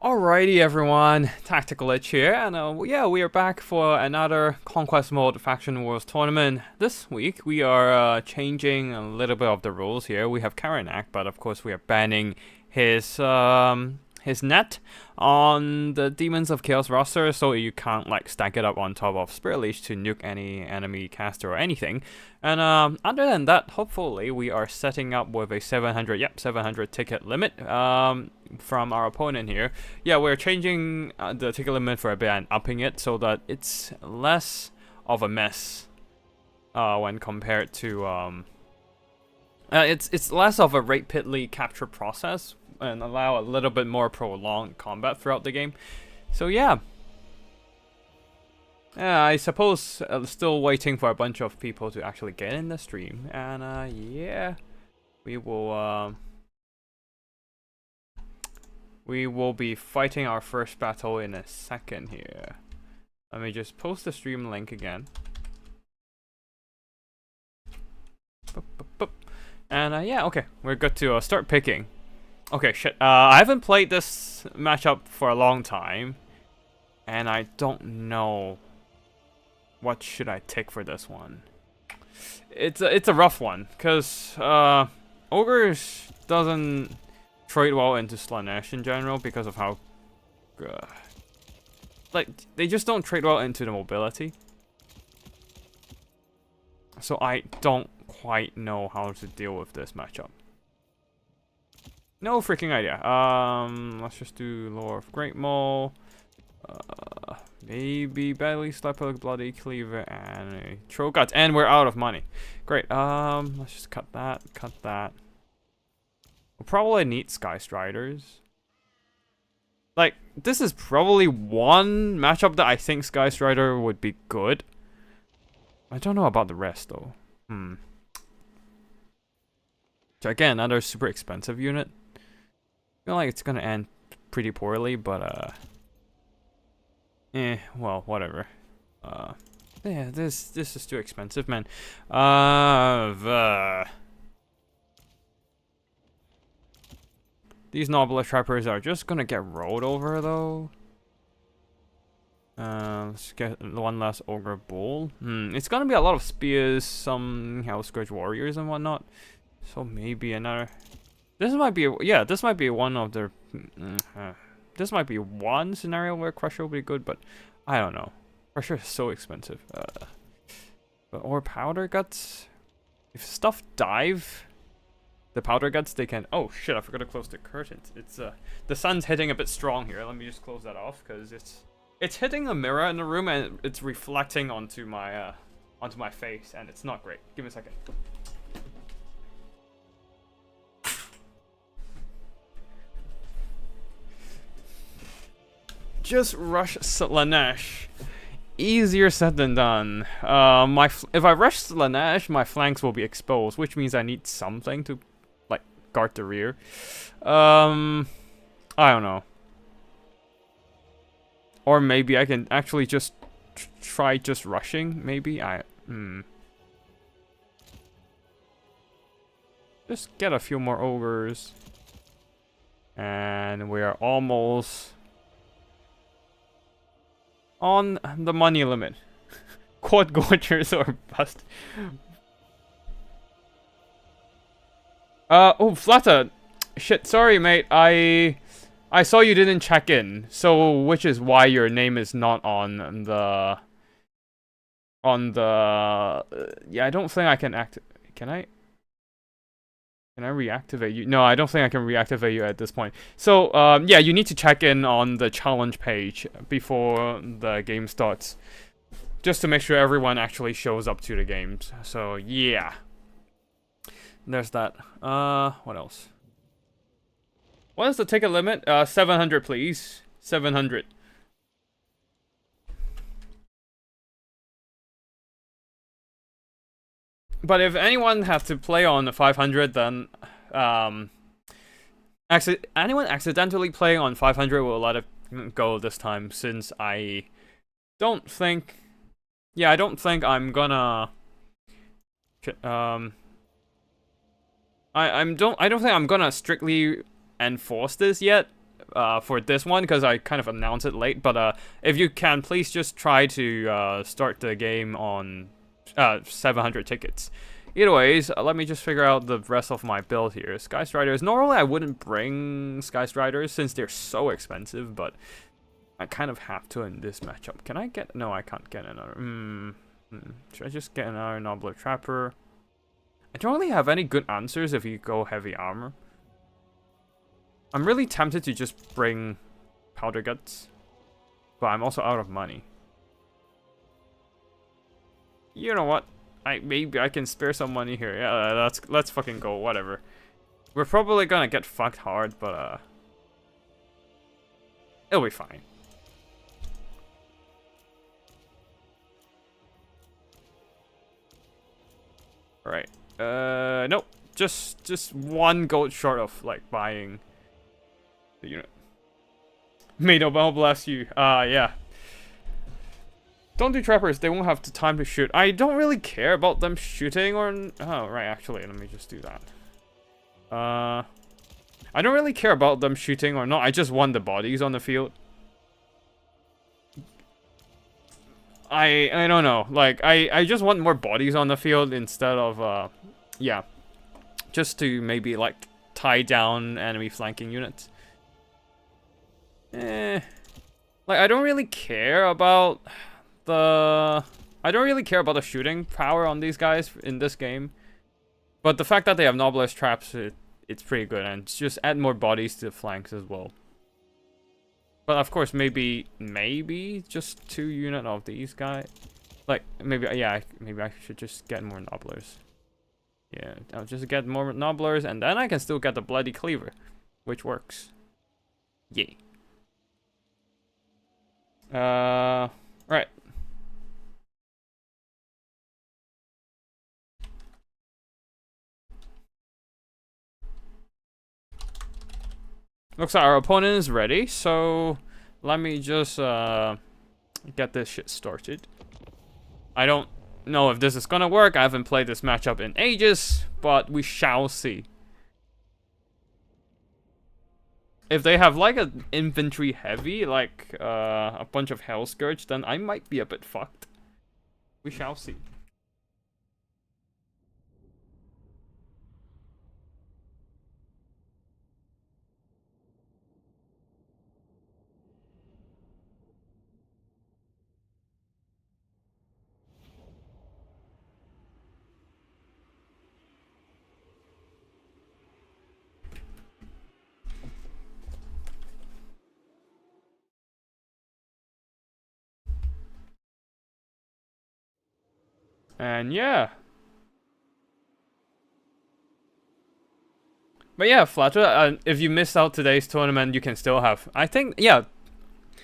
Alrighty everyone, Tactical Itch here, and yeah, we are back for another Conquest mode Faction Wars tournament. This week we are changing a little bit of the rules here. We have Karanak, but of course we are banning his net on the Demons of Chaos roster, so you can't like stack it up on top of Spirit Leash to nuke any enemy caster or anything. And other than that, hopefully we are setting up with a 700 ticket limit from our opponent here. Yeah, we're changing the ticket limit for a bit and upping it so that it's less of a mess when compared to it's less of a rapidly capture process and allow a little bit more prolonged combat throughout the game. So yeah. I suppose still waiting for a bunch of people to actually get in the stream, and yeah, we will be fighting our first battle in a second here. Let me just post the stream link again. And yeah, okay, we're good to start picking. Okay, shit. I haven't played this matchup for a long time, and I don't know what should I take for this one. It's a rough one, cause Ogres doesn't trade well into Slaanesh in general because of how like they just don't trade well into the mobility. So I don't quite know how to deal with this matchup. No freaking idea. Let's just do Lore of Great Maul. Maybe Badly Slapper, Bloody Cleaver, and a Troll Guts. And we're out of money. Great. Let's just cut that. We'll probably need Sky Striders. Like, this is probably one matchup that I think Sky Strider would be good. I don't know about the rest though. So again, another super expensive unit. I feel like it's gonna end pretty poorly, but well, whatever. Yeah, this is too expensive, man. These Noble Trappers are just gonna get rolled over, though. Let's get one last Ogre Bull. It's gonna be a lot of spears, some Hell Scourge Warriors and whatnot. So maybe another... This might be one of the... This might be one scenario where Crusher will be good, but I don't know. Crusher is so expensive. Or Powder Guts. If stuff dive, the Powder Guts, they can... Oh shit, I forgot to close the curtains. It's the sun's hitting a bit strong here. Let me just close that off because it's hitting the mirror in the room and it's reflecting onto my face, and it's not great. Give me a second. Just rush Slaanesh. Easier said than done. If I rush Slaanesh, my flanks will be exposed, which means I need something to like guard the rear. I don't know. Or maybe I can actually just try just rushing. Maybe just get a few more ogres, and we are almost on the money limit. Quad Gorgers or bust. Oh, Flutter. Shit, sorry, mate. I saw you didn't check in, so which is why your name is not on the... yeah, I don't think I can Can I? Can I reactivate you? No, I don't think I can reactivate you at this point. So, yeah, you need to check in on the challenge page before the game starts, just to make sure everyone actually shows up to the games. So, yeah. There's that. What else? What is the ticket limit? 700, please. 700. But if anyone has to play on 500, then anyone accidentally playing on 500 will let it go this time, since I don't think... Yeah, I don't think I'm gonna... I don't think I'm gonna strictly enforce this yet. for this one because I kind of announced it late. But if you can, please just try to start the game on 700 tickets. Either ways, let me just figure out the rest of my build here. Sky Striders. Normally, I wouldn't bring Sky Striders since they're so expensive, but I kind of have to in this matchup. Can I get... No, I can't get another... Should I just get another Nobbler Trapper? I don't really have any good answers if you go heavy armor. I'm really tempted to just bring Powder Guts, but I'm also out of money. You know what? Maybe I can spare some money here. Yeah, let's fucking go. Whatever. We're probably gonna get fucked hard, but it'll be fine. All right. Nope. Just one gold short of like buying the unit. May Nobel bless you. Yeah. Don't do trappers, they won't have the time to shoot. I don't really care about them shooting or... Oh, right, actually, let me just do that. I don't really care about them shooting or not, I just want the bodies on the field. I don't know, like, I just want more bodies on the field instead of, yeah. Just to maybe, like, tie down enemy flanking units. Like, I don't really care about... I don't really care about the shooting power on these guys in this game, but the fact that they have Noblest traps, it's pretty good, and just add more bodies to the flanks as well. But of course, maybe just 2 units of these guys. Like maybe maybe I should just get more Nobblers. Yeah, I'll just get more Nobblers, and then I can still get the Bloody Cleaver, which works. Yay. Right. Looks like our opponent is ready, so let me just get this shit started. I don't know if this is gonna work. I haven't played this matchup in ages, but we shall see. If they have like an infantry heavy, like a bunch of Hell Scourge, then I might be a bit fucked. We shall see. And yeah. But yeah, Flutter, if you missed out today's tournament, you can still have... I think, yeah.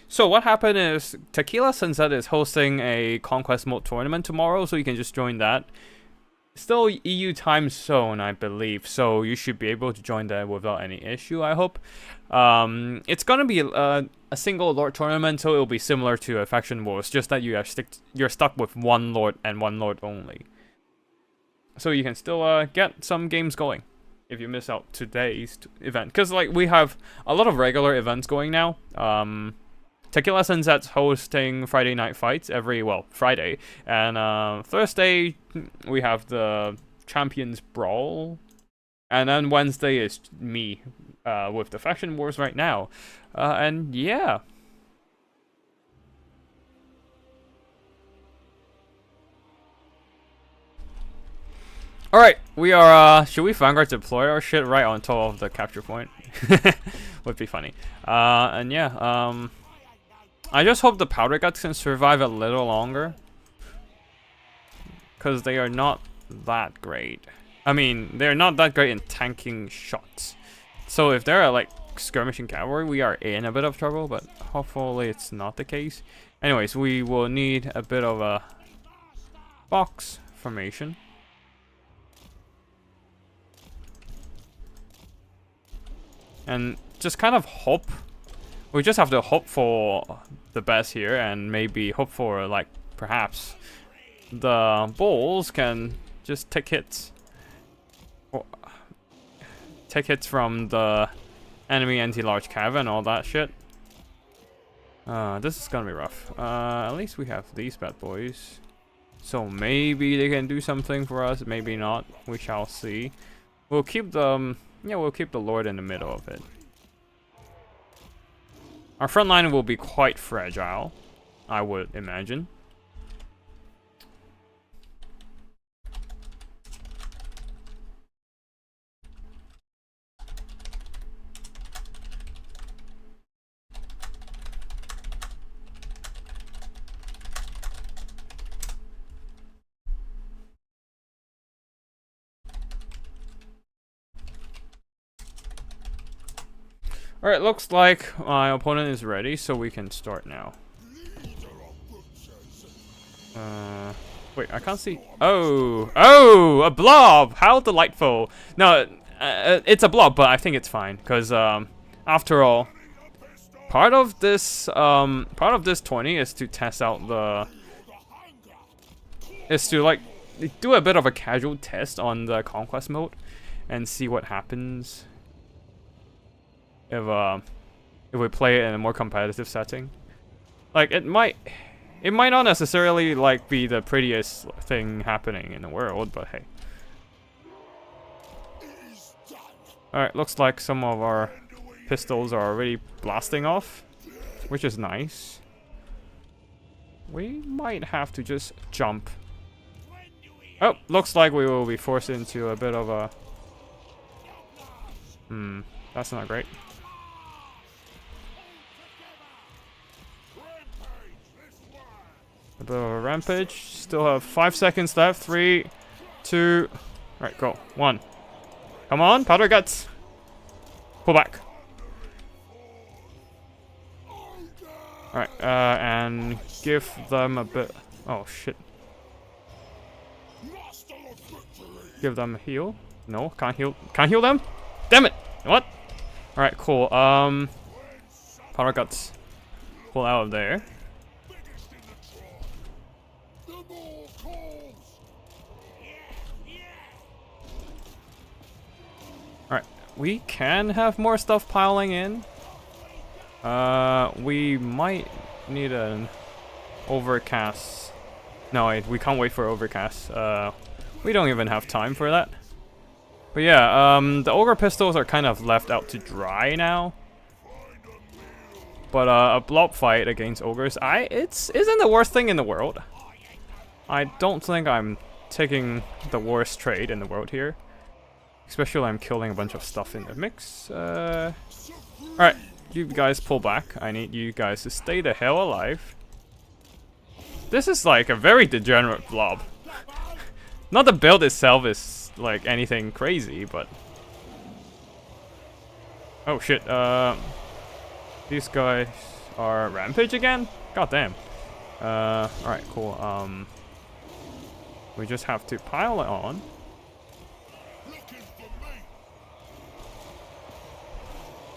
So what happened is, Tequila Sunset is hosting a Conquest mode tournament tomorrow, so you can just join that. Still EU time zone, I believe, so you should be able to join that without any issue, I hope. It's gonna be a single Lord tournament, so it'll be similar to a Faction Wars, just that you're stuck with one Lord and one Lord only. So you can still get some games going if you miss out today's event. Because like we have a lot of regular events going now. Tequila Sunset's hosting Friday night fights Friday. And Thursday, we have the Champions Brawl. And then Wednesday is me with the Faction Wars right now. And yeah. Alright, we are, should we Vanguard deploy our shit right on top of the capture point? Would be funny. And yeah, I just hope the Powder Guts can survive a little longer. Because they are not that great. I mean, they're not that great in tanking shots. So if they're like skirmishing cavalry, we are in a bit of trouble, but hopefully it's not the case. Anyways, we will need a bit of a box formation. And just kind of hope. We just have to hope for the best here, and maybe hope for, like, perhaps the bulls can just take hits. Or take hits from the enemy anti-large cav and all that shit. This is gonna be rough. At least we have these bad boys. So maybe they can do something for us, maybe not. We shall see. We'll keep the we'll keep the Lord in the middle of it. Our front line will be quite fragile, I would imagine. Alright, looks like my opponent is ready, so we can start now. Wait, I can't see. Oh, a blob! How delightful! No, it's a blob, but I think it's fine, because after all, part of this tourney is to test out like do a bit of a casual test on the Conquest mode and see what happens if we play it in a more competitive setting. Like it might not necessarily like be the prettiest thing happening in the world, but hey. Alright, looks like some of our pistols are already blasting off, which is nice. We might have to just jump. Oh, looks like we will be forced into a bit of a... that's not great. A bit of a rampage. Still have 5 seconds left. 3, 2... Alright, go. 1. Come on, powder guts. Pull back. Alright, and give them a bit... Oh, shit. Give them a heal. No, can't heal. Can't heal them? Damn it! What? Alright, cool. Powder guts. Pull out of there. Alright, we can have more stuff piling in. We might need an overcast. No, wait, we can't wait for overcast. We don't even have time for that. But yeah, the Ogre pistols are kind of left out to dry now. But a blob fight against Ogres, isn't the worst thing in the world. I don't think I'm taking the worst trade in the world here. Especially I'm killing a bunch of stuff in the mix. Alright, you guys pull back. I need you guys to stay the hell alive. This is like a very degenerate blob. Not the build itself is like anything crazy, but... Oh shit, these guys are rampage again? God damn. Alright, cool. We just have to pile it on.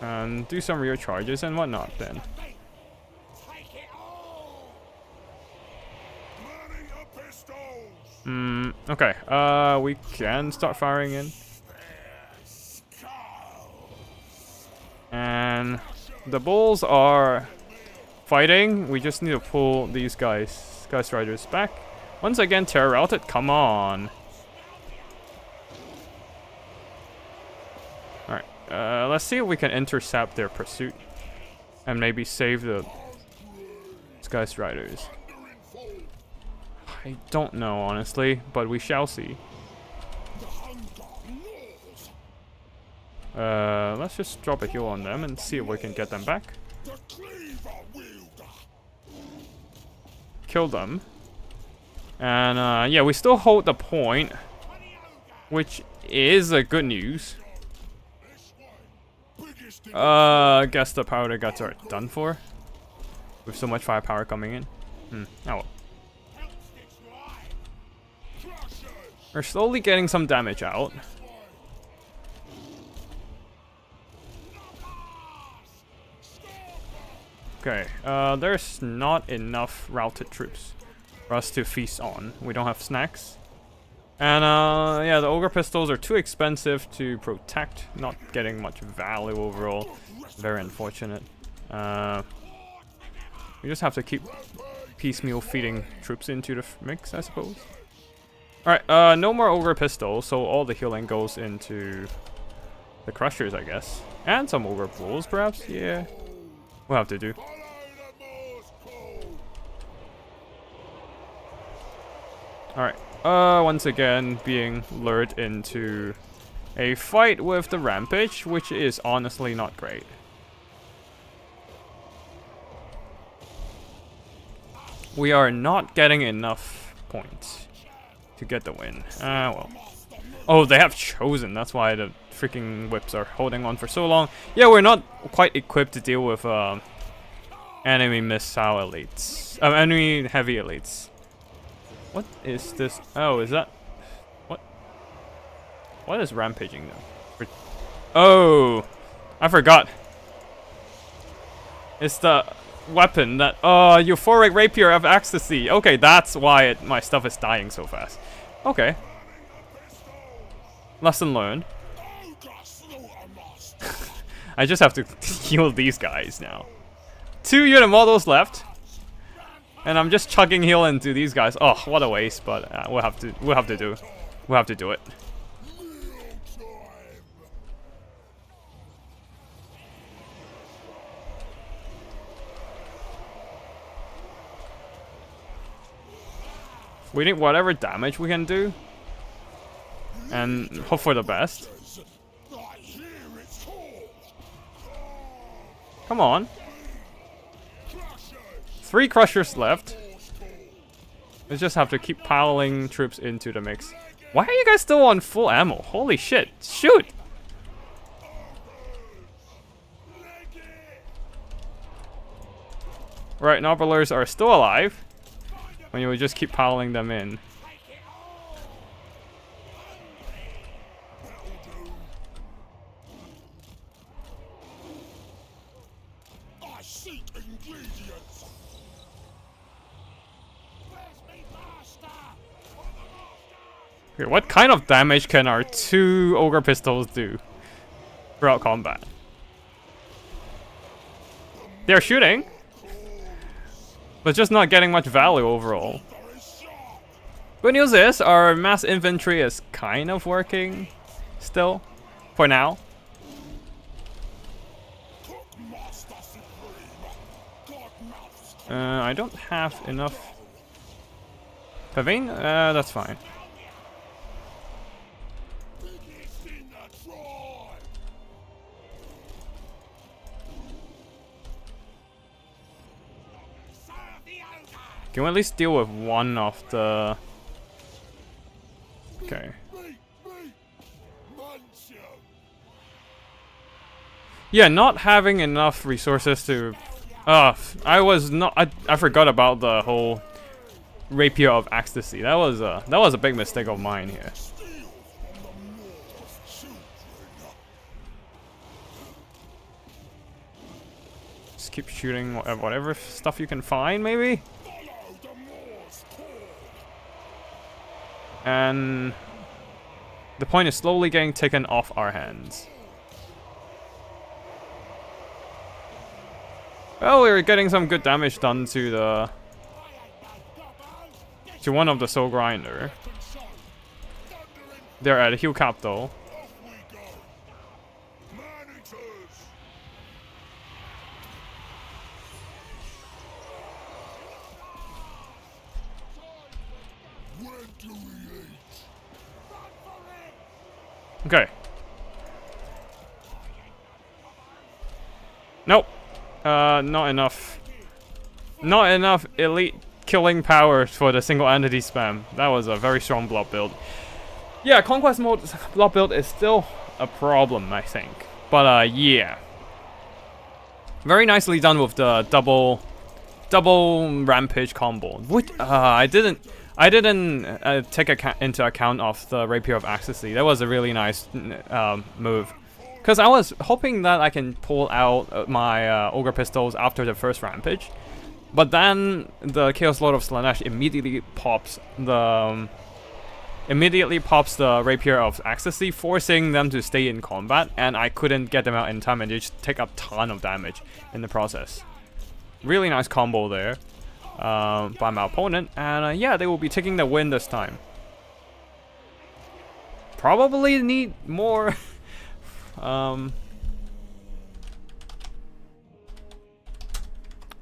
And do some rear charges and whatnot then. Okay, we can start firing in. And the bulls are fighting. We just need to pull these guys, Ghost Riders back. Once again, terror routed, come on. Alright, let's see if we can intercept their pursuit. And maybe save the Ghost Riders. I don't know, honestly, but we shall see. Let's just drop a heal on them and see if we can get them back. Kill them. And, yeah, we still hold the point, which is a good news. I guess the powder guts are done for. With so much firepower coming in. Oh well. We're slowly getting some damage out. Okay, there's not enough routed troops for us to feast on. We don't have snacks. And yeah, the Ogre Pistols are too expensive to protect, not getting much value overall. Very unfortunate. We just have to keep piecemeal feeding troops into the mix, I suppose. Alright, no more Ogre Pistols, so all the healing goes into the Crushers, I guess. And some Ogre Bulls, perhaps? Yeah. We'll have to do. Alright, once again being lured into a fight with the Rampage, which is honestly not great. We are not getting enough points to get the win. Well. Oh, they have Chosen, that's why the freaking whips are holding on for so long. Yeah, we're not quite equipped to deal with enemy missile elites. Enemy heavy elites. What is this? Oh, is that... What? What is rampaging though? Oh! I forgot. It's the weapon that... Oh, Euphoric Rapier of Ecstasy. Okay, that's why my stuff is dying so fast. Okay. Lesson learned. I just have to heal these guys now. 2 unit models left. And I'm just chugging heal into these guys. Oh, what a waste! But we'll have to do it. We need whatever damage we can do, and hope for the best. Come on. 3 Crushers left. We just have to keep piling troops into the mix. Why are you guys still on full ammo? Holy shit. Shoot! Right, Nobilers are still alive. When you just keep piling them in. Okay, what kind of damage can our 2 Ogre Pistols do throughout combat? They're shooting, but just not getting much value overall. Good news is, our mass infantry is kind of working still, for now. I don't have enough Pavane? That's fine. Can we at least deal with one of the... Okay. Yeah, not having enough resources to... I forgot about the whole Rapier of Ecstasy. That was a big mistake of mine here. Just keep shooting whatever stuff you can find, maybe? And the point is slowly getting taken off our hands. Well, we're getting some good damage done to one of the Soul Grinder. They're at a heal cap though. Okay. Nope. Not enough. Not enough elite killing power for the single entity spam. That was a very strong blob build. Yeah, Conquest mode blob build is still a problem, I think. But yeah. Very nicely done with the double rampage combo. Which I didn't take into account of the Rapier of Ecstasy. That was a really nice move. Because I was hoping that I can pull out my Ogre Pistols after the first Rampage. But then the Chaos Lord of Slaanesh immediately pops the immediately pops the Rapier of Ecstasy, forcing them to stay in combat, and I couldn't get them out in time, and they just take a ton of damage in the process. Really nice combo there by my opponent, and yeah, they will be taking the win this time. Probably need more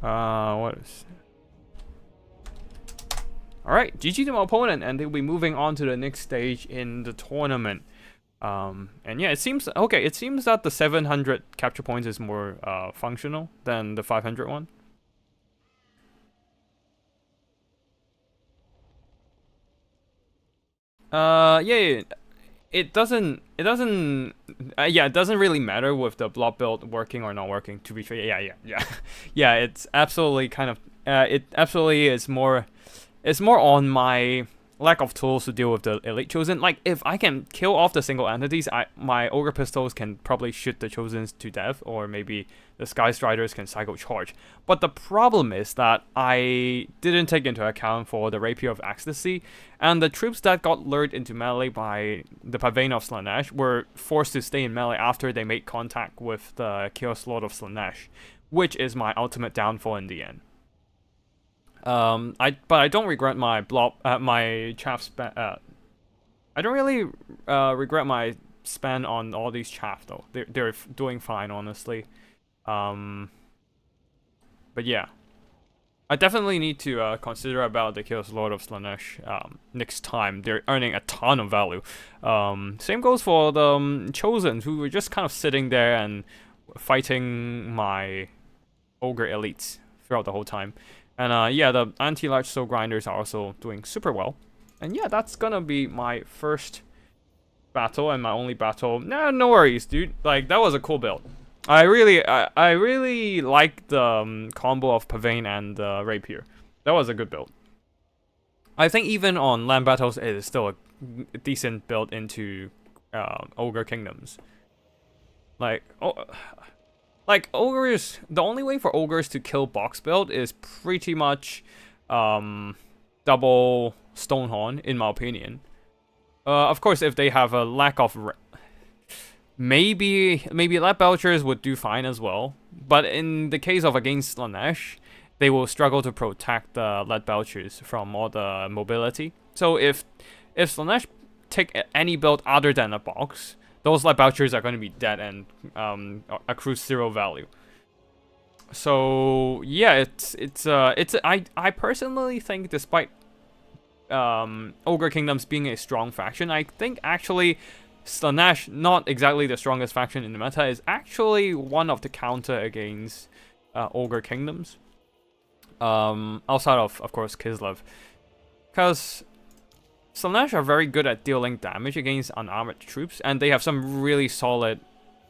what is... Alright, GG to my opponent, and they'll be moving on to the next stage in the tournament. And yeah, it seems that the 700 capture points is more functional than the 500 one. Yeah, it doesn't really matter with the blob build working or not working, to be fair. Yeah. Yeah, it's absolutely kind of it absolutely is more, it's more on my lack of tools to deal with the elite chosen. Like, if I can kill off the single entities, my ogre pistols can probably shoot the chosens to death, or maybe the sky striders can cycle charge. But the problem is that I didn't take into account for the Rapier of Ecstasy, and the troops that got lured into melee by the Pavane of Slaanesh were forced to stay in melee after they made contact with the Chaos Lord of Slaanesh, which is my ultimate downfall in the end. But I don't regret my my chaff span. I don't really regret my span on all these chaff though. They're doing fine, honestly. But yeah, I definitely need to consider about the Chaos Lord of Slaanesh next time. They're earning a ton of value. Same goes for the Chosen, who were just kind of sitting there and fighting my ogre elites throughout the whole time. And yeah, the anti-large soul grinders are also doing super well. And yeah, that's gonna be my first battle and my only battle. Nah, no worries, dude. Like, that was a cool build. I really like the combo of Pavane and Rapier. That was a good build. I think even on land battles, it is still a decent build into Ogre Kingdoms. Like, ogres, the only way for ogres to kill box build is pretty much double Stonehorn, in my opinion. Of course, if they have a lack of maybe Lead Belchers would do fine as well. But in the case of against Slaanesh, they will struggle to protect the Lead Belchers from all the mobility. So if Slaanesh take any build other than a box, those Lead Belchers are going to be dead and accrue 0 value. So yeah, I personally think, despite Ogre Kingdoms being a strong faction, I think actually Slaanesh, not exactly the strongest faction in the meta, is actually one of the counter against Ogre Kingdoms. Outside of course, Kislev. Because Slaanesh are very good at dealing damage against unarmored troops, and they have some really solid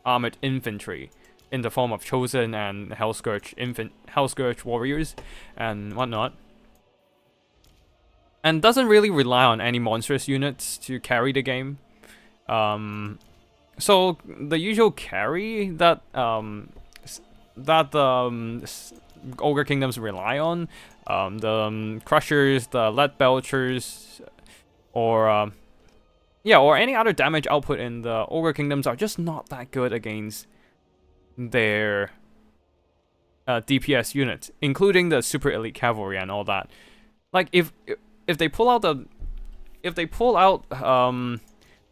armored infantry in the form of Chosen and Hellscourge warriors and whatnot. And doesn't really rely on any monstrous units to carry the game. So the usual carry that Ogre Kingdoms rely on, the Crushers, the Lead Belchers, or any other damage output in the Ogre Kingdoms, are just not that good against their DPS units, including the super elite cavalry and all that. Like, if they pull out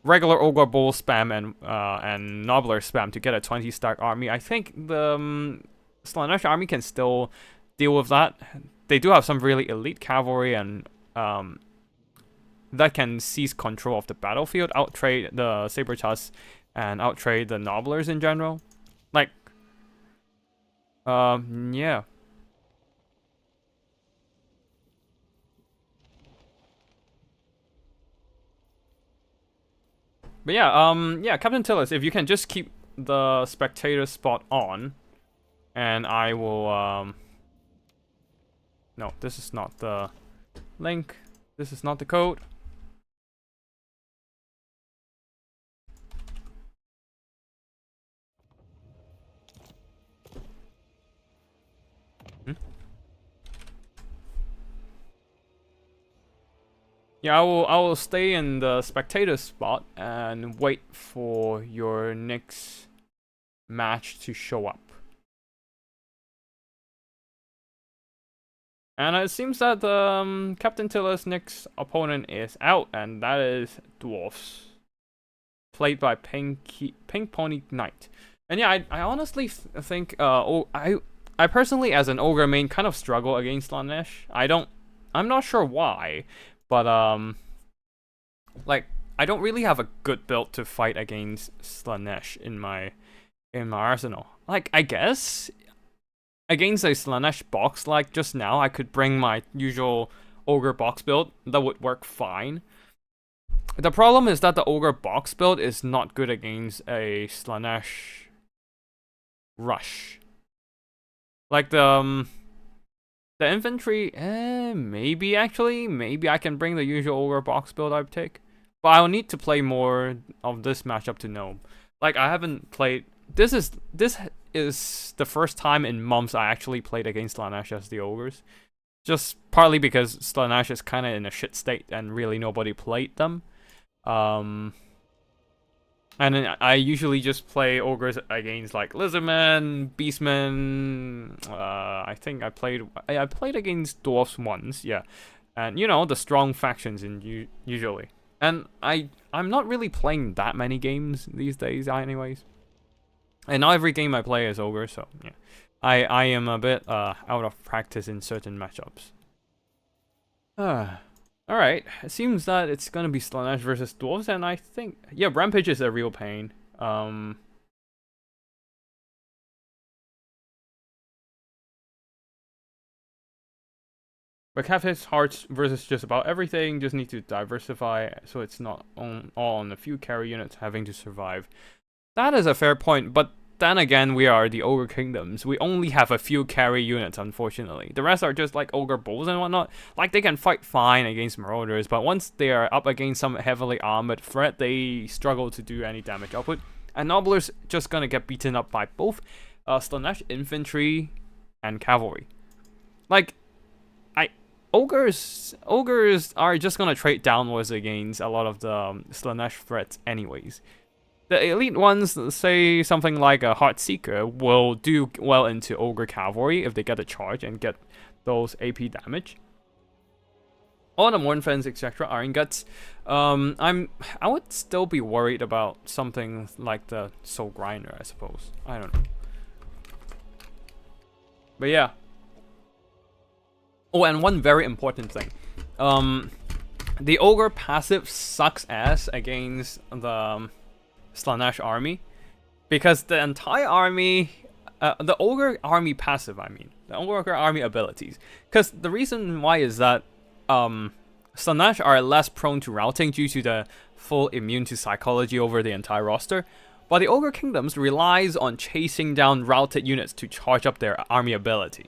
regular Ogre Bull spam and Nobbler spam to get a 20 stack army, I think the Slaanesh army can still deal with that. They do have some really elite cavalry and that can seize control of the battlefield, outtrade the Saber-Tusks, and outtrade the Nobblers in general. Like, yeah. But yeah, Captain Tillis, if you can just keep the spectator spot on, and I will, no, this is not the link. This is not the code. Yeah, I will stay in the spectator spot and wait for your next match to show up. And it seems that Captain Tiller's next opponent is out, and that is Dwarfs, played by Pink Pony Knight. And yeah, I honestly think I personally, as an ogre main, kind of struggle against Slaanesh. I'm not sure why, but like I don't really have a good build to fight against Slaanesh in my arsenal. Like, I guess against a Slaanesh box like just now, I could bring my usual ogre box build. That would work fine. The problem is that the ogre box build is not good against a Slaanesh rush. Like the infantry, maybe I can bring the usual ogre box build I take, but I'll need to play more of this matchup to know. Like, I haven't played. This is the first time in months I actually played against Slaanesh as the ogres. Just partly because Slaanesh is kind of in a shit state and really nobody played them. And then I usually just play ogres against like Lizardmen, Beastmen. I think I played against Dwarfs once, yeah, and you know, the strong factions usually. And I'm not really playing that many games these days, anyways. And not every game I play is ogre, so yeah, I am a bit out of practice in certain matchups. Alright, it seems that it's gonna be Slaanesh versus Dwarves, and I think, yeah, Rampage is a real pain. But Cap hits hearts versus just about everything, just need to diversify so it's not all on a few carry units having to survive. That is a fair point, but then again, we are the Ogre Kingdoms. We only have a few carry units, unfortunately. The rest are just like Ogre Bulls and whatnot. Like, they can fight fine against Marauders, but once they are up against some heavily armored threat, they struggle to do any damage output. And Nobbler's just gonna get beaten up by both Slaanesh infantry and cavalry. Like, ogres are just gonna trade downwards against a lot of the Slaanesh threats anyways. The elite ones, say something like a Heartseeker, will do well into Ogre Cavalry if they get a charge and get those AP damage. All the Mournfens, etc. Iron Guts. I would still be worried about something like the Soul Grinder, I suppose. I don't know. But yeah. Oh, and one very important thing. The Ogre passive sucks ass against the Slaanesh army, because the entire army, the Ogre army passive, the Ogre army abilities, because the reason why is that Slaanesh are less prone to routing due to the full immune to psychology over the entire roster, but the Ogre Kingdoms relies on chasing down routed units to charge up their army ability,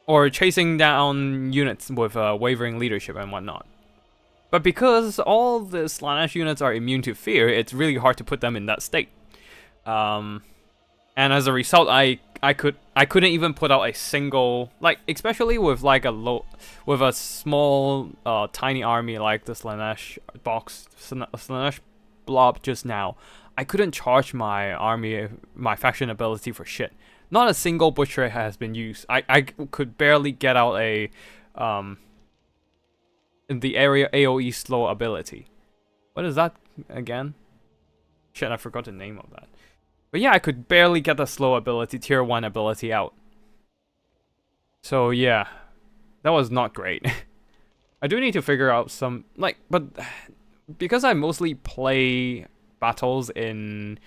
or chasing down units with wavering leadership and whatnot. But because all the Slaanesh units are immune to fear, it's really hard to put them in that state. And as a result, I couldn't even put out a single, like, especially with like a small tiny army like the Slaanesh box, Slaanesh blob just now. I couldn't charge my army, my faction ability for shit. Not a single butcher has been used. I could barely get out a the area AoE slow ability. What is that again? Shit, I forgot the name of that. But yeah, I could barely get the slow ability, tier 1 ability out. So yeah, that was not great. I do need to figure out some, like, but because I mostly play battles in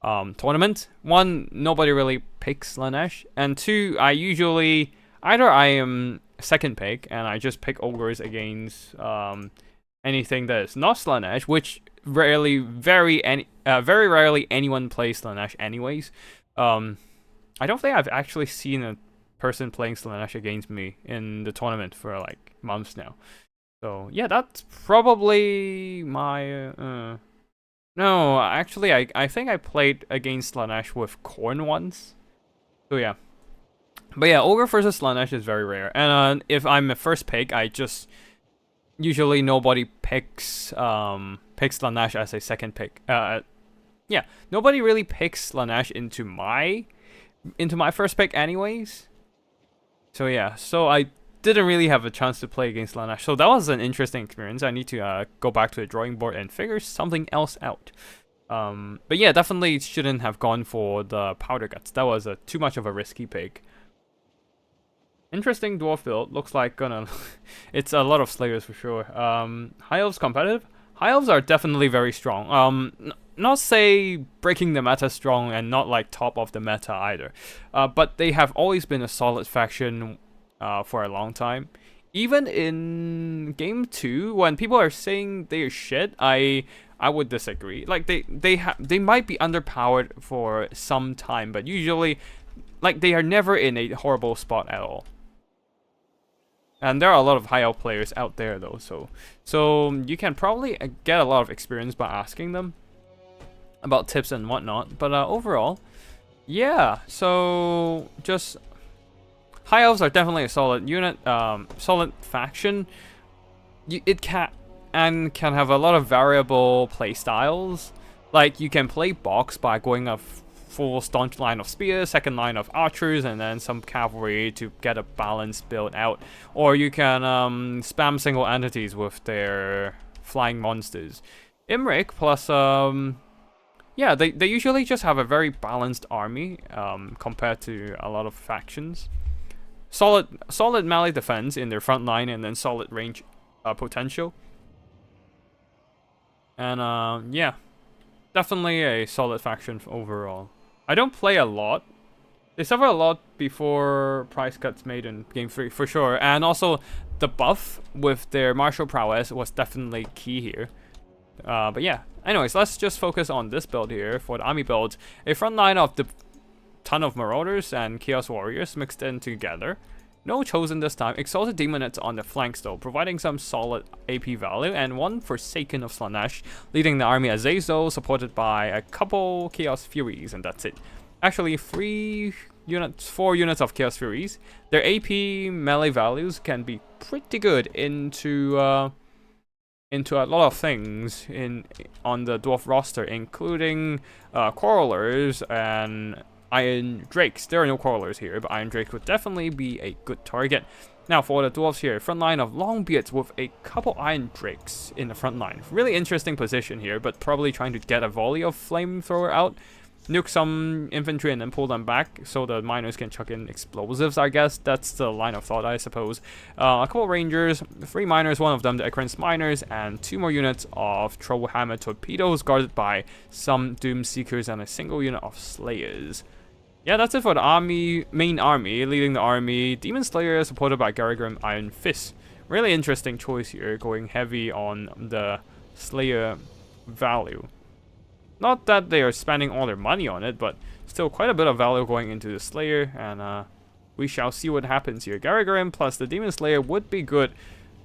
tournament, one, nobody really picks Slaanesh, and two, I usually, either I am second pick and I just pick ogres against anything that is not Slaanesh, which very rarely anyone plays Slaanesh anyways. I don't think I've actually seen a person playing Slaanesh against me in the tournament for like months now. So yeah, that's probably my no, actually I think I played against Slaanesh with Khorne once. So yeah. But yeah, Ogre versus Slaanesh is very rare. And if I'm a first pick, I just usually nobody picks Slaanesh as a second pick. Yeah, nobody really picks Slaanesh into my first pick anyways. So yeah, so I didn't really have a chance to play against Slaanesh. So that was an interesting experience. I need to go back to the drawing board and figure something else out. But yeah, definitely shouldn't have gone for the Powder Guts. That was too much of a risky pick. Interesting dwarf build. Looks like it's a lot of slayers for sure. High Elves competitive. High Elves are definitely very strong. Not say breaking the meta strong and not like top of the meta either. But they have always been a solid faction for a long time. Even in game 2, when people are saying they are shit, I would disagree. Like they might be underpowered for some time, but usually, like, they are never in a horrible spot at all. And there are a lot of high elf players out there though, so you can probably get a lot of experience by asking them about tips and whatnot. But overall, yeah. So just high elves are definitely a solid unit, solid faction. It can have a lot of variable play styles. Like you can play box by going a full staunch line of spears, second line of archers, and then some cavalry to get a balanced build out. Or you can spam single entities with their flying monsters. Imrik plus yeah, they usually just have a very balanced army compared to a lot of factions. Solid melee defense in their front line, and then solid range potential. And yeah, definitely a solid faction overall. I don't play a lot. They suffer a lot before price cuts made in game 3 for sure, and also the buff with their martial prowess was definitely key here. But yeah, anyways, let's just focus on this build here for the army build. A front line of the ton of marauders and chaos warriors mixed in together. No chosen this time. Exalted Demonites on the flanks though, providing some solid AP value, and one Forsaken of Slaanesh, leading the army Azazel, supported by a couple Chaos Furies, and that's it. Actually, 4 units of Chaos Furies. Their AP melee values can be pretty good into a lot of things on the dwarf roster, including Quarrelers and Iron Drakes. There are no Quarrelers here, but Iron Drakes would definitely be a good target. Now for the dwarves here, front line of Longbeards with a couple Iron Drakes in the front line. Really interesting position here, but probably trying to get a volley of flamethrower out, nuke some infantry and then pull them back so the miners can chuck in explosives, I guess. That's the line of thought, I suppose. A couple rangers, 3 miners, one of them the Acrant's miners, and 2 more units of Trollhammer torpedoes guarded by some Doom Seekers and a single unit of Slayers. Yeah, that's it for the main army. Leading the army, Demon Slayer supported by Garagrim Iron Fist. Really interesting choice here, going heavy on the Slayer value. Not that they are spending all their money on it, but still quite a bit of value going into the Slayer, and we shall see what happens here. Garagrim plus the Demon Slayer would be good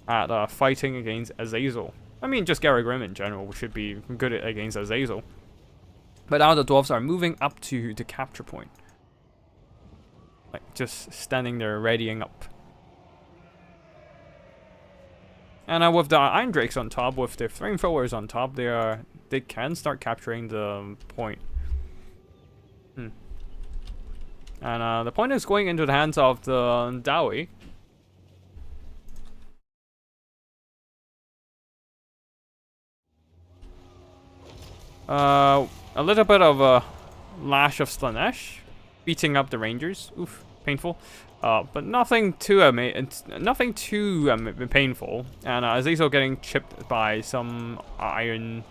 at fighting against Azazel. I mean, just Garagrim in general should be good against Azazel. But now the dwarves are moving up to the capture point. Like, just standing there readying up. And with the Iron Drakes on top, with their flamethrowers on top, they can start capturing the point. And the point is going into the hands of the Dowie. A little bit of a lash of Slaanesh, beating up the Rangers. Oof, painful. But nothing too painful. And Azazel getting chipped by some Iron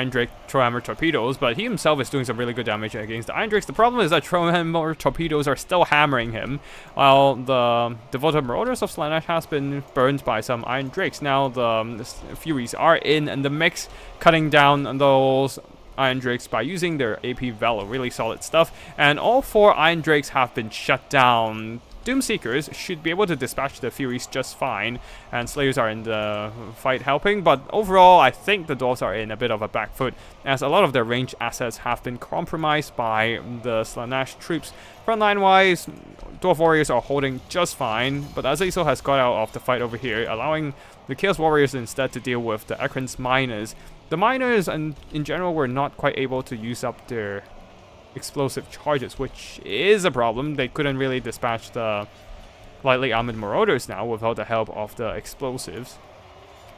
Drake Trollhammer torpedoes, but he himself is doing some really good damage against the Iron Drakes. The problem is that Trollhammer torpedoes are still hammering him, while the devoted Marauders of Slaanesh has been burned by some Iron Drakes. Now the Furies are in the mix, cutting down those Iron Drakes by using their AP Valor. Really solid stuff. And all 4 Iron Drakes have been shut down. Doomseekers should be able to dispatch the Furies just fine, and Slayers are in the fight helping, but overall I think the Dwarves are in a bit of a back foot, as a lot of their ranged assets have been compromised by the Slaanesh troops. Frontline wise, Dwarf Warriors are holding just fine, but Azazel has got out of the fight over here, allowing the Chaos Warriors instead to deal with the Ekron's miners. The miners, in general, were not quite able to use up their explosive charges, which is a problem. They couldn't really dispatch the lightly armored marauders now without the help of the explosives.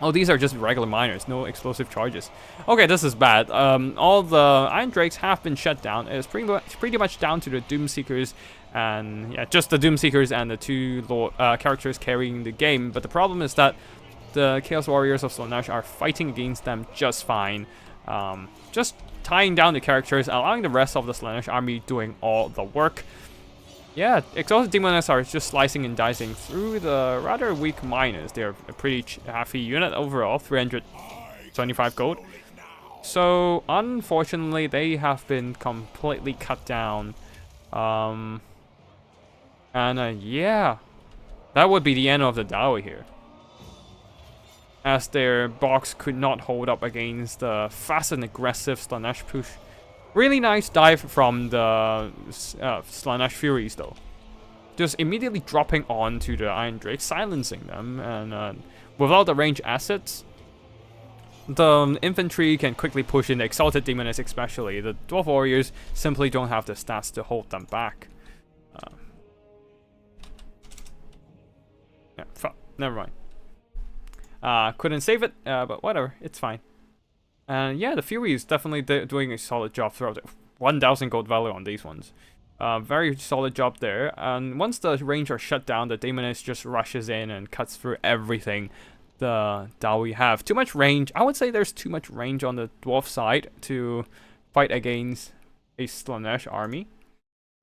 Oh, these are just regular miners, no explosive charges. Okay, this is bad. All the Iron Drakes have been shut down. It's pretty much down to the Doomseekers, and yeah, just the Doomseekers and the two characters carrying the game. But the problem is that the Chaos Warriors of Slaanesh are fighting against them just fine. Just tying down the characters, allowing the rest of the Slaanesh army doing all the work. Yeah, Exalted Demonists are just slicing and dicing through the rather weak miners. They're a pretty hefty unit overall, 325 gold. So, unfortunately, they have been completely cut down. Yeah, that would be the end of the Dowie here, as their box could not hold up against the fast and aggressive Slaanesh push. Really nice dive from the Slaanesh Furies though. Just immediately dropping onto the Iron Drake, silencing them, and without the range assets, the infantry can quickly push in the Exalted Demonists especially. The Dwarf Warriors simply don't have the stats to hold them back. Yeah, fuck, never mind. Couldn't save it, but whatever, it's fine. And yeah, the Fury is definitely doing a solid job throughout. 1,000 gold value on these ones. Very solid job there. And once the range are shut down, the Demonist just rushes in and cuts through everything the Dowie have. Too much range. I would say there's too much range on the Dwarf side to fight against a Slaanesh army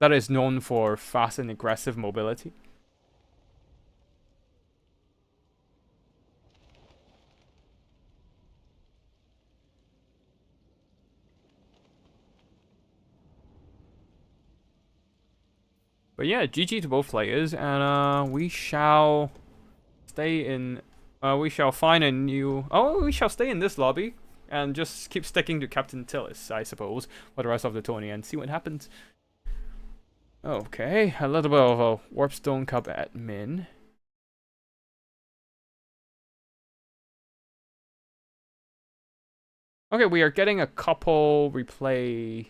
that is known for fast and aggressive mobility. But yeah, GG to both players, and we shall stay in. We shall find a new. Oh, we shall stay in this lobby and just keep sticking to Captain Tillis, I suppose, for the rest of the tourney and see what happens. Okay, a little bit of a Warpstone Cup admin. Okay, we are getting a couple replays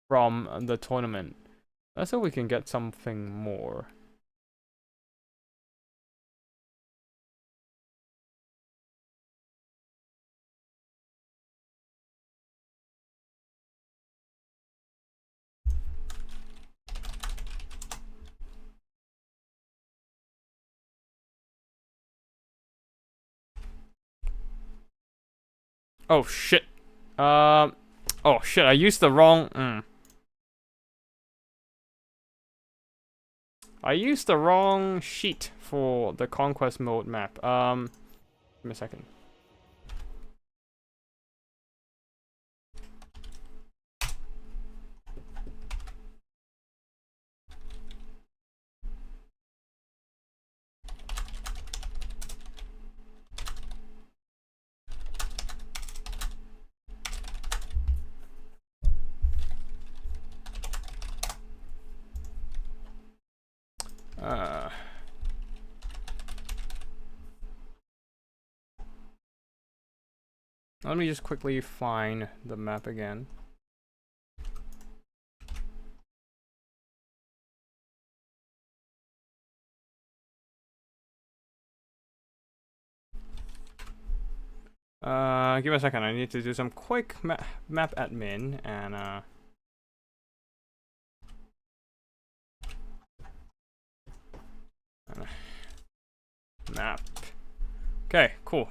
from the tournament. Let's hope we can get something more. Oh shit. Oh shit, I used the wrong. I used the wrong sheet for the Conquest mode map. Give me a second. Let me just quickly find the map again. Give me a second. I need to do some quick map admin and map. Okay, cool.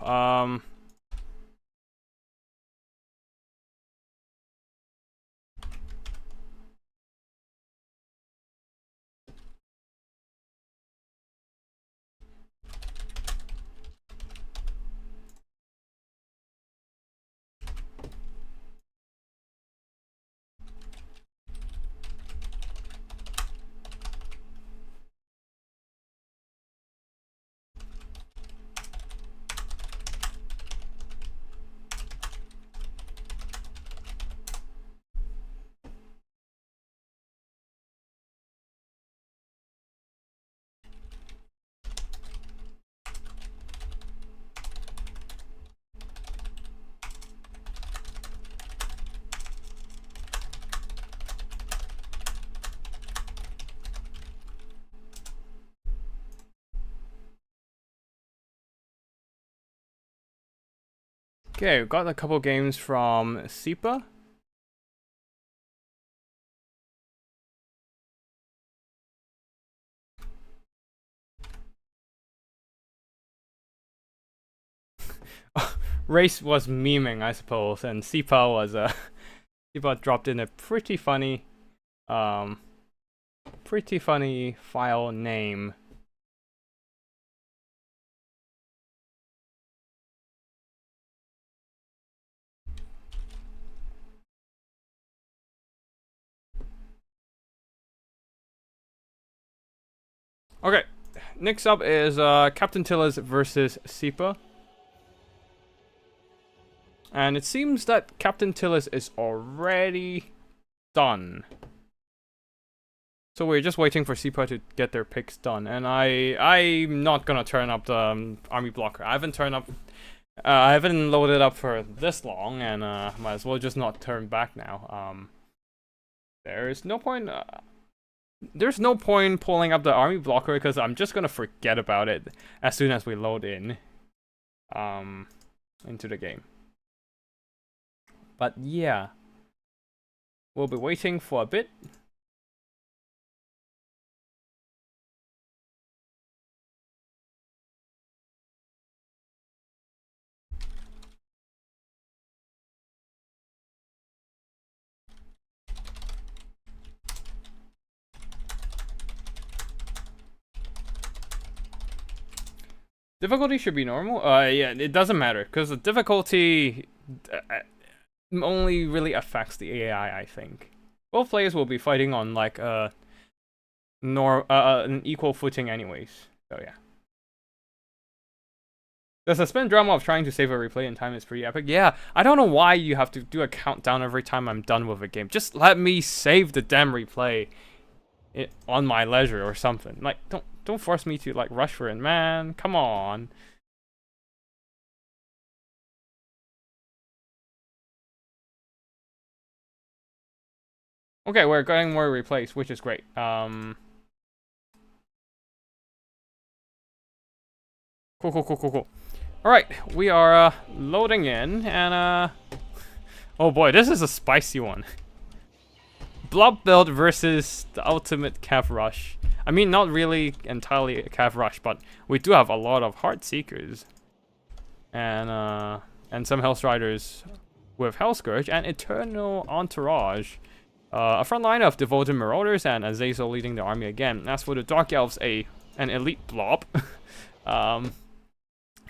Okay, we got a couple games from Sipa. Race was memeing, I suppose, and Sipa was Sipa dropped in a pretty funny file name. Okay, next up is Captain Tillis versus Sipa. And it seems that Captain Tillis is already done. So we're just waiting for Sipa to get their picks done. And I'm not gonna turn up the army blocker. I haven't loaded up for this long, and might as well just not turn back now. There's no point pulling up the army blocker because I'm just gonna forget about it as soon as we load in into the game. But yeah, we'll be waiting for a bit. Difficulty should be normal. Yeah, it doesn't matter because the difficulty only really affects the AI, I think. Both players will be fighting on like an equal footing anyways. So yeah. The suspense drama of trying to save a replay in time is pretty epic. Yeah, I don't know why you have to do a countdown every time I'm done with a game. Just let me save the damn replay on my leisure or something. Like, don't force me to like rush for it, man. Come on. Okay, we're getting more replays, which is great. Cool. Alright, we are loading in, and oh boy, this is a spicy one. Blob build versus the ultimate Cav Rush. I mean, not really entirely a Cav Rush, but we do have a lot of Heart Seekers. And some Hellstriders with Hellscourge and Eternal Entourage. A front line of devoted Marauders and Azazel leading the army again. As for the Dark Elves, an elite blob.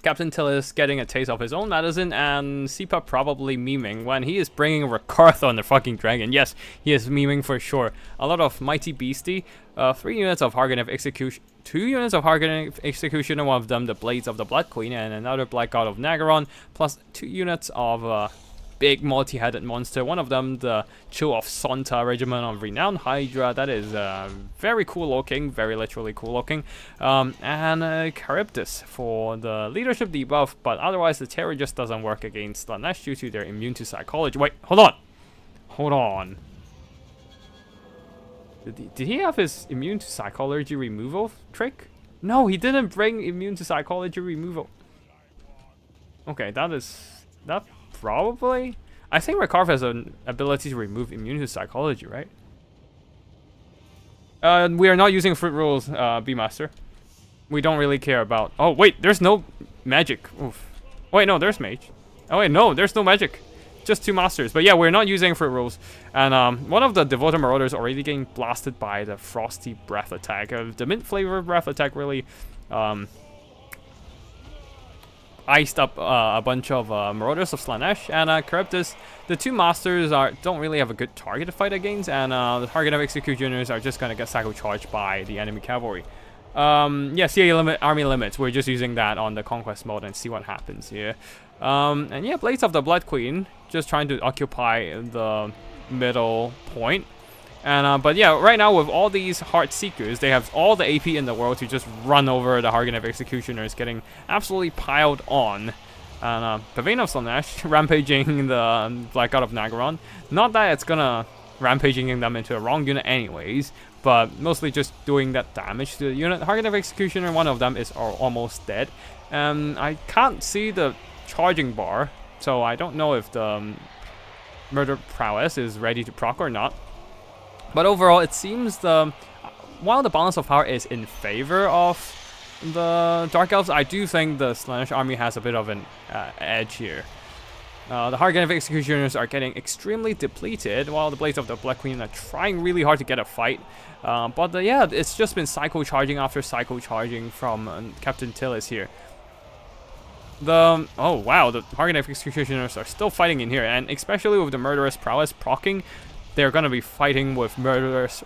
Captain Tillis getting a taste of his own medicine, and Sipa probably memeing when he is bringing Rakarth on the fucking dragon. Yes, he is memeing for sure. A lot of Mighty Beastie, 3 units of Harganev Execution, 2 units of Harganev Execution, and one of them the Blades of the Blood Queen, and another Black God of Nagaron, plus 2 units of big multi-headed monster. One of them, the Chill of Sonta Regiment of Renowned Hydra. That is very cool looking, very literally cool looking. And Charybdis for the leadership debuff, but otherwise the terror just doesn't work against Slaanesh due to their immune to psychology. Wait, hold on. Did he have his immune to psychology removal trick? No, he didn't bring immune to psychology removal. Okay, that probably. I think Rakarth has an ability to remove immune to psychology, right? We are not using fruit rules, B-Master. We don't really care about... Oh, wait, there's no magic. Oof. Oh, wait, no, there's mage. Oh, wait, no, there's no magic. Just 2 masters. But yeah, we're not using fruit rules. And one of the Devoted Marauders already getting blasted by the Frosty Breath attack. The mint flavor breath attack really... iced up a bunch of Marauders of Slaanesh, and Charybdis. The 2 masters don't really have a good target to fight against, and the target of Executioners are just gonna get psycho charged by the enemy cavalry. Yeah, CA army limits. We're just using that on the Conquest mode and see what happens here. And yeah, Blades of the Blood Queen just trying to occupy the middle point. And but yeah, right now with all these Heart Seekers, they have all the AP in the world to just run over the Harganev Executioners, getting absolutely piled on. And Pavane of Slaanesh rampaging the Black God of Nagaron. Not that it's gonna rampaging them into a wrong unit anyways, but mostly just doing that damage to the unit. Harganev Executioner, one of them is almost dead. I can't see the charging bar So I don't know if the Murder Prowess is ready to proc or not. But overall, it seems while the balance of power is in favor of the Dark Elves, I do think the Slaanesh army has a bit of an edge here. The Harganov Executioners are getting extremely depleted, while the Blades of the Black Queen are trying really hard to get a fight. But yeah, it's just been psycho charging after psycho charging from Captain Tillis here. Oh wow, the Harganov Executioners are still fighting in here, and especially with the Murderous Prowess proccing, they're gonna be fighting with Murderous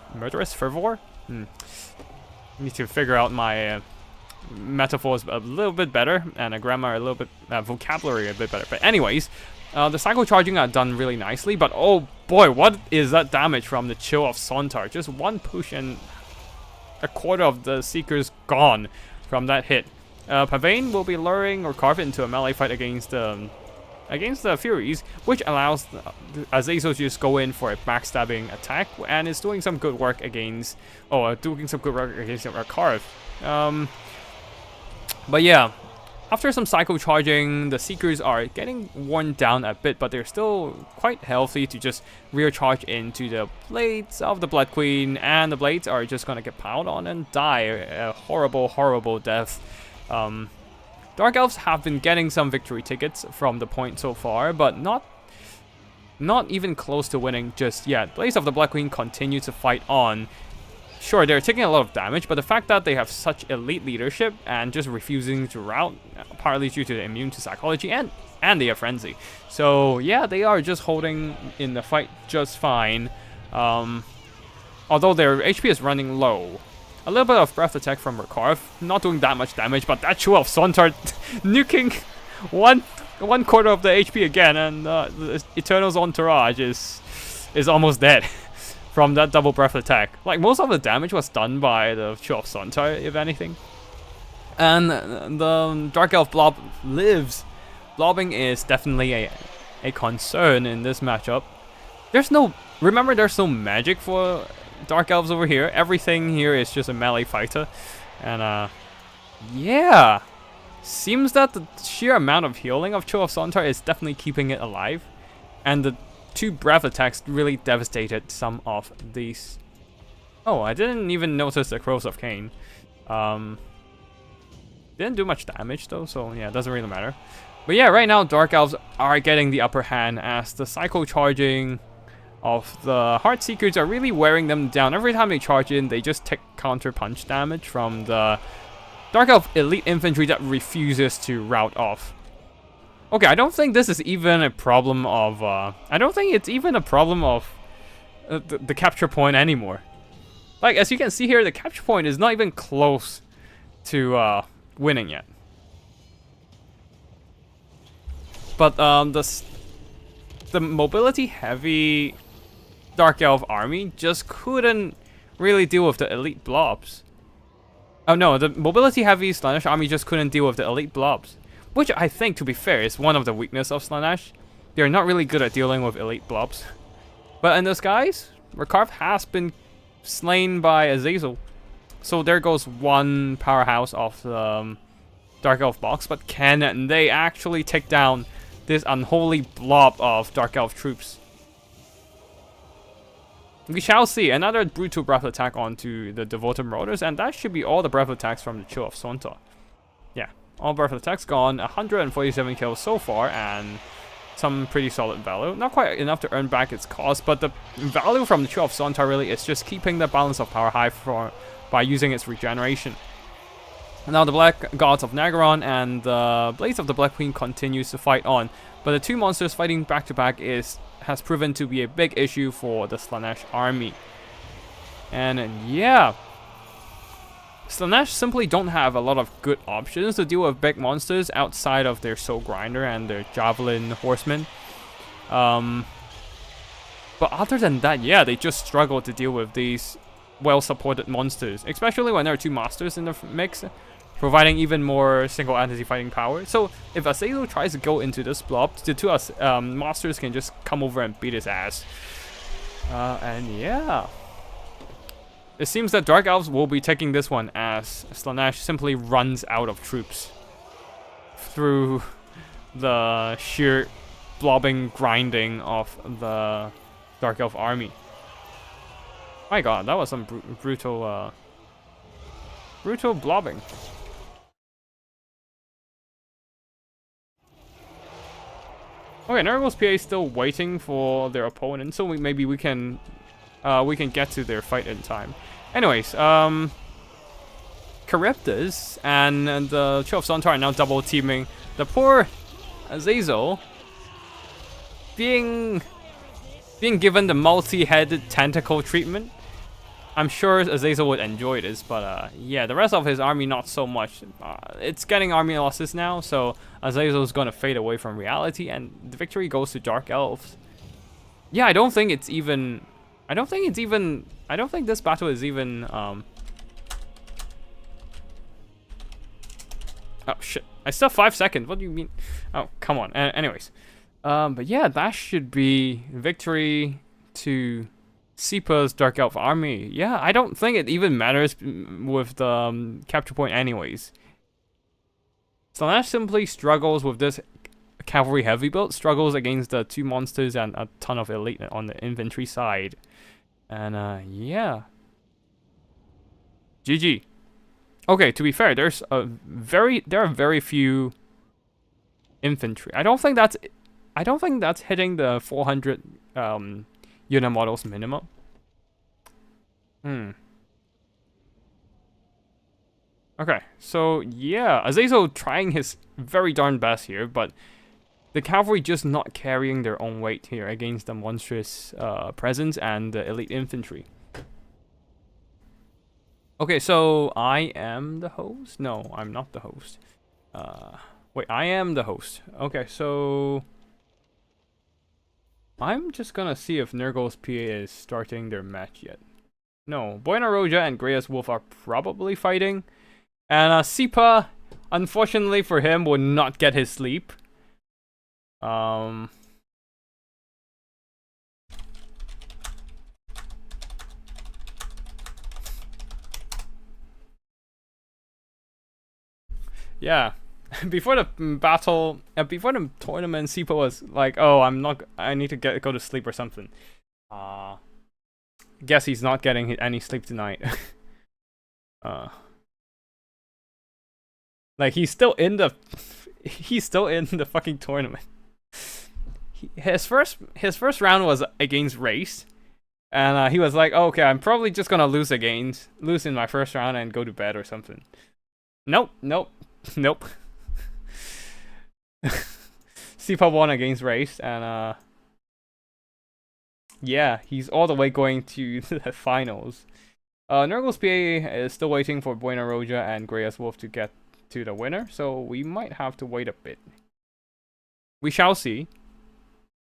Fervor? Need to figure out my metaphors a little bit better, and a grammar a little bit, vocabulary a bit better. But anyways, the psycho charging are done really nicely, but oh boy, what is that damage from the Chill of Sontar? Just one push and a quarter of the Seekers gone from that hit. Pavane will be luring or carve into a melee fight against the Furies, which allows Azazel to just go in for a backstabbing attack, and is doing some good work against, Carve. But yeah, after some psycho charging, the Seekers are getting worn down a bit, but they're still quite healthy to just rear charge into the Blades of the Blood Queen, and the Blades are just gonna get piled on and die a horrible, horrible death. Dark Elves have been getting some victory tickets from the point so far, but not even close to winning just yet. Blades of the Black Queen continue to fight on. Sure, they're taking a lot of damage, but the fact that they have such elite leadership and just refusing to rout, partly due to the immune to psychology, and they have frenzy. So yeah, they are just holding in the fight just fine. Although their HP is running low. A little bit of breath attack from Rekarv, not doing that much damage, but that Chill of Sontar nuking one quarter of the HP again, and the Eternal's Entourage is almost dead from that double breath attack. Like, most of the damage was done by the Chill of Sontar, if anything. And the Dark Elf Blob lives. Blobbing is definitely a concern in this matchup. Remember, there's no magic for Dark Elves over here. Everything here is just a melee fighter. And yeah, seems that the sheer amount of healing of Chill of Sontar is definitely keeping it alive. And the 2 breath attacks really devastated some of these. Oh, I didn't even notice the Crows of Cain. Didn't do much damage though, so yeah, it doesn't really matter. But yeah, right now Dark Elves are getting the upper hand as the psycho charging of the Heart Seekers are really wearing them down. Every time they charge in, they just take counter punch damage from the Dark Elf elite infantry that refuses to rout off. Okay, I don't think this is even a problem of I don't think it's even a problem of the capture point anymore. Like, as you can see here, the capture point is not even close to winning yet. But the mobility heavy Dark Elf army just couldn't really deal with the elite blobs. Oh no, the mobility heavy Slaanesh army just couldn't deal with the elite blobs. Which I think, to be fair, is one of the weaknesses of Slaanesh. They're not really good at dealing with elite blobs. But in the skies, Rekarv has been slain by Azazel. So there goes one powerhouse of the Dark Elf box. But can they actually take down this unholy blob of Dark Elf troops? We shall see. Another brutal breath attack onto the Devoted Marauders, and that should be all the breath attacks from the Chill of Sontar. Yeah, all breath attacks gone. 147 kills so far, and some pretty solid value. Not quite enough to earn back its cost, but the value from the Chill of Sontar really is just keeping the balance of power high by using its regeneration. Now the Black Gods of Nagaron and the Blades of the Black Queen continues to fight on, but the 2 monsters fighting back to back has proven to be a big issue for the Slaanesh army. And yeah, Slaanesh simply don't have a lot of good options to deal with big monsters outside of their Soul Grinder and their Javelin Horsemen. But other than that, yeah, they just struggle to deal with these well-supported monsters, especially when there are 2 masters in the mix, providing even more single entity fighting power. So if Azazel tries to go into this blob, the 2 masters can just come over and beat his ass. And yeah, it seems that Dark Elves will be taking this one as Slaanesh simply runs out of troops through the sheer blobbing grinding of the Dark Elf army. My god, that was some brutal blobbing. Okay, Nurgle's PA is still waiting for their opponent, so maybe we can get to their fight in time. Anyways, Charybdis and the Chill of Sontar are now double teaming the poor Azazel, being given the multi-headed tentacle treatment. I'm sure Azazel would enjoy this, but yeah, the rest of his army not so much. It's getting army losses now, so Azazel's gonna fade away from reality, and the victory goes to Dark Elves. Yeah, I don't think this battle is even. Oh shit! I still have 5 seconds. What do you mean? Oh, come on. Anyways, but yeah, that should be victory to Sipa's Dark Elf army. Yeah, I don't think it even matters with the capture point anyways. Slaanesh simply struggles with this cavalry heavy build, struggles against the 2 monsters and a ton of elite on the infantry side. And yeah. GG. Okay, to be fair, there are very few infantry. I don't think that's hitting the 400 unit models minimum. Okay, so yeah, Azazel trying his very darn best here, but the cavalry just not carrying their own weight here against the monstrous presence and the elite infantry. Okay, so I am the host? No, I'm not the host. Wait, I am the host. Okay, so I'm just gonna see if Nurgle's PA is starting their match yet. No, Boyna and Grey's Wolf are probably fighting. And Sipa, unfortunately for him, will not get his sleep. Yeah, before the battle, before the tournament, Sipa was like, "Oh, I need to go to sleep or something." Guess he's not getting any sleep tonight. Like he's still in the fucking tournament. His first round was against Race, and he was like, oh, "Okay, I'm probably just gonna lose in my first round and go to bed or something." Nope. Sipa won against Race, and yeah, he's all the way going to the finals. Nurgle's PA is still waiting for Buena Roja and Grey's Wolf to get to the winner, so we might have to wait a bit. We shall see.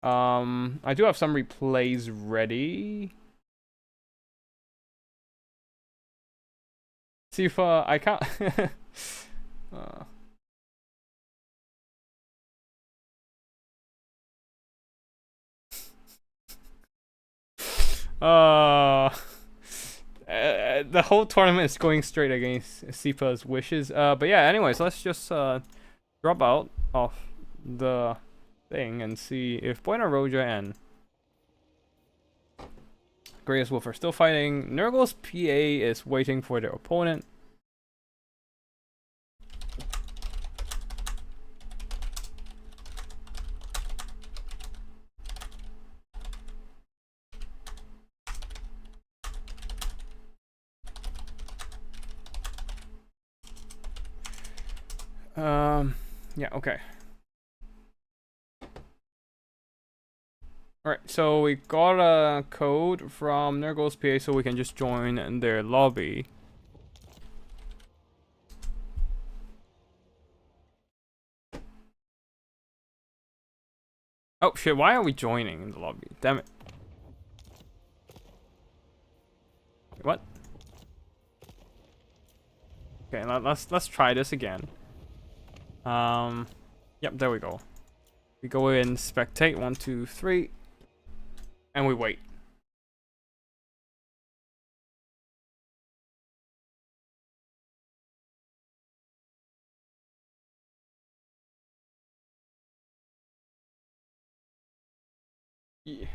I do have some replays ready. Sifa, I can't. The whole tournament is going straight against Sipa's wishes. But yeah, anyways, let's just drop out of the thing and see if Buena Roja and Grey's Wolf are still fighting. Nurgle's PA is waiting for their opponent. Yeah, okay. Alright, so we got a code from Nurgle's PA so we can just join their lobby. Oh shit, why are we joining in the lobby? Damn it. Wait, what? Okay, let's try this again. Yep, there we go. We go in, spectate, 1, 2, 3, and we wait. Yeah.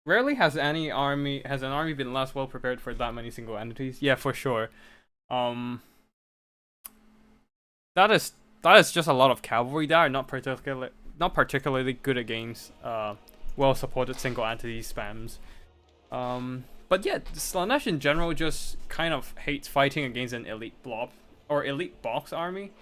Rarely has an army been less well prepared for that many single entities. Yeah, for sure. Um, that is that is just a lot of cavalry that are not particularly good against well supported single entity spams. But yeah, Slaanesh in general just kind of hates fighting against an elite blob or elite box army,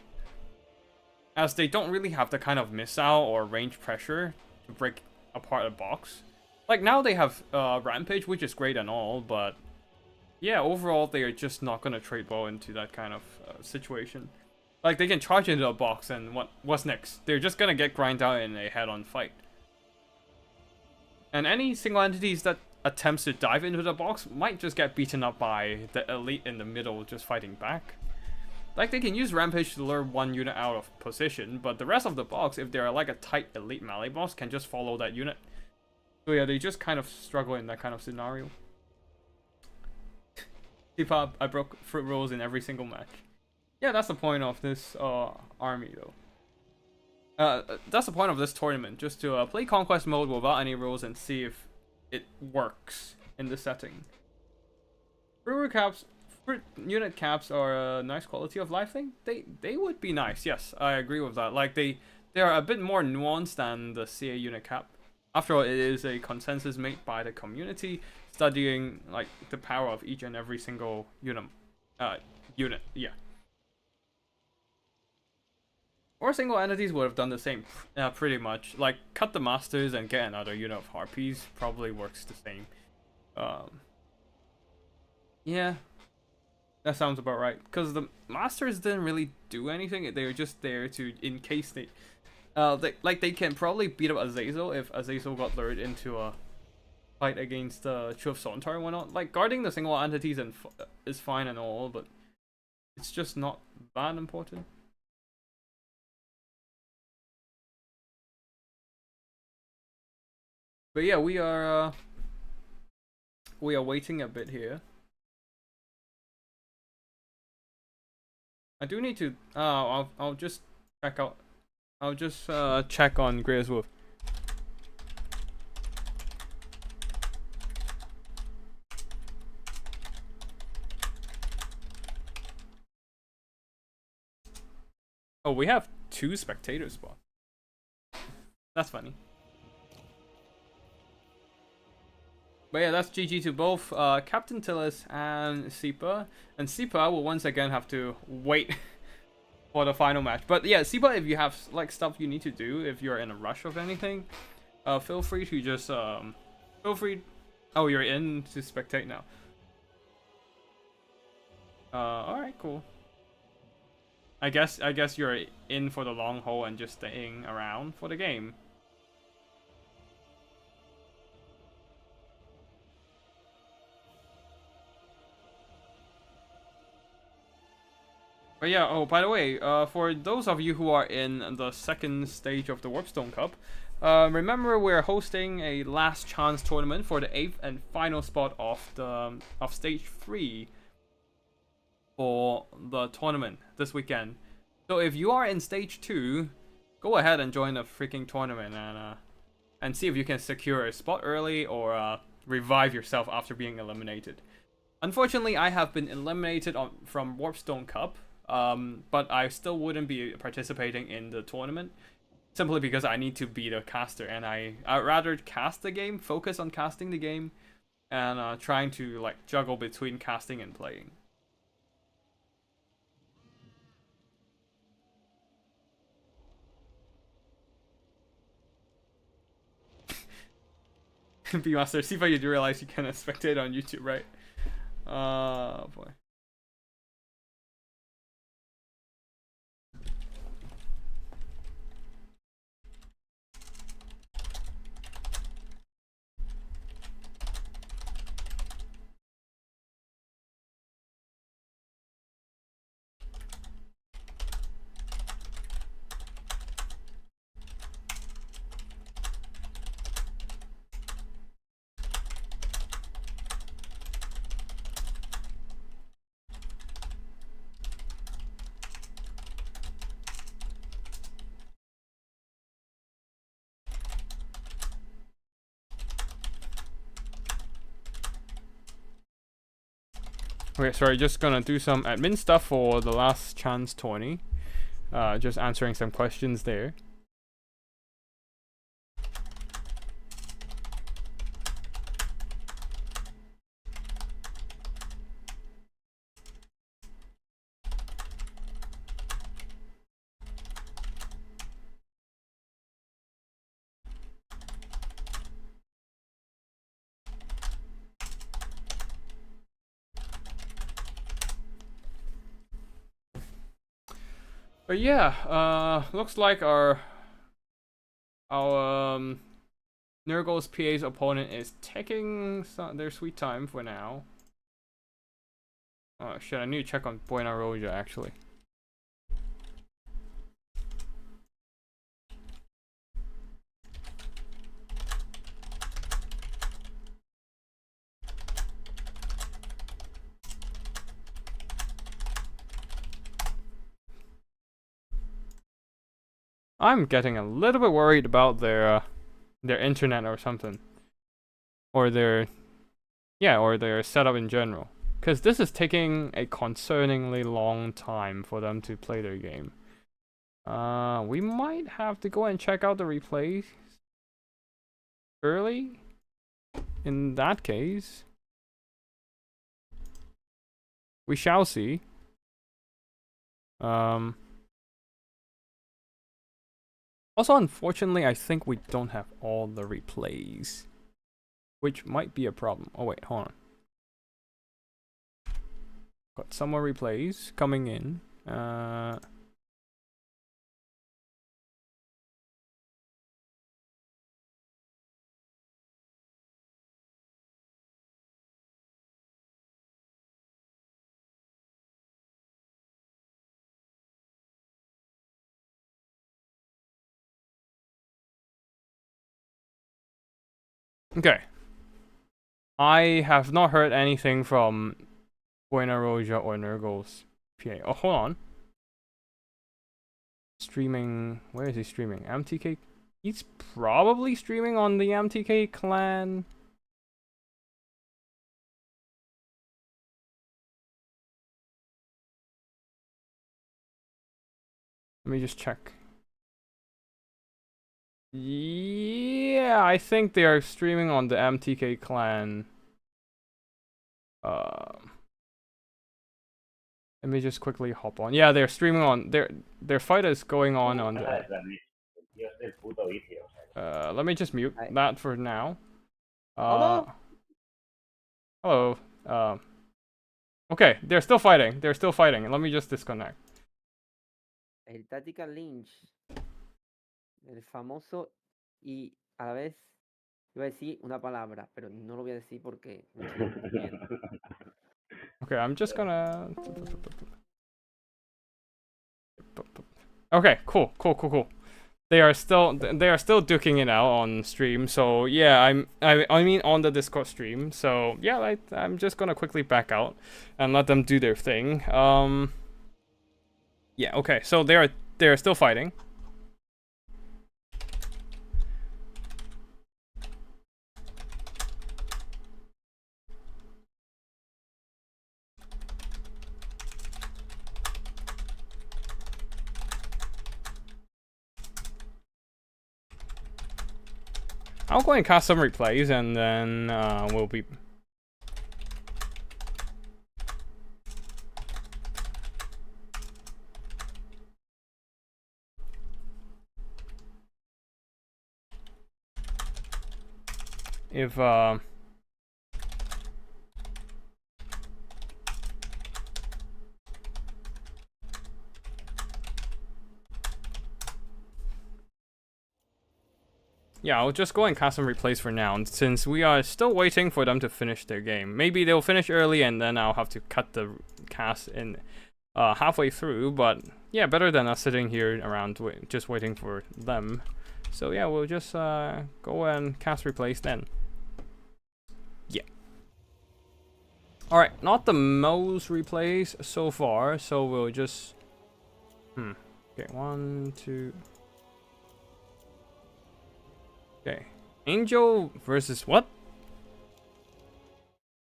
as they don't really have the kind of missile or range pressure to break apart a box. Like now they have Rampage, which is great and all, but yeah, overall they are just not gonna trade well into that kind of situation. Like they can charge into a box, and what's next? They're just gonna get grind out in a head-on fight. And any single entities that attempts to dive into the box might just get beaten up by the elite in the middle just fighting back. Like they can use Rampage to lure one unit out of position, but the rest of the box, if they're like a tight elite melee boss, can just follow that unit. So yeah, they just kind of struggle in that kind of scenario. T-Pop, I broke fruit rolls in every single match. Yeah, that's the point of this army though. That's the point of this tournament, just to play Conquest mode without any rules and see if it works in the setting. Fruit unit caps are a nice quality of life thing. They would be nice, yes, I agree with that. Like they are a bit more nuanced than the CA unit cap. After all, it is a consensus made by the community, studying like the power of each and every single unit. Yeah. Or single entities would have done the same, pretty much. Like, cut the masters and get another unit of harpies. Probably works the same. Yeah, that sounds about right. Because the masters didn't really do anything. They were just there to, in case they... they can probably beat up Azazel if Azazel got lured into a fight against Chew of Sontar and whatnot. Like, guarding the single entities is fine and all, but it's just not that important. But yeah, we are waiting a bit here. I do need to. I'll just check out. I'll just check on Grey's Wolf. Oh, we have 2 spectator spots. That's funny. But yeah, that's GG to both Captain Tillis and Sipa. And Sipa will once again have to wait for the final match. But yeah, Sipa, if you have like stuff you need to do, if you're in a rush of anything, feel free to just feel free. Oh, you're in to spectate now. All right, cool. I guess you're in for the long haul and just staying around for the game. But yeah, oh, by the way, for those of you who are in the second stage of the Warpstone Cup, remember we're hosting a last chance tournament for the 8th and final spot of stage 3 for the tournament this weekend. So if you are in stage 2, go ahead and join the freaking tournament and see if you can secure a spot early or revive yourself after being eliminated. Unfortunately, I have been eliminated from Warpstone Cup. But I still wouldn't be participating in the tournament simply because I need to be the caster, and I'd rather cast the game, focus on casting the game, and trying to like juggle between casting and playing. B-Master, see if you do realize you can spectate on YouTube, right? Boy. Okay, sorry, just gonna do some admin stuff for the last chance tourney. Just answering some questions there. But yeah, looks like our Nurgle's PA's opponent is taking their sweet time for now. Oh shit, I need to check on Buena Roja actually. I'm getting a little bit worried about their internet or something, or their setup in general, because this is taking a concerningly long time for them to play their game. We might have to go and check out the replays early. In that case, we shall see. Also, unfortunately, I think we don't have all the replays, which might be a problem. Oh wait, hold on. Got some more replays coming in. Okay. I have not heard anything from Buena Roja or Nurgle's PA. Oh, hold on. Streaming. Where is he streaming? MTK? He's probably streaming on the MTK clan. Let me just check. Yeah, I think they are streaming on the MTK clan. Let me just quickly hop on. Yeah, they're streaming on their fight is going on the. Let me just mute that for now. Hello. Hello. Okay, they're still fighting. They're still fighting. Let me just disconnect. El Tactical Lynch. El famoso y a la vez iba a decir una palabra, pero no lo voy a decir porque me siento miedo. Okay, I'm just gonna. Okay, cool. They are still duking it out on stream. So yeah, I mean on the Discord stream. So yeah, I'm just gonna quickly back out and let them do their thing. Yeah. Okay. So they are still fighting. I'll go and cast some replays and then we'll be. If yeah, I'll just go and cast some replays for now, and since we are still waiting for them to finish their game. Maybe they'll finish early and then I'll have to cut the cast in halfway through, but yeah, better than us sitting here around just waiting for them. So yeah, we'll just go and cast replays then. Yeah. Alright, not the most replays so far, so we'll just... Okay, 1, 2... Okay. Angel versus what?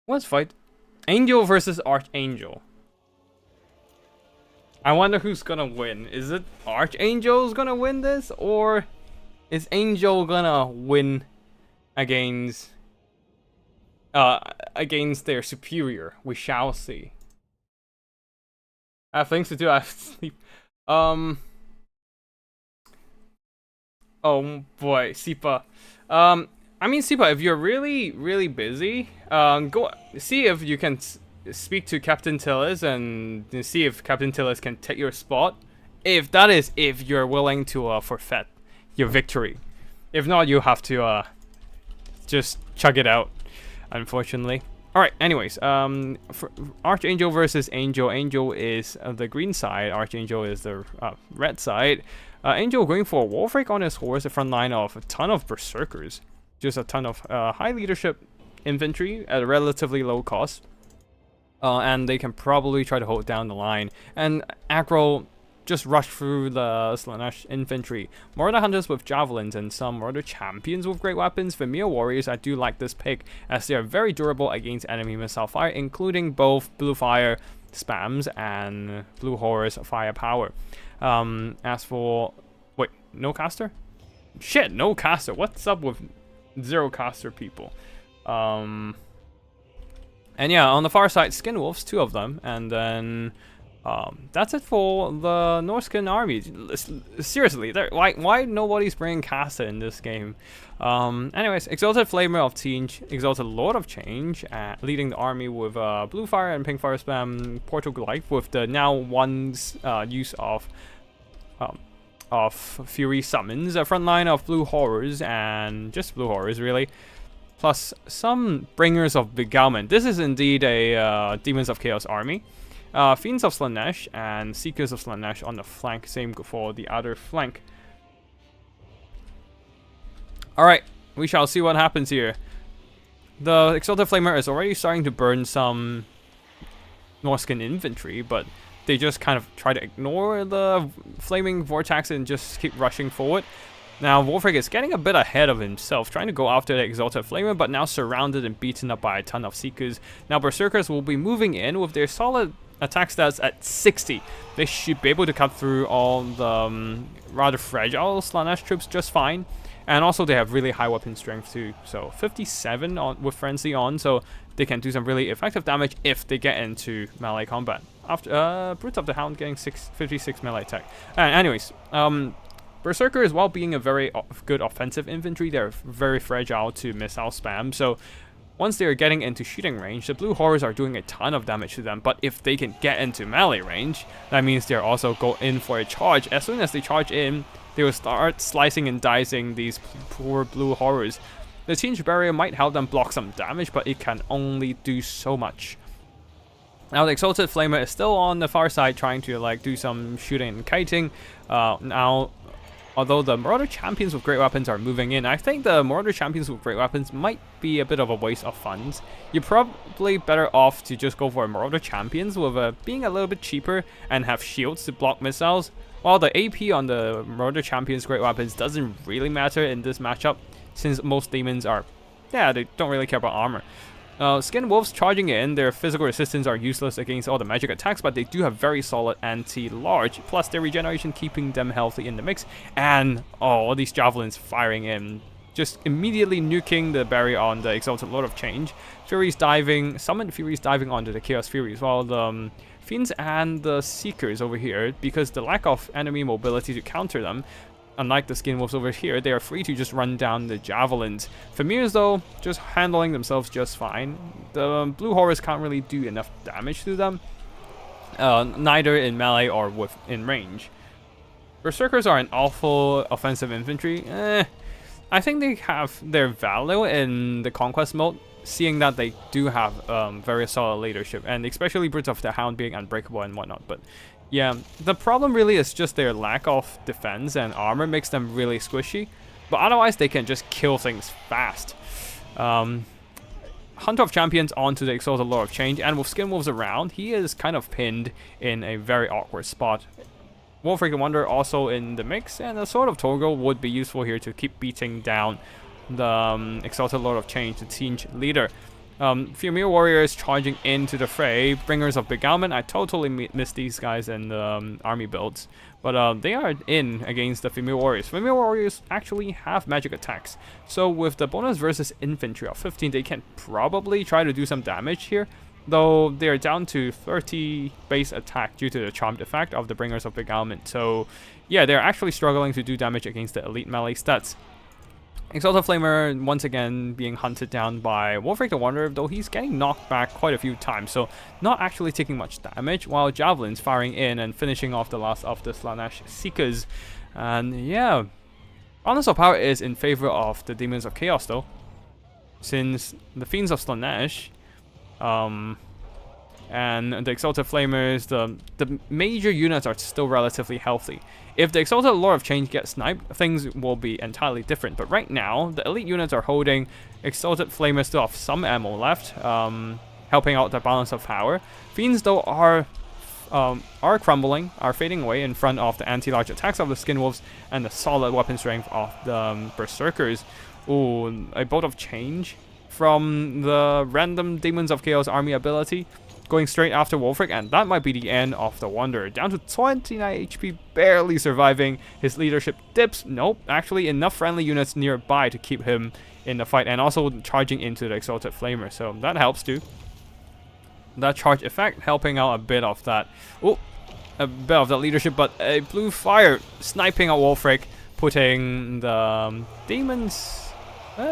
What's fight? Angel versus Archangel. I wonder who's gonna win. Is it Archangel's gonna win this, or is Angel gonna win against their superior? We shall see. I have things to do. I have to sleep. Oh boy, Sipa. I mean, Sipa, if you're really busy, go see if you can speak to Captain Tillis and see if Captain Tillis can take your spot. If you're willing to forfeit your victory. If not, you have to just chug it out, unfortunately. Alright, anyways, for Archangel versus Angel. Angel is the green side, Archangel is the red side. Angel going for a Wolfrake on his horse, a front line of a ton of Berserkers. Just a ton of high leadership infantry at a relatively low cost. And they can probably try to hold down the line. And aggro just rush through the Slaanesh infantry. Marauder hunters with javelins and some Marauder champions with great weapons. For mere warriors, I do like this pick as they are very durable against enemy missile fire, including both blue fire spams and blue horrors firepower. As for... Wait, no caster? Shit, no caster. What's up with zero caster people? And yeah, on the far side, skin wolves, 2 of them, and then that's it for the Norscan army. Seriously, why nobody's bringing caster in this game? Anyways, Exalted Flamer of Change, Exalted Lord of Change, leading the army with blue fire and pink fire spam, Portal Glide with the now one's use of Fury summons, a front line of blue horrors and just blue horrors really, plus some bringers of beguilement. This is indeed a Demons of Chaos army. Fiends of Slaanesh and Seekers of Slaanesh on the flank, same for the other flank. Alright, we shall see what happens here. The Exalted Flamer is already starting to burn some Norscan infantry, but they just kind of try to ignore the flaming vortex and just keep rushing forward. Now, Wolfrake is getting a bit ahead of himself, trying to go after the Exalted Flamer, but now surrounded and beaten up by a ton of Seekers. Now, Berserkers will be moving in with their solid attack stats at 60. They should be able to cut through all the rather fragile Slaanesh troops just fine. And also, they have really high weapon strength too. So, 57 on, with Frenzy on, so they can do some really effective damage if they get into melee combat. After Brute of the Hound getting 56 melee attack. Anyways, Berserkers, while being a very good offensive infantry, they're very fragile to missile spam. So once they're getting into shooting range, the blue horrors are doing a ton of damage to them. But if they can get into melee range, that means they're also go in for a charge. As soon as they charge in, they will start slicing and dicing these poor blue horrors. The Change Barrier might help them block some damage, but it can only do so much. Now the Exalted Flamer is still on the far side trying to like do some shooting and kiting. Now, although the Marauder Champions with great weapons are moving in, I think the Marauder Champions with great weapons might be a bit of a waste of funds. You're probably better off to just go for Marauder Champions with being a little bit cheaper and have shields to block missiles. While the AP on the Marauder Champions great weapons doesn't really matter in this matchup, since most demons are, yeah, they don't really care about armor. Skin Wolves charging in, their physical resistance are useless against all the magic attacks, but they do have very solid anti-large, plus their regeneration keeping them healthy in the mix, and all these javelins firing in, just immediately nuking the barrier on the Exalted Lord of Change. Furies diving, summoned Furies diving onto the Chaos Furies, while the Fiends and the Seekers over here, because the lack of enemy mobility to counter them, unlike the Skin Wolves over here, they are free to just run down the javelins. Famirs, though, just handling themselves just fine. The blue horrors can't really do enough damage to them, neither in melee or in range. Berserkers are an awful offensive infantry. I think they have their value in the Conquest mode, seeing that they do have very solid leadership, and especially Brute of the Hound being unbreakable and whatnot. But yeah, the problem really is just their lack of defense and armor makes them really squishy. But otherwise, they can just kill things fast. Hunter of Champions onto the Exalted Lord of Change, and with Skin Wolves around, he is kind of pinned in a very awkward spot. Wolfrake and Wonder also in the mix, and a Sword of Torgal would be useful here to keep beating down the Exalted Lord of Change, the Change leader. Female warriors charging into the fray. Bringers of Beguilement. I totally missed these guys in the army builds. But they are in against the female warriors. Female warriors actually have magic attacks. So with the bonus versus infantry of 15, they can probably try to do some damage here. Though they are down to 30 base attack due to the charmed effect of the Bringers of Beguilement. So yeah, they're actually struggling to do damage against the elite melee stats. Exalted Flamer once again being hunted down by Wolfric the Wanderer, though he's getting knocked back quite a few times, so not actually taking much damage, while Javelins firing in and finishing off the last of the Slaanesh Seekers. And yeah, Balance of Power is in favor of the Demons of Chaos though, since the Fiends of Slaanesh and the Exalted Flamers, the major units are still relatively healthy. If the Exalted Lord of Change gets sniped, things will be entirely different. But right now, the elite units are holding. Exalted Flamers still have some ammo left, helping out the Balance of Power. Fiends though are crumbling, are fading away in front of the anti-large attacks of the Skinwolves and the solid weapon strength of the Berserkers. Ooh, a Bolt of Change from the random Demons of Chaos army ability, going straight after Wolfric, and that might be the end of the Wanderer. Down to 29 HP, barely surviving. His leadership dips. Nope, actually enough friendly units nearby to keep him in the fight, and also charging into the Exalted Flamer, so that helps too. That charge effect helping out a bit of that. Oh, a bit of that leadership, but a blue fire sniping at Wolfric, putting the demons...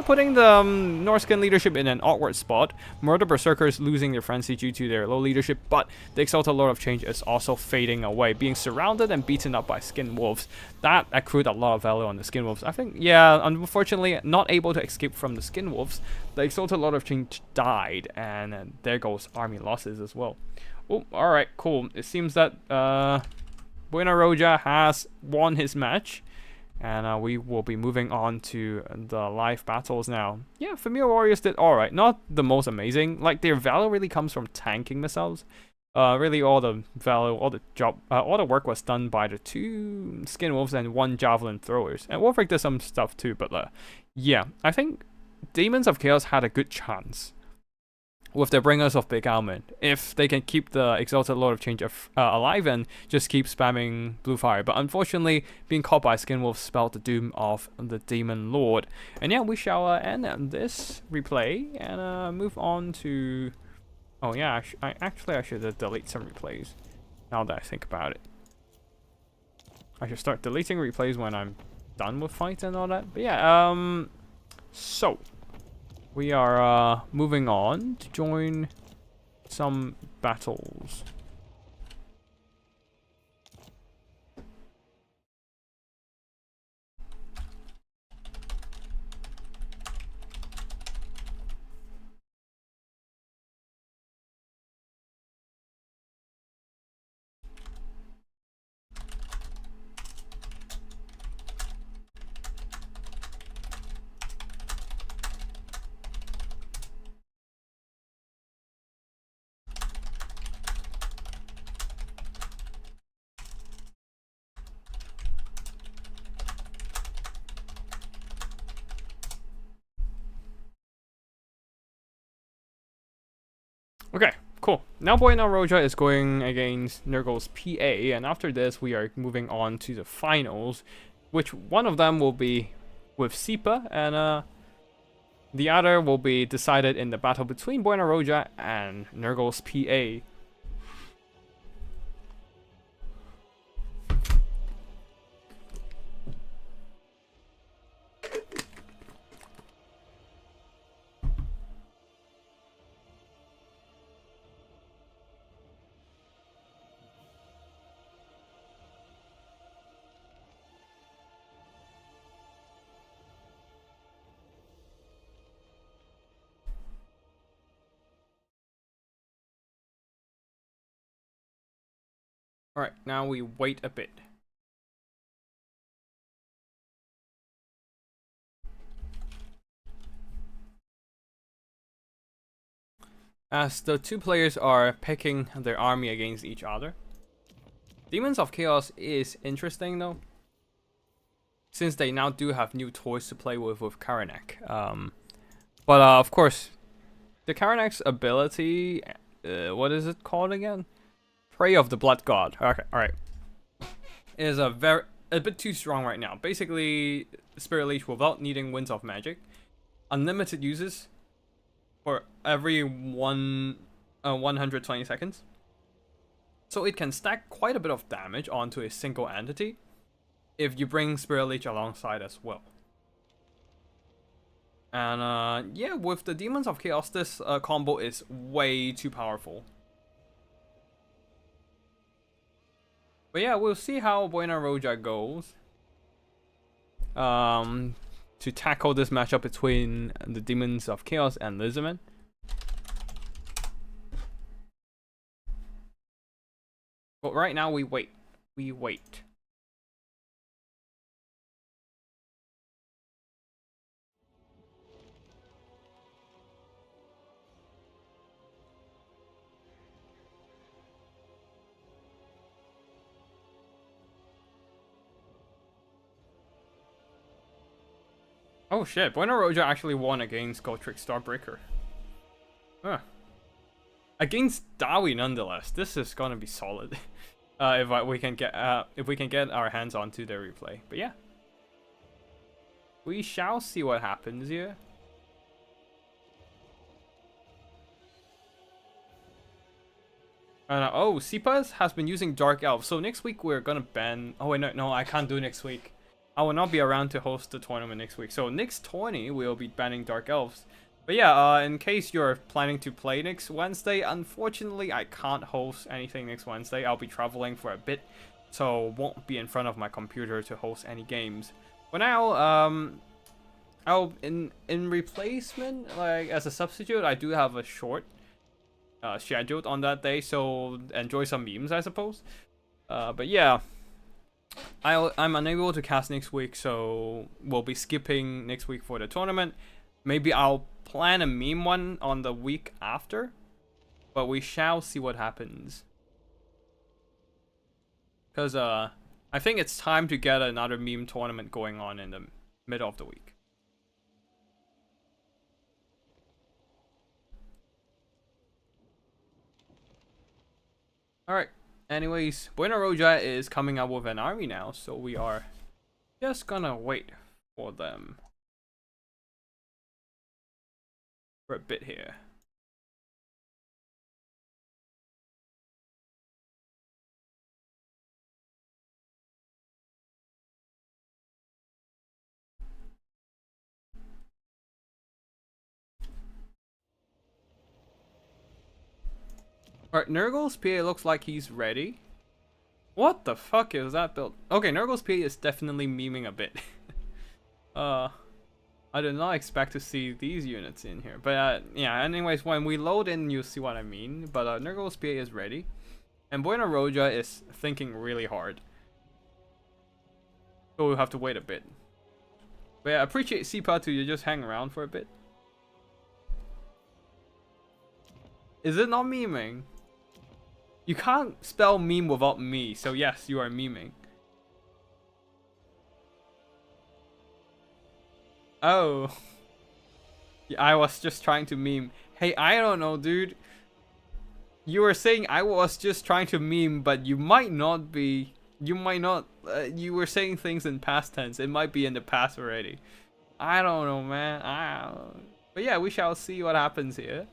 putting the Norscan leadership in an awkward spot. Murder Berserkers losing their frenzy due to their low leadership, but the Exalted Lord of Change is also fading away, being surrounded and beaten up by Skinwolves. That accrued a lot of value on the Skinwolves. I think, yeah, unfortunately, not able to escape from the Skinwolves, the Exalted Lord of Change died, and there goes army losses as well. Oh, alright, cool. It seems that Buena Roja has won his match. And we will be moving on to the live battles now. Yeah, Familiar Warriors did alright. Not the most amazing. Like, their value really comes from tanking missiles. Really, all the value, all the work was done by the 2 Skinwolves and 1 Javelin Throwers. And Wolfric did some stuff too, but yeah, I think Demons of Chaos had a good chance with the Bringers of Beguilement, if they can keep the Exalted Lord of Change alive and just keep spamming blue fire. But unfortunately, being caught by Skinwolf spelled the doom of the Demon Lord. And yeah, we shall end this replay and move on to... Oh yeah, I should delete some replays, now that I think about it. I should start deleting replays when I'm done with fights and all that. But yeah, so... we are moving on to join some battles. Okay, cool. Now Buena Roja is going against Nurgle's PA, and after this we are moving on to the finals, which one of them will be with Sipa, and the other will be decided in the battle between Buena Roja and Nurgle's PA. Alright, now we wait a bit. As the 2 players are picking their army against each other. Demons of Chaos is interesting though, since they now do have new toys to play with Karanak. But of course, The Karanak's ability, what is it called again? Prey of the Blood God. Okay, alright. Is a bit too strong right now. Basically, Spirit Leech without needing Winds of Magic. Unlimited uses for every 120 seconds. So it can stack quite a bit of damage onto a single entity if you bring Spirit Leech alongside as well. And yeah, with the Demons of Chaos, this combo is way too powerful. But yeah, we'll see how Buena Roja goes. To tackle this matchup between the Demons of Chaos and Lizardmen. But right now we wait. We wait. Oh shit, Buena Roja actually won against Gotrek Starbreaker. Huh. Against Dawi nonetheless. This is gonna be solid. If we can get our hands onto the replay. But yeah. We shall see what happens here. Oh, Sipas has been using Dark Elves. So next week we're gonna ban. Oh wait, no, I can't do next week. I will not be around to host the tournament next week. So next tourney we'll be banning Dark Elves. But yeah, in case you're planning to play next Wednesday, unfortunately I can't host anything next Wednesday. I'll be traveling for a bit, so won't be in front of my computer to host any games. For now, I'll in replacement, like as a substitute, I do have a short scheduled on that day, so enjoy some memes, I suppose. But yeah, I'm unable to cast next week, so we'll be skipping next week for the tournament. Maybe I'll plan a meme one on the week after, but we shall see what happens. Because I think it's time to get another meme tournament going on in the middle of the week. Alright, anyways, Buena Roja is coming up with an army now, so we are just gonna wait for them for a bit here. Alright, Nurgle's PA looks like he's ready. What the fuck is that build? Okay, Nurgle's PA is definitely memeing a bit. I did not expect to see these units in here. But yeah, anyways, when we load in, you'll see what I mean. But Nurgle's PA is ready. And Buena Roja is thinking really hard. So we'll have to wait a bit. But yeah, I appreciate Sipa to just hang around for a bit. Is it not memeing? You can't spell meme without me, so yes, you are memeing. Oh. Yeah, I was just trying to meme. Hey, I don't know, dude. You were saying I was just trying to meme, but you might not be. You might not. You were saying things in past tense. It might be in the past already. I don't know, man. I don't know. But yeah, we shall see what happens here.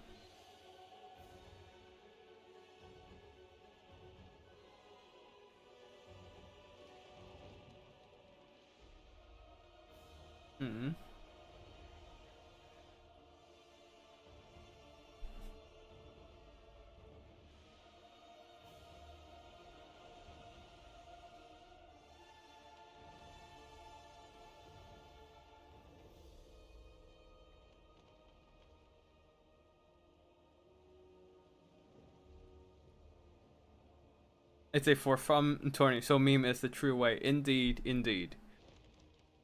It's a for fun tourney, so meme is the true way. Indeed, indeed.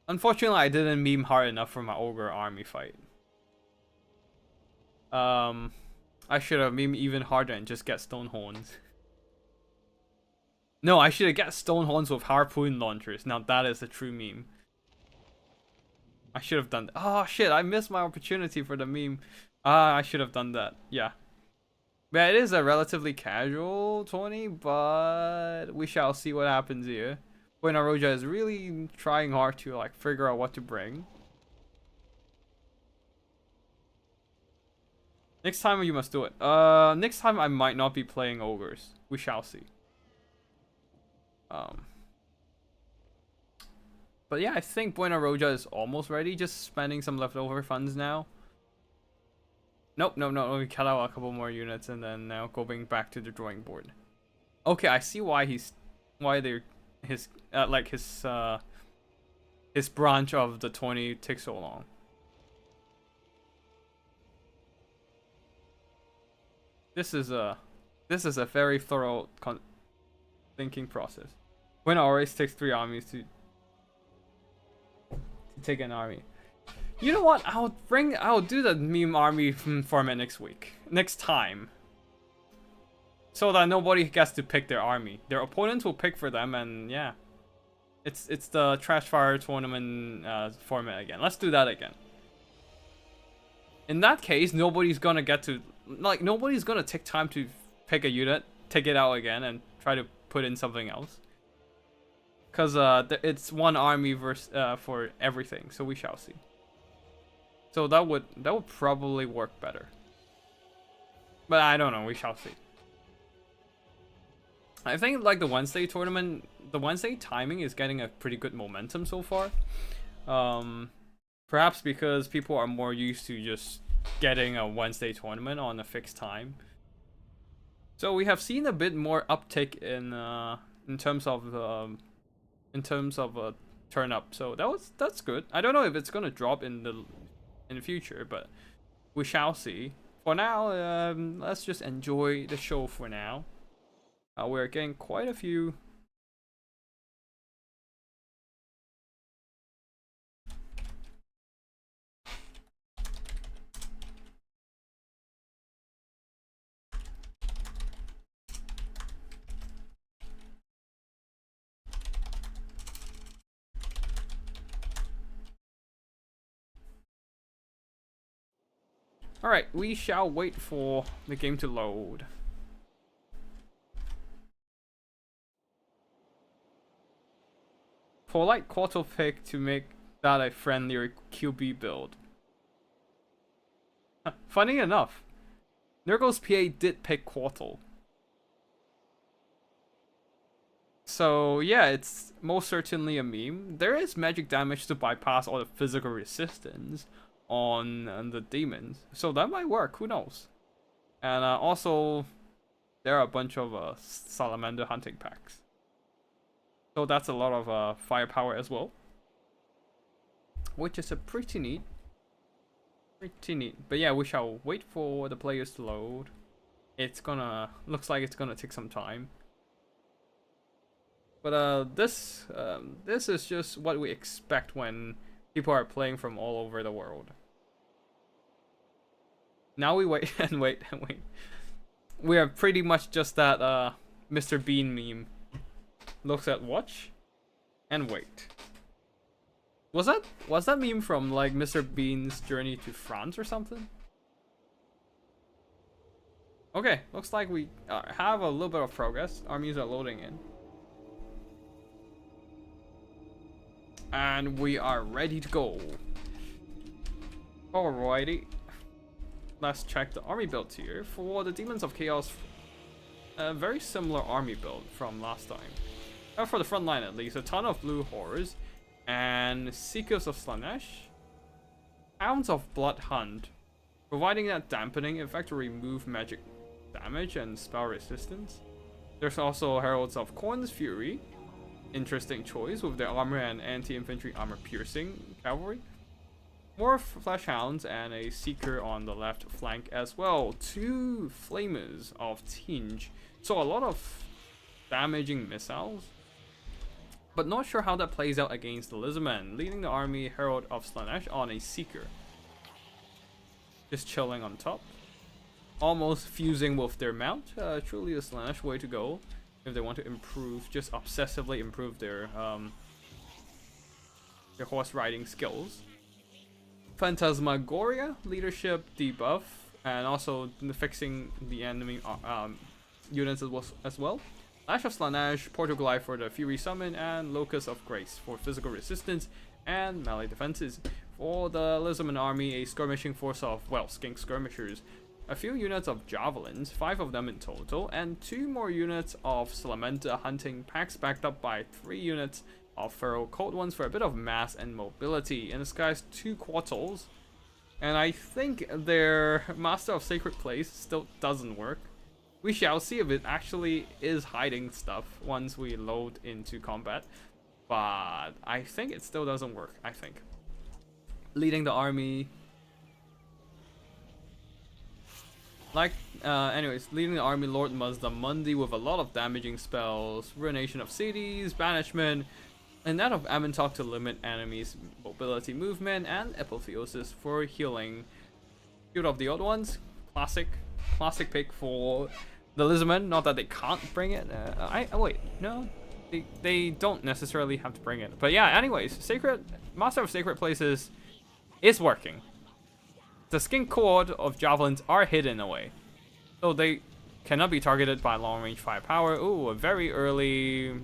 Unfortunately, I didn't meme hard enough for my Ogre army fight. I should have memed even harder and just get stone horns. No, I should have got stone horns with harpoon launchers. Now that is a true meme. I should have done that. Oh shit, I missed my opportunity for the meme. Ah, I should have done that. Yeah. Yeah, it is a relatively casual tourney, but we shall see what happens here. Buena Roja is really trying hard to like figure out what to bring. Next time you must do it. Next time I might not be playing ogres. We shall see. Um, but yeah, I think Buena Roja is almost ready. Just spending some leftover funds now. Nope, no, no. We cut out a couple more units and then now going back to the drawing board. Okay, I see why they're his like his branch of the 20 takes so long. This is a very thorough thinking process. When always takes 3 armies to take an army. You know what? I'll do the meme army format next time. So that nobody gets to pick their army. Their opponents will pick for them, and yeah. It's the Trash Fire tournament format again. Let's do that again. In that case, nobody's gonna take time to pick a unit, take it out again, and try to put in something else. Cause it's one army for everything, so we shall see. So that would probably work better. But I don't know, we shall see. I think like the Wednesday tournament, the Wednesday timing is getting a pretty good momentum so far. Perhaps because people are more used to just getting a Wednesday tournament on a fixed time. So we have seen a bit more uptick in terms of turn up. So that's good. I don't know if it's gonna drop in the future, but we shall see. For now, let's just enjoy the show for now. We're getting quite a few. Alright, we shall wait for the game to load. Polite Quartal pick to make that a friendlier QB build. Funny enough, Nurgle's PA did pick Quartal. So yeah, it's most certainly a meme. There is magic damage to bypass all the physical resistance on the demons, so that might work, who knows. And also, there are a bunch of salamander hunting packs. So that's a lot of firepower as well. Which is a pretty neat. But yeah, we shall wait for the players to load. Looks like it's gonna take some time. But this is just what we expect when people are playing from all over the world. Now we wait and wait and wait. We are pretty much just that Mr. Bean meme. Looks at watch and wait. Was that meme from like Mr. Bean's journey to France or something? Okay, looks like we have a little bit of progress. Armies are loading in. And we are ready to go. Alrighty. Let's check the army build here. For the Demons of Chaos, a very similar army build from last time. For the front line at least, a ton of blue horrors and Seekers of Slaanesh. Hounds of Blood Hunt, providing that dampening effect to remove magic damage and spell resistance. There's also Heralds of Khorne's Fury. Interesting choice with their armor and anti-infantry armor piercing cavalry. More Flesh Hounds and a Seeker on the left flank as well. 2 Flamers of Tinge. So a lot of damaging missiles. But not sure how that plays out against the Lizardmen. Leading the army, Herald of Slaanesh on a Seeker. Just chilling on top. Almost fusing with their mount. Truly the Slaanesh way to go. If they want to improve, just obsessively improve their horse riding skills. Phantasmagoria leadership debuff, and also fixing the enemy units as well. Lash of Slaanesh, Portal Glide for the Fury Summon, and Locus of Grace for physical resistance and melee defenses. For the Lizardmen army, a skirmishing force of, well, skink skirmishers, a few units of javelins, 5 of them in total, and 2 more units of Salamenta hunting packs backed up by 3 units of Feral Cold Ones for a bit of mass and mobility. In the skies, 2 Quartals, and I think their Master of Sacred Place still doesn't work. We shall see if it actually is hiding stuff once we load into combat. But I think it still doesn't work, I think. Leading the army. Anyways, leading the army, Lord Mazdamundi with a lot of damaging spells. Ruination of Cities, Banishment, and that of Amentok to limit enemies' mobility movement, and Apotheosis for healing. Shield of the Old Ones, classic pick for the Lizardmen. Not that they can't bring it. Wait, no, they don't necessarily have to bring it. But yeah, anyways, Master of Sacred Places is working. The skink cord of javelins are hidden away, so they cannot be targeted by long range firepower. Ooh, a very early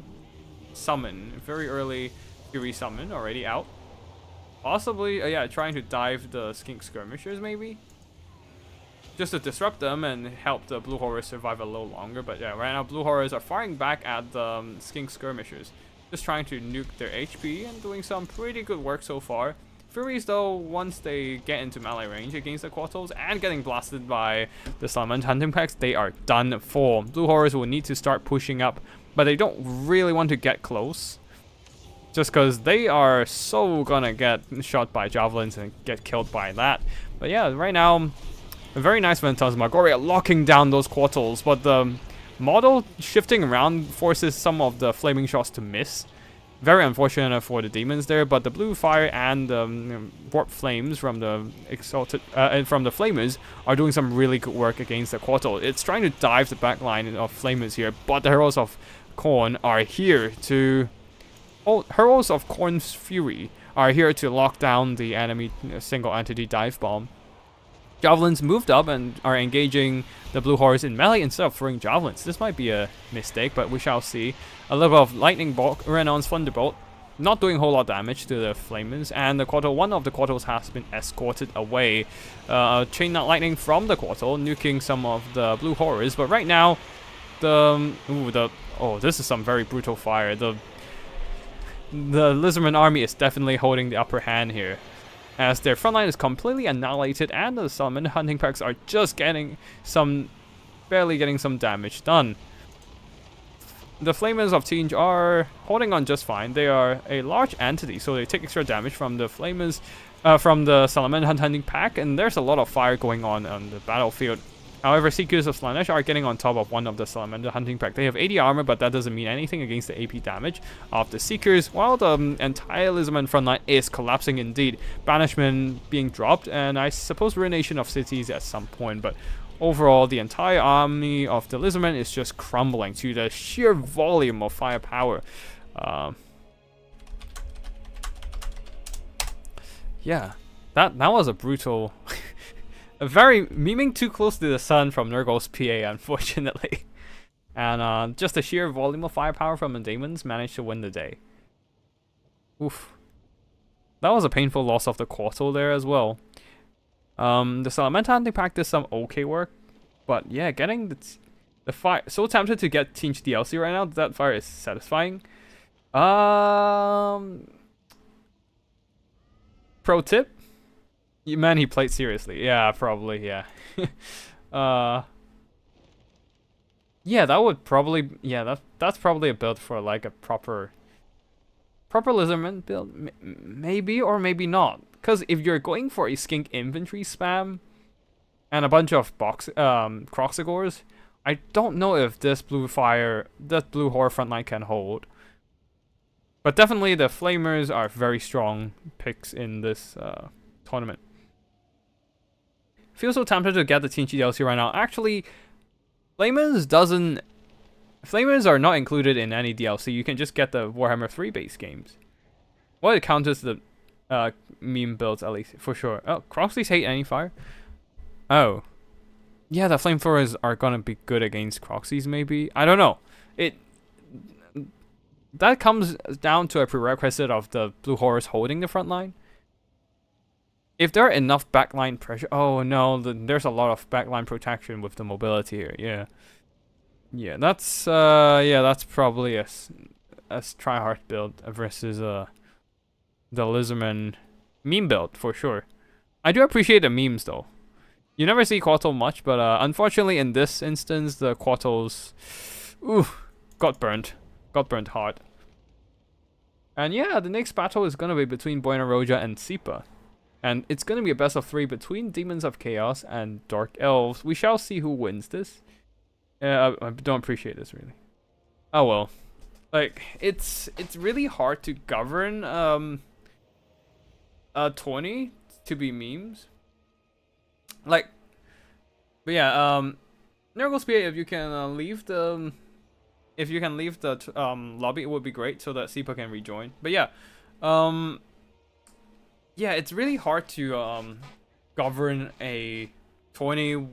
summon, very early Fury Summon already out. Possibly, yeah, trying to dive the skink skirmishers maybe, just to disrupt them and help the blue horrors survive a little longer. But yeah, right now blue horrors are firing back at the skink skirmishers, just trying to nuke their HP and doing some pretty good work so far. Furies though, once they get into melee range against the Quartals and getting blasted by the Salamence hunting packs, they are done for. Blue horrors will need to start pushing up, but they don't really want to get close, just because they are so gonna get shot by javelins and get killed by that. But yeah, right now, a very nice Phantasmagoria locking down those Quartals, but the model shifting around forces some of the flaming shots to miss. Very unfortunate for the demons there, but the blue fire and warp flames from the exalted from the flamers are doing some really good work against the Quartal. It's trying to dive the back line of flamers here, but the heroes of Khorne are here to. Heroes of Khorne's Fury are here to lock down the enemy single entity dive bomb. Javelins moved up and are engaging the blue horrors in melee instead of throwing javelins. This might be a mistake, but we shall see. A little bit of lightning bolt, Renon's Thunderbolt, not doing a whole lot of damage to the flamers, and the Quartal, one of the Quartals has been escorted away. Chain Knot Lightning from the Quartal, nuking some of the blue horrors, but right now, this is some very brutal fire. The Lizardman army is definitely holding the upper hand here, as their frontline is completely annihilated and the Salamence hunting packs are just barely getting some damage done. The Flamers of Tinge are holding on just fine. They are a large entity, so they take extra damage from the Flamers, from the Salamence hunting pack, and there's a lot of fire going on the battlefield. However, Seekers of Slaanesh are getting on top of one of the Salamence hunting pack. They have 80 armor, but that doesn't mean anything against the AP damage of the Seekers, while the entire Lizardman frontline is collapsing indeed. Banishment being dropped, and I suppose Ruination of Cities at some point, but overall, the entire army of the Lizardmen is just crumbling to the sheer volume of firepower. Yeah, that was a brutal... a very memeing too close to the sun from Nurgle's PA, unfortunately. And just the sheer volume of firepower from the demons managed to win the day. Oof. That was a painful loss of the Quartal there as well. The Salamence hunting pack did some okay work, but yeah, getting the fire. So tempted to get Tinge DLC right now. That fire is satisfying. Pro tip: man, he played seriously. Yeah, probably. Yeah. Yeah, that would probably. Yeah, that's probably a build for like a proper Lizardman build, maybe or maybe not. Because if you're going for a skink infantry spam and a bunch of Kroxigors, I don't know if this blue horror frontline can hold. But definitely the Flamers are very strong picks in this tournament. Feel so tempted to get the Tinge DLC right now. Actually, Flamers are not included in any DLC. You can just get the Warhammer 3 base games. Well, it counters the meme builds at least for sure. Oh, Croxleys hate any fire. Oh, yeah, the flamethrowers are gonna be good against Croxleys. Maybe, I don't know. That comes down to a prerequisite of the blue horse holding the front line. If there are enough backline pressure, oh no, there's a lot of backline protection with the mobility here. Yeah, that's probably a tryhard build versus the Lizardmen meme build for sure. I do appreciate the memes though. You never see Quattro much, but unfortunately in this instance the Quattros, got burnt hard. And yeah, the next battle is gonna be between Buenaroja and Sipa. And it's gonna be a best of 3 between Demons of Chaos and Dark Elves. We shall see who wins this. I don't appreciate this really. Oh well. Like, it's really hard to govern a tourney to be memes. Like, but yeah, Nurgle Spear, if you can leave the lobby, it would be great so that Sipa can rejoin. But yeah, yeah, it's really hard to govern a tourney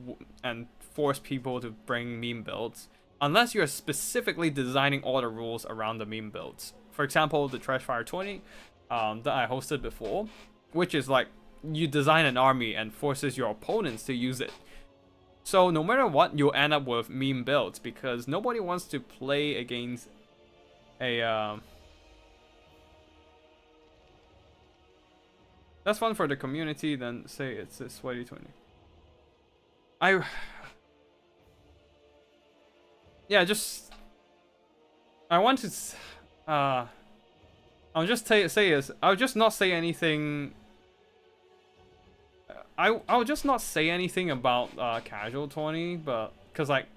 and force people to bring meme builds unless you're specifically designing all the rules around the meme builds. For example, the Trashfire tourney that I hosted before, which is like you design an army and forces your opponents to use it. So no matter what, you'll end up with meme builds because nobody wants to play against a that's fun for the community, then say it's a sweaty 20. I want to I'll just say this. I'll just not say anything. I'll just not say anything about casual 20, but because like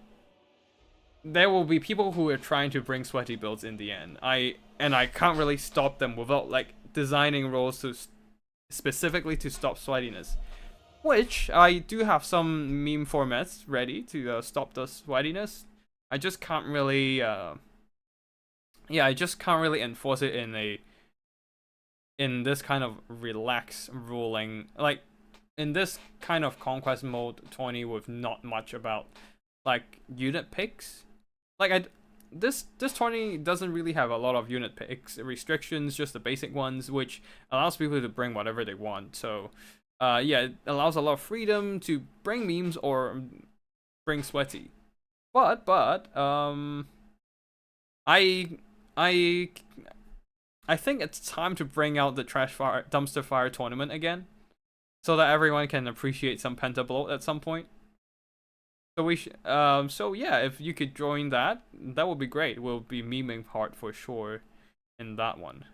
there will be people who are trying to bring sweaty builds in the end. I can't really stop them without like designing rules to specifically to stop sweatiness. Which I do have some meme formats ready to stop the sweatiness. I just can't really I just can't really enforce it in this kind of relaxed ruling, like in this kind of conquest mode 20 with not much about like unit picks. Like this 20 doesn't really have a lot of unit picks restrictions, just the basic ones, which allows people to bring whatever they want. So yeah, it allows a lot of freedom to bring memes or bring sweaty. But I think it's time to bring out the dumpster fire tournament again, so that everyone can appreciate some pentabloat at some point. So so yeah, if you could join that would be great. We'll be meming hard for sure in that one.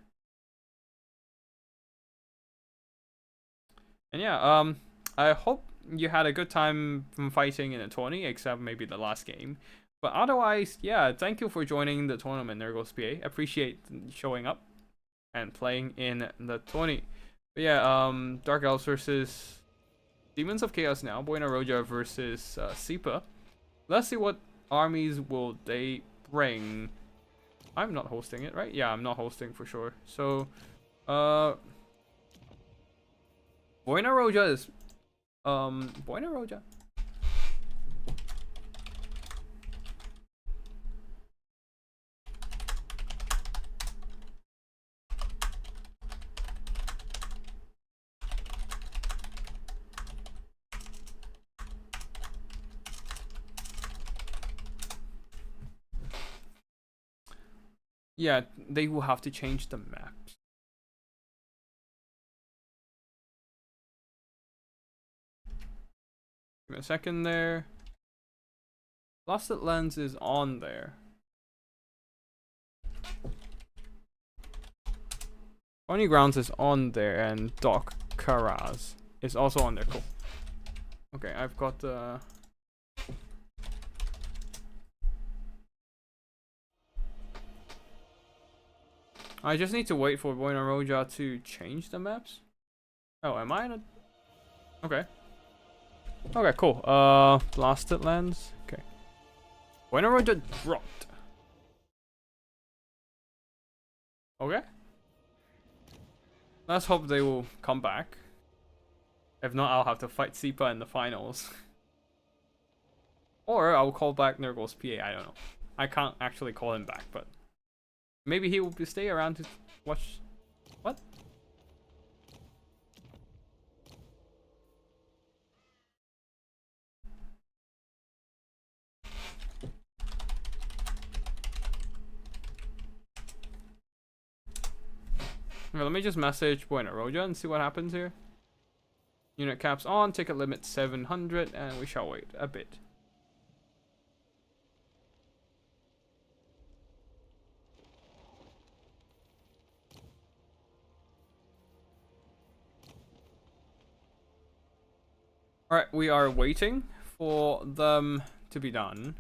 And yeah, I hope you had a good time from fighting in the tourney, except maybe the last game. But otherwise, yeah, thank you for joining the tournament, Nurgle PA. Appreciate showing up and playing in the tourney. But yeah, Dark Elves versus Demons of Chaos now. Buenaroja versus Sipa. Let's see what armies will they bring. I'm not hosting it, right? Yeah, I'm not hosting for sure. So, Buenaroja is Buenaroja. Yeah, they will have to change the maps. Give me a second there. Lusted Lens is on there. Oni Grounds is on there, and Doc Karaz is also on there. Cool. Okay, I've got the. I just need to wait for Buenaroja to change the maps. Oh, am I in a... Okay. Okay, cool. Blasted Lands. Okay. Buenaroja dropped. Okay. Let's hope they will come back. If not, I'll have to fight Sipa in the finals. Or I'll call back Nurgle's PA, I don't know. I can't actually call him back, but maybe he will stay around to watch. What? Okay, let me just message Buena Roja and see what happens here. Unit caps on, ticket limit 700, and we shall wait a bit. Alright, we are waiting for them to be done.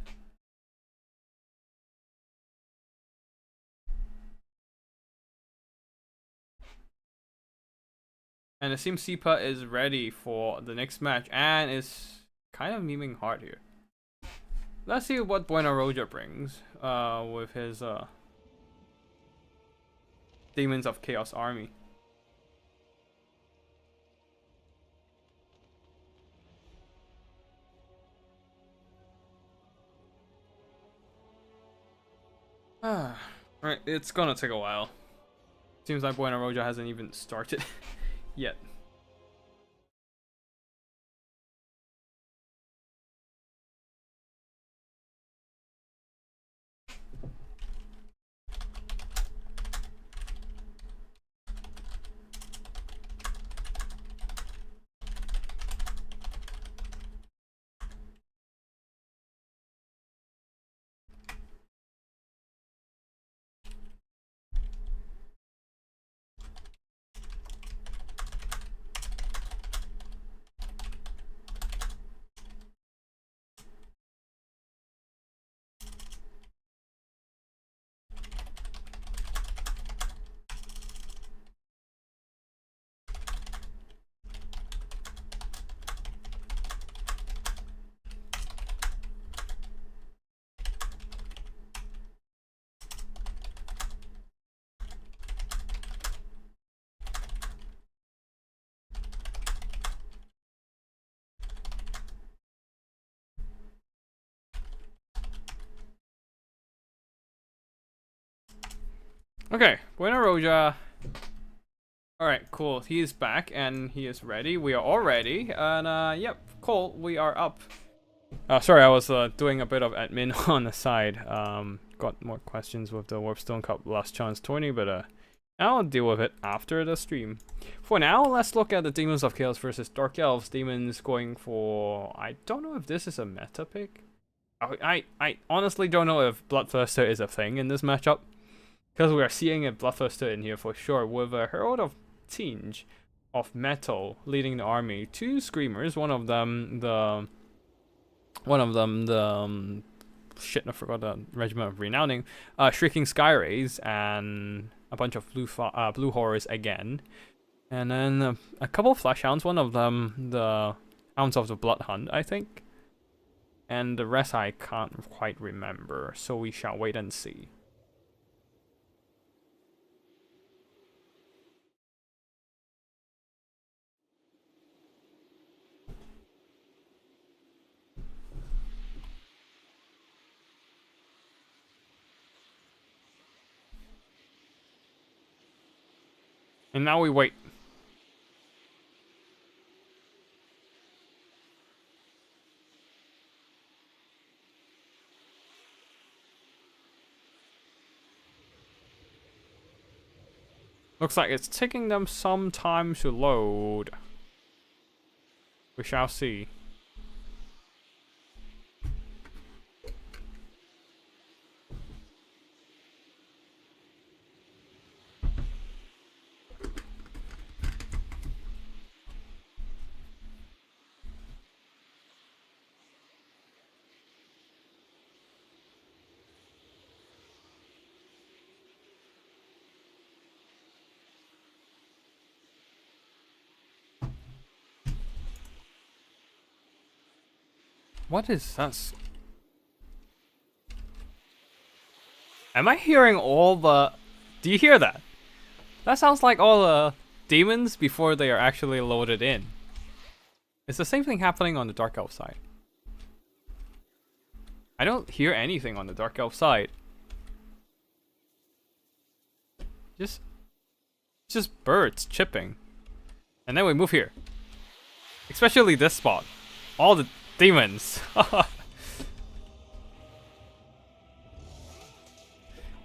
And it seems Sipa is ready for the next match and is kind of memeing hard here. Let's see what Buena Roja brings with his Demons of Chaos army. Right, it's gonna take a while. Seems like Buena Roja hasn't even started yet. Okay, Buena Roja. Alright, cool. He is back and he is ready. We are all ready. And yep, cool. We are up. Sorry, I was doing a bit of admin on the side. Got more questions with the Warpstone Cup Last Chance tourney, but I'll deal with it after the stream. For now, let's look at the Demons of Chaos versus Dark Elves. Demons going for... I don't know if this is a meta pick. I honestly don't know if Bloodthirster is a thing in this matchup. Because we are seeing a Bloodthirster in here for sure, with a Herald of Tinge of Metal leading the army. Two Screamers, one of them the shit, I forgot the Regiment of Renowning, Shrieking Skyrays, and a bunch of blue horrors again. And then a couple of Flash Hounds, one of them the Hounds of the Blood Hunt, I think. And the rest I can't quite remember, so we shall wait and see. And now we wait. Looks like it's taking them some time to load. We shall see. What is that? Am I hearing all the... Do you hear that? That sounds like all the demons before they are actually loaded in. It's the same thing happening on the Dark Elf side. I don't hear anything on the Dark Elf side. Just birds chipping. And then we move here. Especially this spot. All the demons.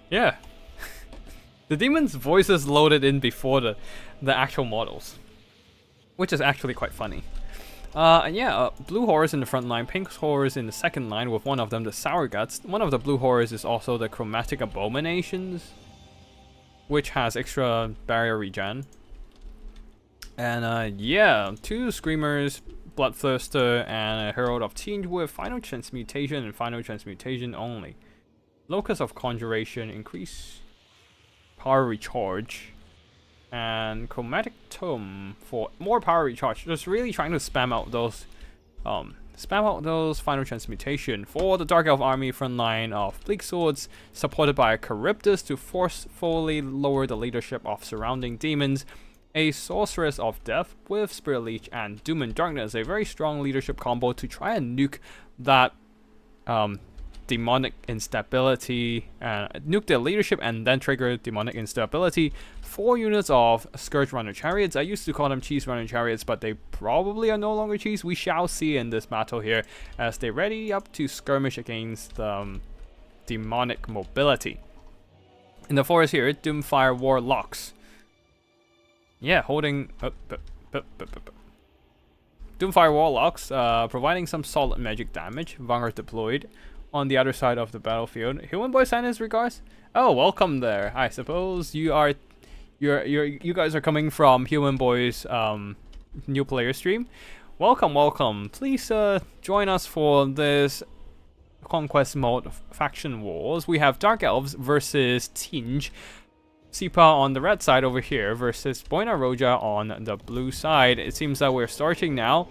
Yeah. The demons' voices loaded in before the actual models. Which is actually quite funny. And yeah, blue horrors in the front line, pink horrors in the second line, with one of them the Sour Guts. One of the blue horrors is also the Chromatic Abominations, which has extra barrier regen. And yeah, 2 Screamers, Bloodthirster, and a Herald of Change with Final Transmutation and Final Transmutation only. Locus of Conjuration, increase power recharge. And Chromatic Tome for more power recharge. Just really trying to spam out those Final Transmutation for the Dark Elf army front line of Bleak Swords, supported by a Charybdis to forcefully lower the leadership of surrounding demons, a Sorceress of Death with Spirit Leech and Doom and Darkness, a very strong leadership combo to try and nuke that demonic instability, nuke their leadership and then trigger demonic instability. 4 units of Scourge Runner Chariots. I used to call them Cheese Runner Chariots, but they probably are no longer cheese. We shall see in this battle here as they ready up to skirmish against demonic mobility. In the forest here, Doomfire Warlocks. Yeah, holding Doomfire Warlocks, providing some solid magic damage. Vanguard deployed on the other side of the battlefield. Human Boy sent his regards. Oh, welcome there. I suppose you guys are coming from Human Boy's new player stream. Welcome. Please join us for this Conquest mode faction wars. We have Dark Elves versus Tinge. Sipa on the red side over here versus Boina Roja on the blue side. It seems that we're starting now,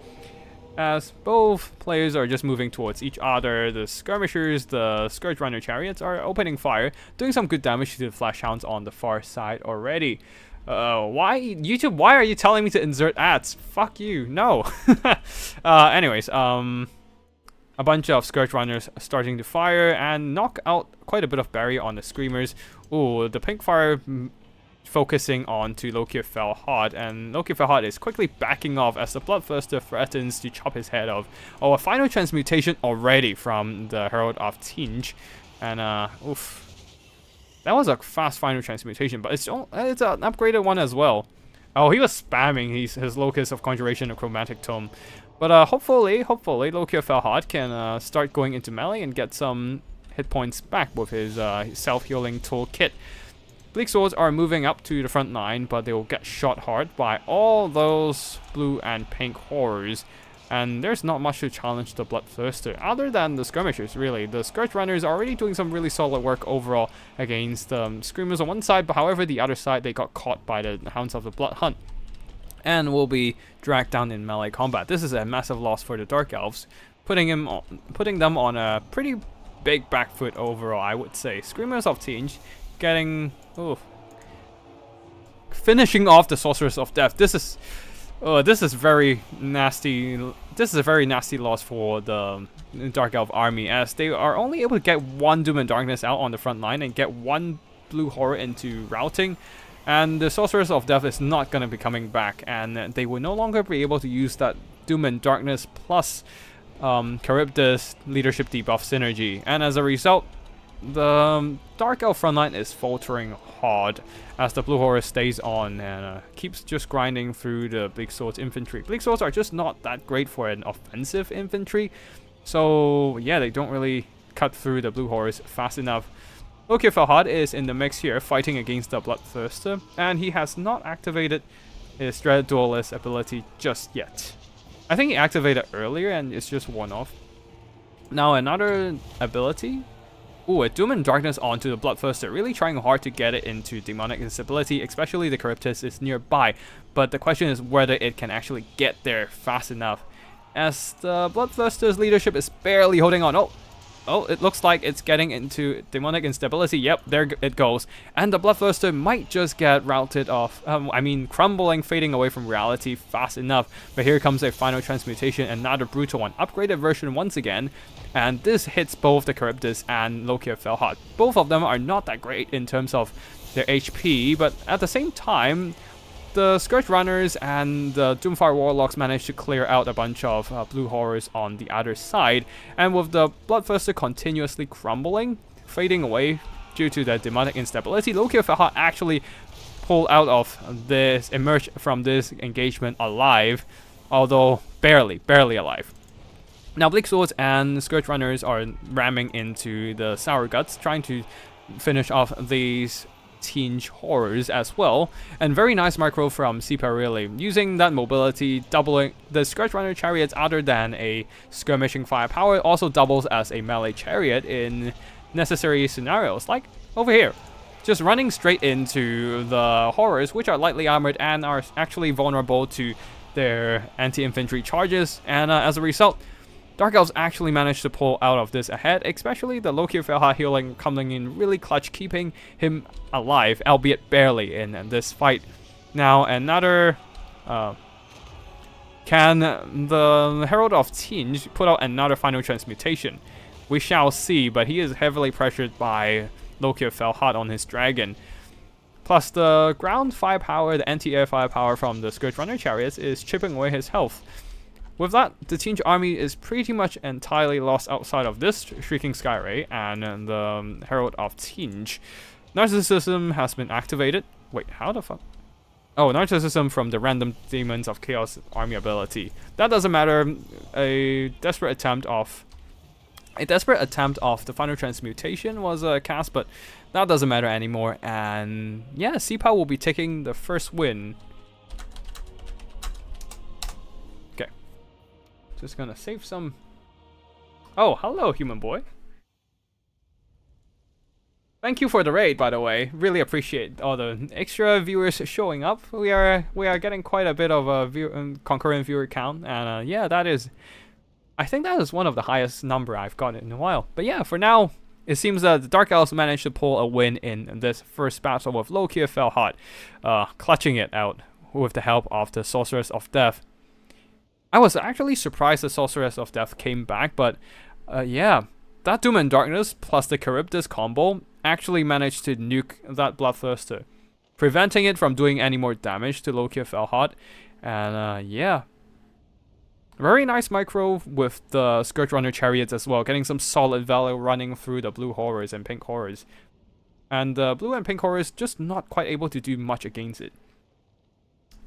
as both players are just moving towards each other. The skirmishers, the Scourge Runner Chariots, are opening fire, doing some good damage to the Flash Hounds on the far side already. Why, YouTube, why are you telling me to insert ads? Fuck you, no. Anyways, a bunch of Scourge Runners starting to fire and knock out quite a bit of barrier on the Screamers. Ooh, the pink fire focusing on to Loki Felhard, and Loki Felhard is quickly backing off as the Bloodthirster threatens to chop his head off. Oh, a Final Transmutation already from the Herald of Tinge, and oof. That was a fast Final Transmutation, but it's an upgraded one as well. Oh, he was spamming his Locus of Conjuration and Chromatic Tome. But hopefully Loki Felhard can start going into melee and get some hit points back with his self-healing toolkit. Bleak Swords are moving up to the front line, but they will get shot hard by all those blue and pink horrors. And there's not much to challenge the Bloodthirster, other than the skirmishers, really. The Scourge Runners are already doing some really solid work overall against Screamers on one side, but however, the other side, they got caught by the Hounds of the Blood Hunt and will be dragged down in melee combat. This is a massive loss for the Dark Elves, putting them on a pretty big back foot overall, I would say. Screamers of Tinge getting... finishing off the Sorceress of Death. This is very nasty. This is a very nasty loss for the Dark Elf army, as they are only able to get 1 Doom and Darkness out on the front line and get 1 blue horror into routing, and the Sorceress of Death is not going to be coming back, and they will no longer be able to use that Doom and Darkness plus Charybdis leadership debuff synergy, and as a result, the Dark Elf frontline is faltering hard as the blue horror stays on and keeps just grinding through the Bleak Swords infantry. Bleak Swords are just not that great for an offensive infantry, so yeah, they don't really cut through the blue horrors fast enough. Loki Felhard is in the mix here, fighting against the Bloodthirster, and he has not activated his Dread Duelist ability just yet. I think he activated earlier and it's just one off. Now another ability. Ooh, a Doom and Darkness onto the Bloodthirster, really trying hard to get it into demonic instability, especially the Charybdis is nearby, but the question is whether it can actually get there fast enough, as the Bloodthirster's leadership is barely holding on. Oh, it looks like it's getting into demonic instability. Yep, there it goes. And the Bloodthirster might just get routed off. I mean, crumbling, fading away from reality fast enough. But here comes a final transmutation, another brutal one. Upgraded version once again. And this hits both the Charybdis and Loki of Felhard. Both of them are not that great in terms of their HP, but at the same time, the Scourge Runners and the Doomfire Warlocks managed to clear out a bunch of blue horrors on the other side, and with the Bloodthirster continuously crumbling, fading away due to the demonic instability, Loki of Felhard actually pulled out of this, emerged from this engagement alive, although barely alive. Now Bleak Swords and Scourge Runners are ramming into the Sour Guts, trying to finish off these Tinge horrors as well, and very nice micro from Sipa really, using that mobility, doubling the Scourge Runner chariots other than a skirmishing firepower, also doubles as a melee chariot in necessary scenarios, like over here. Just running straight into the horrors, which are lightly armored and are actually vulnerable to their anti-infantry charges, and as a result, Dark Elves actually managed to pull out of this ahead, especially the Loki of Felhard healing coming in really clutch, keeping him alive, albeit barely in this fight. Now another... can the Herald of Tinge put out another final transmutation? We shall see, but he is heavily pressured by Loki of Felhard on his dragon. Plus the ground firepower, the anti-air firepower from the Scourge Runner chariots is chipping away his health. With that, the Tinge army is pretty much entirely lost outside of this Shrieking Skyray and the Herald of Tinge. Narcissism has been activated. Wait, how the fuck? Oh, Narcissism from the Random Demons of Chaos army ability. That doesn't matter. A desperate attempt of the final transmutation was cast, but that doesn't matter anymore. And yeah, Sipa will be taking the first win. Just gonna save some... Oh, hello, human boy. Thank you for the raid, by the way. Really appreciate all the extra viewers showing up. We are getting quite a bit of a concurrent viewer count, and yeah, that is... I think that is one of the highest number I've gotten in a while. But yeah, for now, it seems that the Dark Elves managed to pull a win in this first battle with Loki of Felhard, clutching it out with the help of the Sorceress of Death. I was actually surprised the Sorceress of Death came back, but yeah, that Doom and Darkness plus the Charybdis combo actually managed to nuke that Bloodthirster, preventing it from doing any more damage to Loki of Felhard. And yeah, very nice micro with the Scourge Runner chariots as well, getting some solid value running through the blue horrors and pink horrors. And the blue and pink horrors just not quite able to do much against it.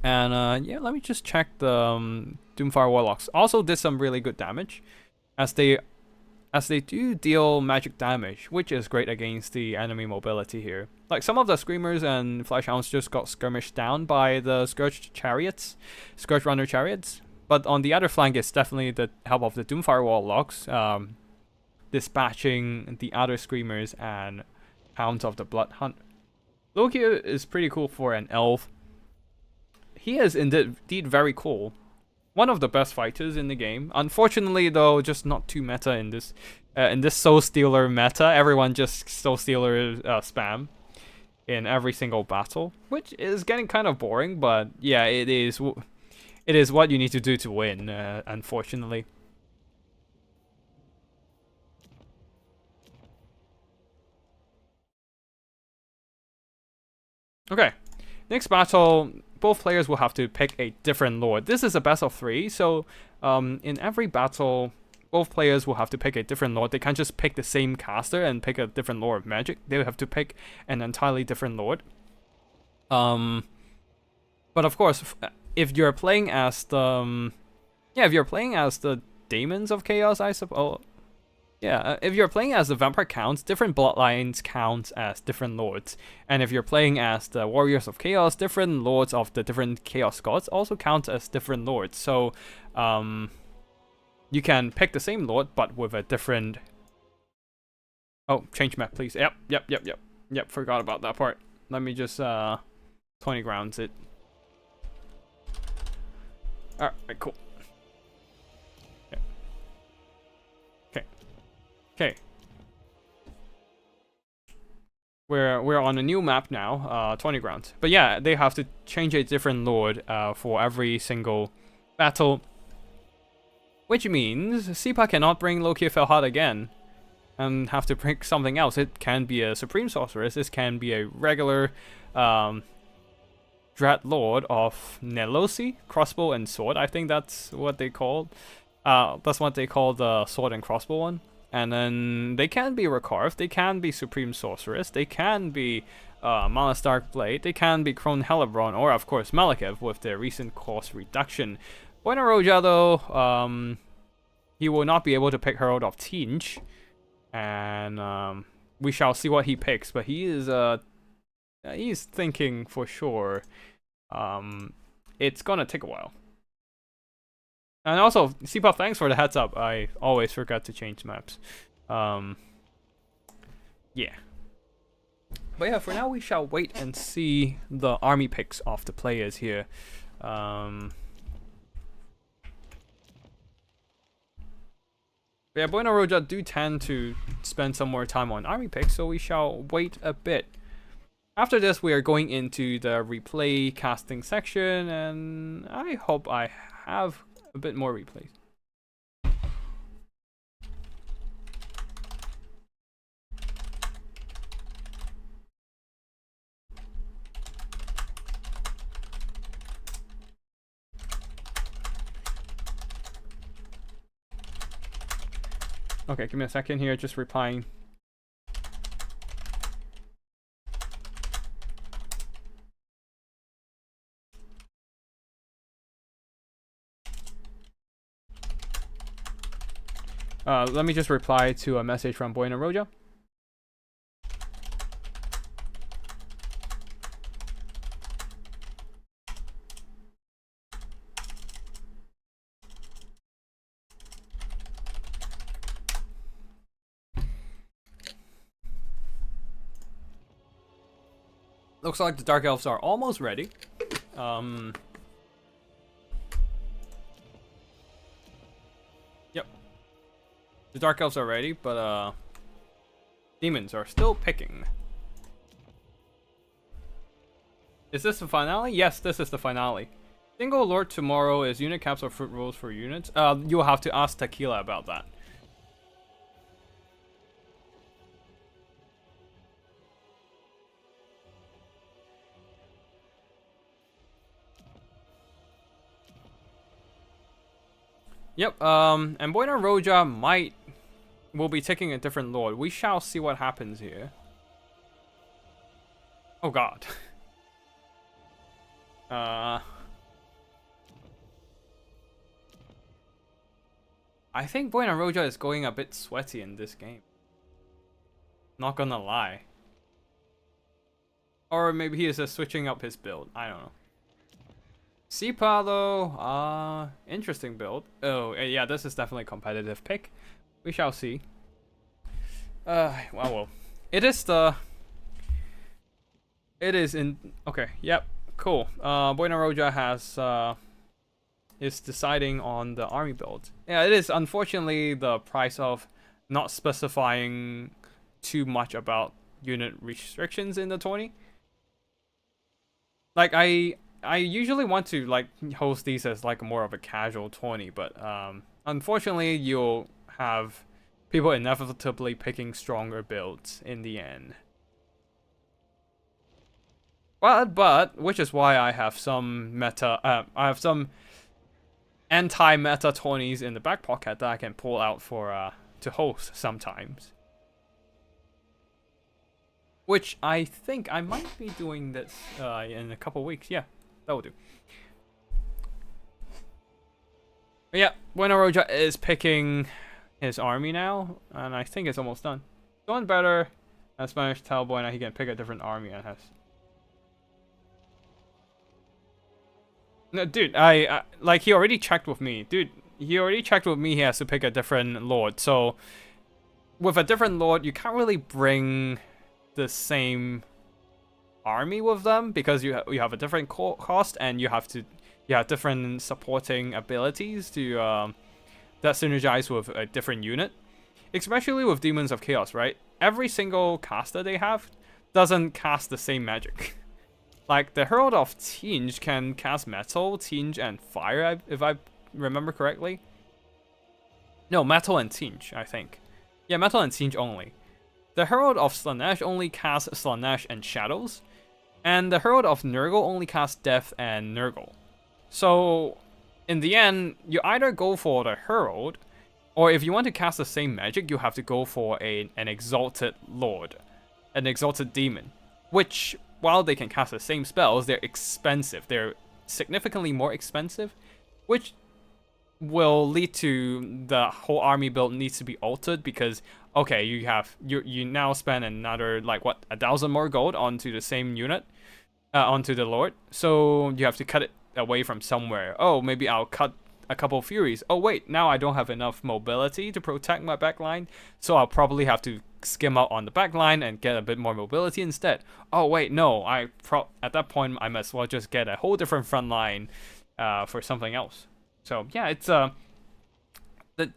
And yeah, let me just check the Doomfire Warlocks. Also did some really good damage, as they do deal magic damage, which is great against the enemy mobility here. Like some of the Screamers and Fleshhounds just got skirmished down by the Scourge Runner chariots. But on the other flank, it's definitely the help of the Doomfire Warlocks, dispatching the other Screamers and Hounds of the Blood Hunt. Loki is pretty cool for an elf. He is indeed very cool. One of the best fighters in the game. Unfortunately, though, just not too meta in this Soul Stealer meta. Everyone just Soul Stealer spam in every single battle, which is getting kind of boring. But yeah, it is what you need to do to win. Unfortunately. Okay, next battle. Both players will have to pick a different lord. This is a best of 3, so in every battle, both players will have to pick a different lord. They can't just pick the same caster and pick a different lord of magic. They will have to pick an entirely different lord. But of course, if you're playing as the Demons of Chaos, I suppose. Yeah, if you're playing as the Vampire Counts, different bloodlines count as different lords. And if you're playing as the Warriors of Chaos, different lords of the different Chaos Gods also count as different lords. So, you can pick the same lord, but with a different... Oh, change map, please. Yep, forgot about that part. Let me just, 20 grounds it. Alright, cool. Okay. we're on a new map now, 20 grounds. But yeah, they have to change a different lord for every single battle, which means Sipa cannot bring Loki Felhad again and have to bring something else. It can be a Supreme Sorceress. This can be a regular Dread Lord of Nelosi, crossbow and sword. I think that's what they call. That's what they call the sword and crossbow one. And then they can be Recarved, they can be Supreme Sorceress, they can be Mana Stark Blade, they can be Crone Helebron, or of course Malekith with their recent cost reduction. Buena Roja though, he will not be able to pick Herald of Tinge, and we shall see what he picks. But he is he's thinking for sure. It's gonna take a while. And also, Cpuff, thanks for the heads up. I always forget to change maps. Yeah. But yeah, for now we shall wait and see the army picks of the players here. Yeah, Buena Roja do tend to spend some more time on army picks, so we shall wait a bit. After this, we are going into the replay casting section, and I hope I have a bit more replays. Okay, give me a second here, just replying. Let me just reply to a message from Buena Roja. Looks like the Dark Elves are almost ready. Yep. The Dark Elves are ready, but Demons are still picking. Is this the finale? Yes, this is the finale. Single Lord tomorrow is unit caps or fruit rules for units. You'll have to ask Tequila about that. Yep, and Buena Roja will be taking a different lord. We shall see what happens here. Oh god. I think Buena Roja is going a bit sweaty in this game. Not gonna lie. Or maybe he is just switching up his build. I don't know. Sipa though, interesting build. Oh, yeah, this is definitely a competitive pick. We shall see. Well, it is in, okay, yep, cool. Buena Roja is deciding on the army build. Yeah, it is unfortunately the price of not specifying too much about unit restrictions in the tourney. Like, I usually want to like host these as like more of a casual tourney, but unfortunately you'll have people inevitably picking stronger builds in the end. But which is why I have some anti-meta tourneys in the back pocket that I can pull out for to host sometimes. Which I think I might be doing this in a couple weeks. Yeah, that will do. But yeah, Buena Roja is picking his army now, and I think it's almost done. Doing better. As Spanish tell Buena he can pick a different army and has. No, dude, I like he already checked with me. Dude, he already checked with me. He has to pick a different lord. So with a different lord, you can't really bring the same army with them because you have a different cost and you have different supporting abilities to that synergize with a different unit, especially with Demons of Chaos, right? Every single caster they have doesn't cast the same magic. Like the Herald of Tinge can cast Metal, Tinge, and Fire, if I remember correctly. No, Metal and Tinge, I think. Yeah, Metal and Tinge only. The Herald of Slaanesh only casts Slaanesh and Shadows, and the Herald of Nurgle only casts Death and Nurgle. So, in the end, you either go for the Herald, or if you want to cast the same magic, you have to go for an Exalted Lord, an Exalted Demon, which, while they can cast the same spells, they're expensive. They're significantly more expensive, which will lead to the whole army build needs to be altered because, okay, you now spend another, like, what, 1,000 more gold onto the same unit, onto the Lord, so you have to cut it away from somewhere. Oh, maybe I'll cut a couple Furies. Oh wait, now I don't have enough mobility to protect my backline, so I'll probably have to skim out on the backline and get a bit more mobility instead. Oh wait, no, at that point I might as well just get a whole different front line for something else. So yeah, it's the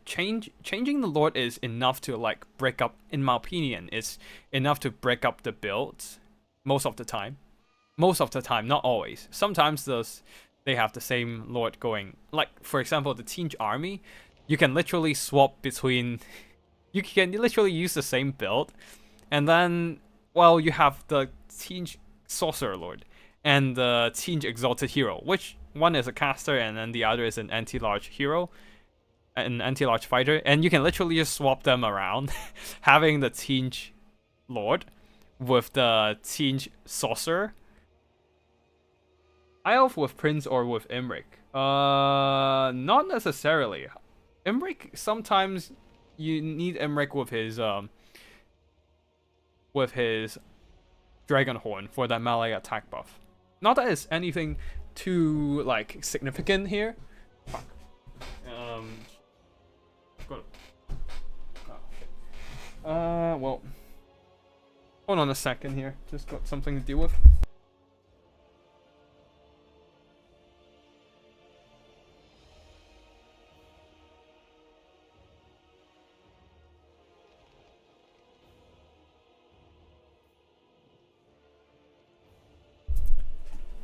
changing the Lord is enough to, like, break up, in my opinion, is enough to break up the builds most of the time. Most of the time, not always. Sometimes they have the same Lord going. Like, for example, the Tinge army, you can literally swap between... You can literally use the same build, and then, well, you have the Tinge Sorcerer Lord and the Tinge Exalted Hero, which one is a caster and then the other is an anti-large hero, an anti-large fighter, and you can literally just swap them around, having the Tinge Lord with the Tinge Sorcerer. High Elf with Prince or with Imrik? Not necessarily. Imrik, sometimes you need Imrik with his Dragon Horn for that melee attack buff. Not that it's anything too, like, significant here. Fuck. Well, hold on a second here. Just got something to deal with.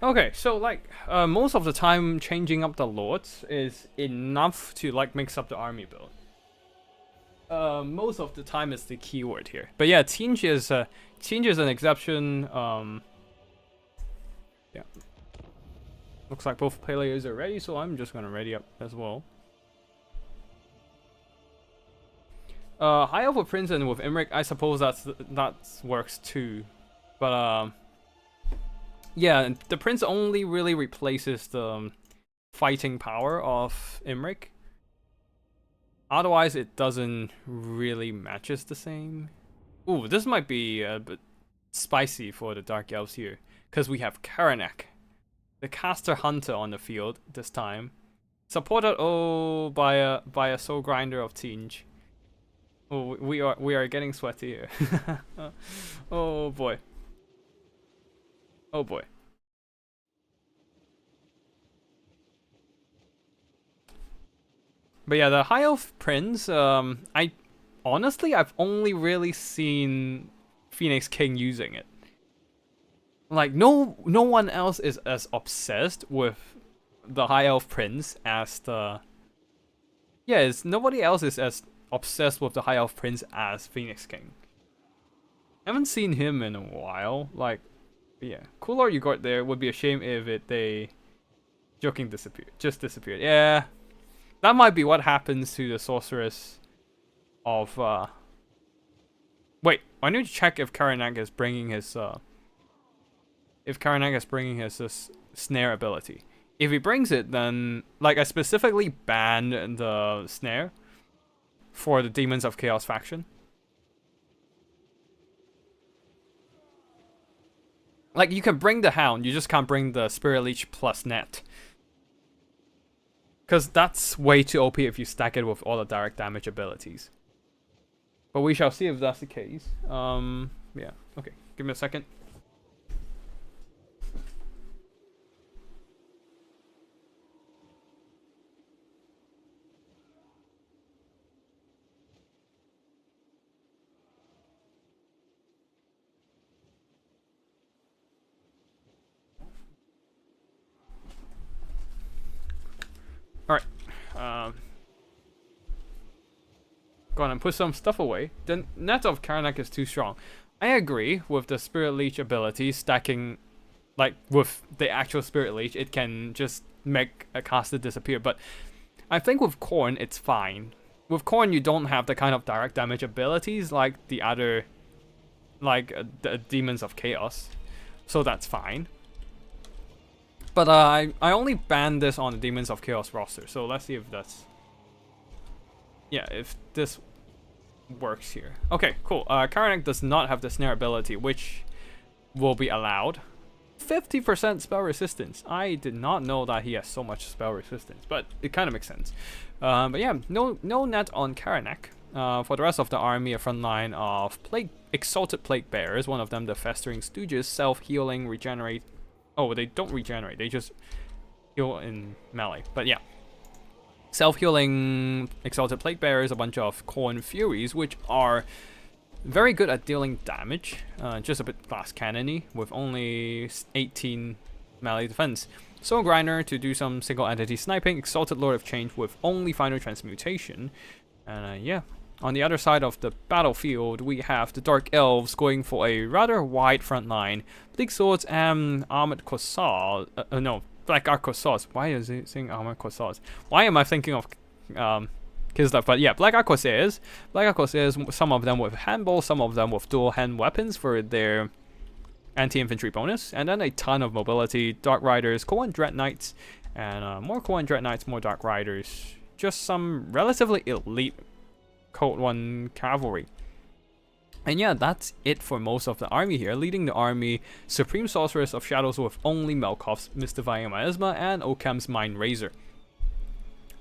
Okay, so, like, most of the time changing up the lords is enough to, like, mix up the army build. Most of the time is the keyword here. But yeah, Tinge is an exception. Yeah. Looks like both players are ready, so I'm just gonna ready up as well. High Elf with Prince and with Imrik, I suppose that works too. But yeah, the Prince only really replaces the fighting power of Imrik. Otherwise, it doesn't really matches the same. Ooh, this might be a bit spicy for the Dark Elves here, because we have Karanak, the caster hunter, on the field this time, supported by a soul grinder of Tinge. Oh, we are getting sweaty here. Oh boy. Oh boy. But yeah, the High Elf Prince, I've only really seen Phoenix King using it. Like, no one else is as obsessed with the High Elf Prince as the... Yeah, nobody else is as obsessed with the High Elf Prince as Phoenix King. Haven't seen him in a while. Like, yeah, cool Lord you got there. Would be a shame if they just disappeared. Yeah. That might be what happens to the sorceress of, Wait, I need to check if Karanak is bringing his, snare ability. If he brings it, then, like, I specifically banned the snare for the Demons of Chaos faction. Like, you can bring the Hound, you just can't bring the Spirit Leech plus Net. Because that's way too OP if you stack it with all the direct damage abilities. But we shall see if that's the case. Yeah, okay. Give me a second. go on and put some stuff away. The net of Karanak is too strong. I agree with the Spirit Leech ability stacking, like with the actual Spirit Leech, it can just make a caster disappear. But I think with Khorne, it's fine. With Khorne, you don't have the kind of direct damage abilities like the other, like the Demons of Chaos, so that's fine. But I only banned this on the Demons of Chaos roster, so let's see if that's... Yeah, if this works here. Okay, cool. Karanak does not have the Snare ability, which will be allowed. 50% spell resistance. I did not know that he has so much spell resistance, but it kind of makes sense. But yeah, no net on Karanak. For the rest of the army, a front line of Exalted Plague Bearers, one of them the Festering Stooges, self-healing, regenerate. Oh, they don't regenerate, they just heal in melee. But yeah, self-healing Exalted Plague Bearers, a bunch of Khorne Furies, which are very good at dealing damage, just a bit glass cannony with only 18 melee defense. Soul Grinder to do some single entity sniping, Exalted Lord of Change with only Final Transmutation. And yeah, on the other side of the battlefield, we have the Dark Elves going for a rather wide front line. Bleak Swords and Armored Corsairs. No, Black Arc Corsairs. Why is it saying Armored Corsairs? Why am I thinking of Kislev? But yeah, Black Arc Corsairs. Black Arc Corsairs, some of them with handballs, some of them with dual hand weapons for their anti-infantry bonus. And then a ton of mobility. Dark Riders, Khorne Dread Knights, and more Khorne Dread Knights, more Dark Riders. Just some relatively elite Code 1 cavalry. And yeah, that's it for most of the army here. Leading the army, Supreme Sorceress of Shadows with only Melkoth's Mystifying Miasma and Occam's Mind Razor.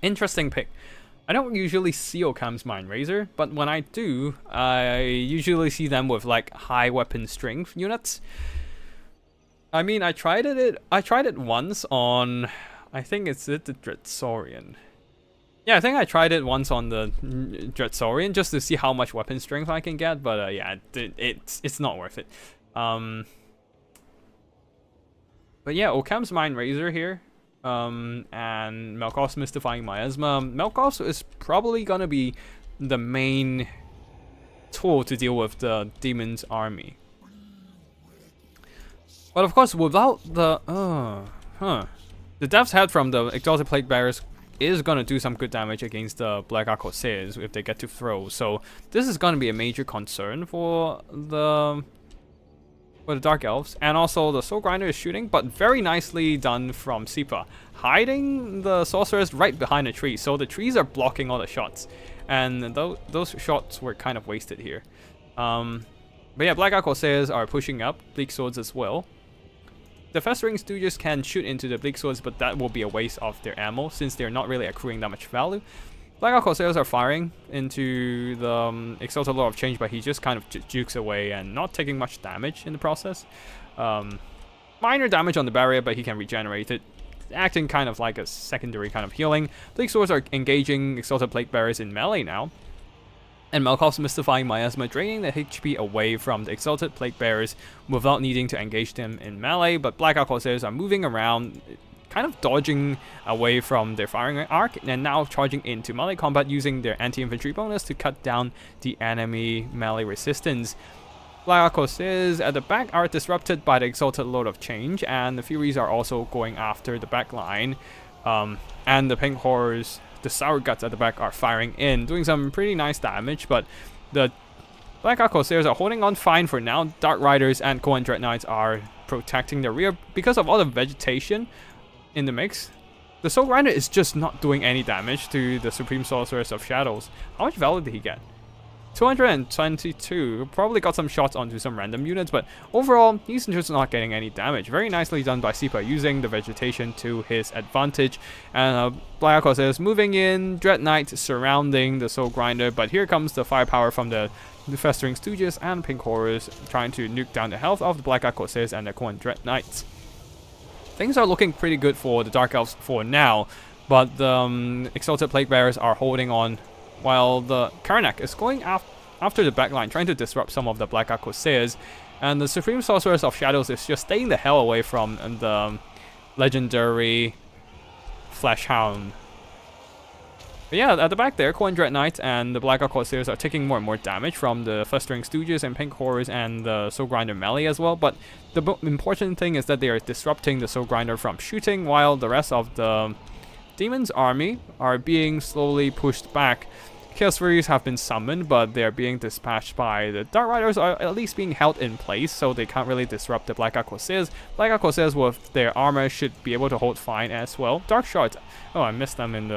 Interesting pick. I don't usually see Occam's Mind Razor, but when I do, I usually see them with like high weapon strength units. I mean, I tried it once on, I think it's the Dreadsaurian. Yeah, I think I tried it once on the Dreadsaurian just to see how much weapon strength I can get, but yeah, it's not worth it. But yeah, Occam's Mind Razor here, and Melkoth's Mystifying Miasma. Melkoth is probably gonna be the main tool to deal with the Demon's army. But of course, without the the Death's Head from the Exalted Plague Bearers is gonna do some good damage against the Black Arc Corsairs if they get to throw. So this is gonna be a major concern for the Dark Elves. And also the Soul Grinder is shooting, but very nicely done from Sipa, hiding the Sorceress right behind a tree. So the trees are blocking all the shots, and those shots were kind of wasted here. But yeah, Black Arc Corsairs are pushing up, Bleak Swords as well. The Festering Stooges can shoot into the Bleak Swords, but that will be a waste of their ammo since they're not really accruing that much value. Black Arc Corsairs are firing into the Exalted Lord of Change, but he just kind of jukes away and not taking much damage in the process. Minor damage on the barrier, but he can regenerate it, acting kind of like a secondary kind of healing. Bleak Swords are engaging Exalted Plague Bearers in melee now. And Melkoth's Mystifying Miasma draining the HP away from the Exalted Plague Bearers without needing to engage them in melee, but Black Arc Corsairs are moving around, kind of dodging away from their firing arc, and now charging into melee combat using their anti-infantry bonus to cut down the enemy melee resistance. Black Arc Corsairs at the back are disrupted by the Exalted Lord of Change, and the Furies are also going after the back line, and the Pink Horrors, the Sour Guts at the back, are firing in, doing some pretty nice damage, but the Black Arc Corsairs are holding on fine for now. Dark Riders and Khorne Dread Knights are protecting the rear because of all the vegetation in the mix. The Soul Grinder is just not doing any damage to the Supreme Sorceress of Shadows. How much value did he get? 222. Probably got some shots onto some random units, but overall, he's just not getting any damage. Very nicely done by Sipa, using the vegetation to his advantage. And Black Arc Corsairs moving in, Dread Knight surrounding the Soul Grinder, but here comes the firepower from the Festering Stooges and Pink Horrors, trying to nuke down the health of the Black Arc Corsairs and the Khorne Dread Knights. Things are looking pretty good for the Dark Elves for now, but the Exalted Plague Bearers are holding on, while the Karanak is going after the backline, trying to disrupt some of the Black Arc Corsairs, and the Supreme Sorceress of Shadows is just staying the hell away from the legendary Fleshhound. But yeah, at the back there, Coin Dread Knights and the Black Oak Corsairs are taking more and more damage from the Festering Stooges and Pink Horrors and the Soul Grinder melee as well. But the important thing is that they are disrupting the Soul Grinder from shooting, while the rest of the Demon's army are being slowly pushed back. Chaos Furies have been summoned, but they're being dispatched by the Dark Riders, are at least being held in place, so they can't really disrupt the Black Oak Corsairs. Black Oak Corsairs with their armor should be able to hold fine as well. Dark Shards, oh, I missed them in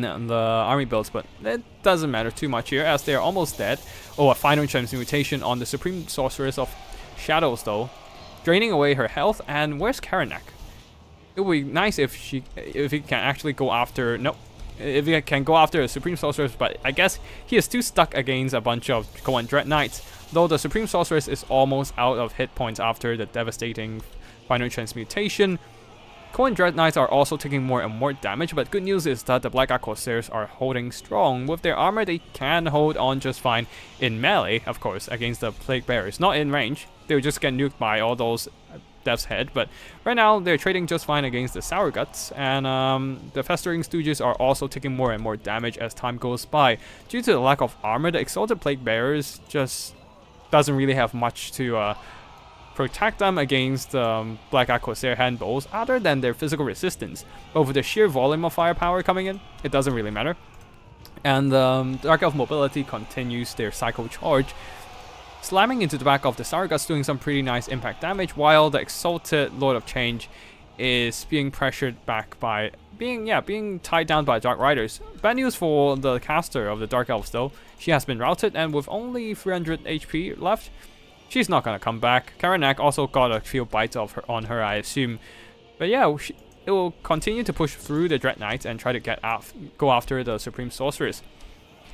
the army builds, but it doesn't matter too much here as they're almost dead. Oh, a final transmutation on the Supreme Sorceress of Shadows though, draining away her health. And where's Karanak? It would be nice if he can actually go after, nope, if he can go after a Supreme Sorceress, but I guess he is too stuck against a bunch of Cohen Dread Knights, though the Supreme Sorceress is almost out of hit points after the devastating final transmutation. Cohen Dread Knights are also taking more and more damage, but good news is that the Black Oak Corsairs are holding strong. With their armor, they can hold on just fine in melee, of course, against the Plague Bearers. Not in range, they'll just get nuked by all those Death's Head, but right now they're trading just fine against the Sour Guts, and the Festering Stooges are also taking more and more damage as time goes by. Due to the lack of armor, the Exalted Plague Bearers just doesn't really have much to protect them against Black Oak Corsair handballs other than their physical resistance. But with the sheer volume of firepower coming in, it doesn't really matter. And Dark Elf Mobility continues their cycle charge, slamming into the back of the Sargas, doing some pretty nice impact damage, while the Exalted Lord of Change is being pressured back by being tied down by Dark Riders. Bad news for the caster of the Dark Elves though. She has been routed, and with only 300 HP left, she's not gonna come back. Karanak also got a few bites on her, I assume. But yeah, it will continue to push through the Dread Knights and try to go after the Supreme Sorceress.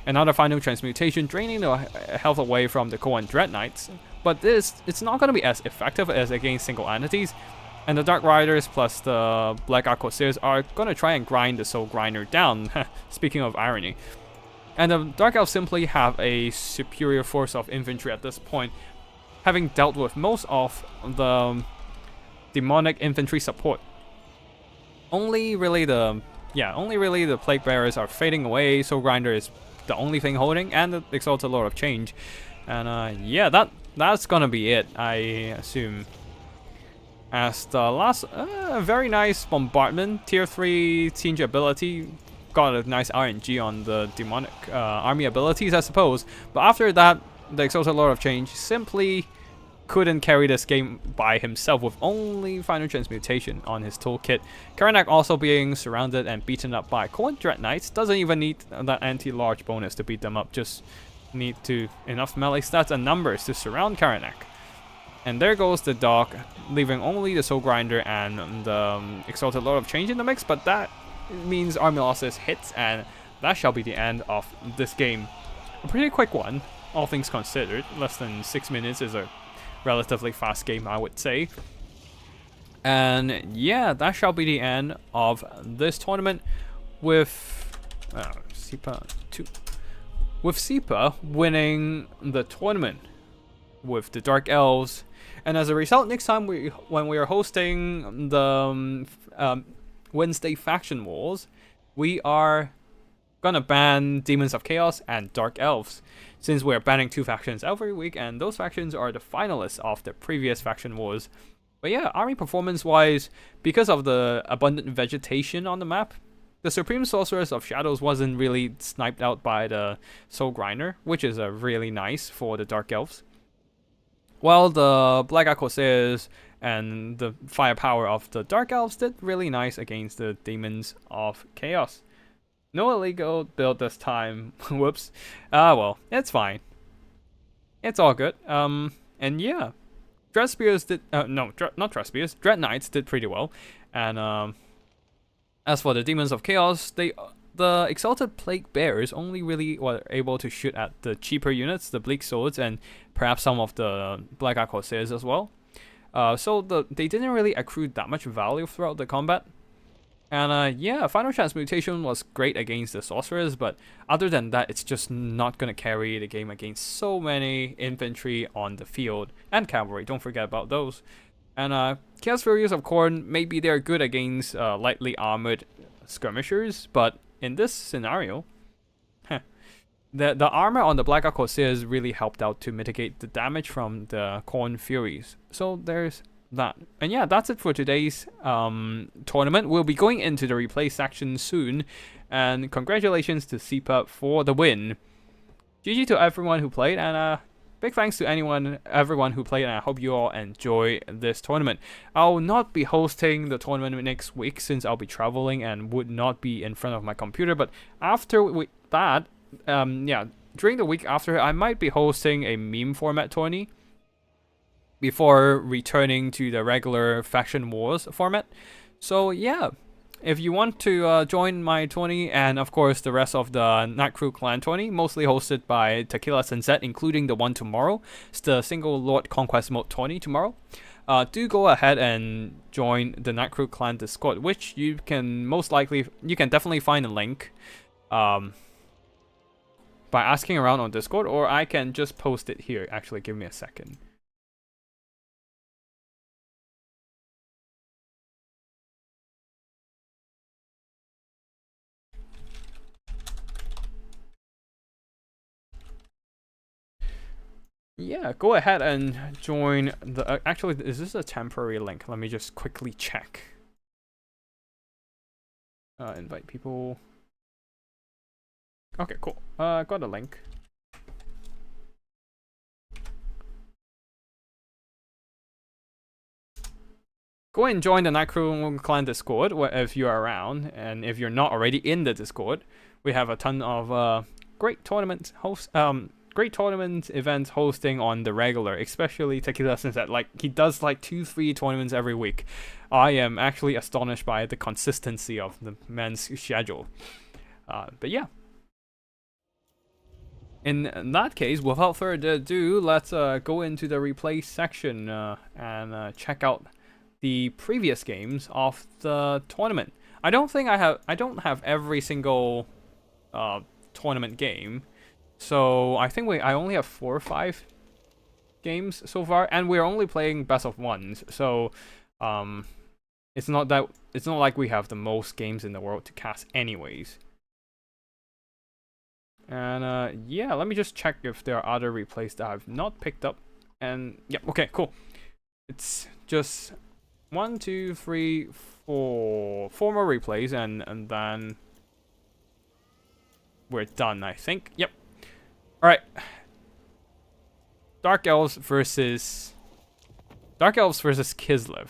Another final transmutation, draining the health away from the Cohen Dread Knights. But it's not going to be as effective as against single entities. And the Dark Riders plus the Black Oak Corsairs are going to try and grind the Soul Grinder down. Speaking of irony. And the Dark Elves simply have a superior force of infantry at this point, having dealt with most of the demonic infantry support. Only really the Plague Bearers are fading away. Soul Grinder is the only thing holding, and the Exalted Lord of Change. And yeah, that's gonna be it, I assume. As the last very nice bombardment, tier 3 siege ability, got a nice RNG on the demonic army abilities, I suppose. But after that, the Exalted Lord of Change simply couldn't carry this game by himself with only final transmutation on his toolkit. Karanak also being surrounded and beaten up by Cohen Dread Knights. Doesn't even need that anti-large bonus to beat them up, just need enough melee stats and numbers to surround Karanak. And there goes the dog, leaving only the Soul Grinder and the Exalted Lord of Change in the mix, but that means army losses hits, and that shall be the end of this game. A pretty quick one, all things considered. Less than 6 minutes is a relatively fast game, I would say. And yeah, that shall be the end of this tournament with SIPA 2. With SIPA winning the tournament with the Dark Elves. And as a result, next time when we are hosting the Wednesday Faction Wars, we are gonna ban Demons of Chaos and Dark Elves, since we're banning 2 factions every week, and those factions are the finalists of the previous Faction Wars. But yeah, army performance wise, because of the abundant vegetation on the map, the Supreme Sorceress of Shadows wasn't really sniped out by the Soul Grinder, which is really nice for the Dark Elves. While the Black Oak Corsairs and the firepower of the Dark Elves did really nice against the Demons of Chaos. No illegal build this time. Whoops. Well, it's fine. It's all good. And yeah. Dread Spears did... not Dread Spears. Dread Knights did pretty well. And as for the Demons of Chaos, the Exalted Plague Bearers only really were able to shoot at the cheaper units, the Bleak Swords, and perhaps some of the Black Oak Corsairs as well. So they didn't really accrue that much value throughout the combat. And yeah, Final Transmutation was great against the Sorcerers, but other than that, it's just not going to carry the game against so many infantry on the field. And cavalry, don't forget about those. And Chaos Furies of Khorne, maybe they're good against lightly armored skirmishers, but in this scenario, the armor on the Black Ark Corsairs really helped out to mitigate the damage from the Khorne Furies. So there's that. And yeah, that's it for today's tournament. We'll be going into the replay section soon, and congratulations to CPUP for the win. GG to everyone who played, and big thanks to everyone who played, and I hope you all enjoy this tournament. I'll not be hosting the tournament next week since I'll be traveling and would not be in front of my computer, but after that, yeah, during the week after, I might be hosting a meme format tourney before returning to the regular Faction Wars format. So yeah, if you want to join my tourney, and of course the rest of the Night Crew Clan tourney, mostly hosted by Tequila Sunset, including the one tomorrow, it's the Single Lord Conquest mode tourney tomorrow. Do go ahead and join the Night Crew Clan Discord, which you can definitely find a link by asking around on Discord, or I can just post it here. Actually, give me a second. Yeah, go ahead and join the... actually, is this a temporary link? Let me just quickly check. Invite people. Okay, cool. Got a link. Go and join the Night Crew Clan Discord if you're around, and if you're not already in the Discord, we have a ton of great tournament events hosting on the regular, especially Tequila, since that he does like 2-3 tournaments every week. I am actually astonished by the consistency of the man's schedule. But yeah. In that case, without further ado, let's go into the replay section and check out the previous games of the tournament. I don't have every single tournament game, so I think I only have 4 or 5 games so far, and we're only playing best of ones. So it's not like we have the most games in the world to cast anyways. And yeah, let me just check if there are other replays that I've not picked up. And yeah, okay, cool. It's just 1, 2, 3, 4 more replays, and then we're done, I think. Yep. All right. Dark Elves versus Kislev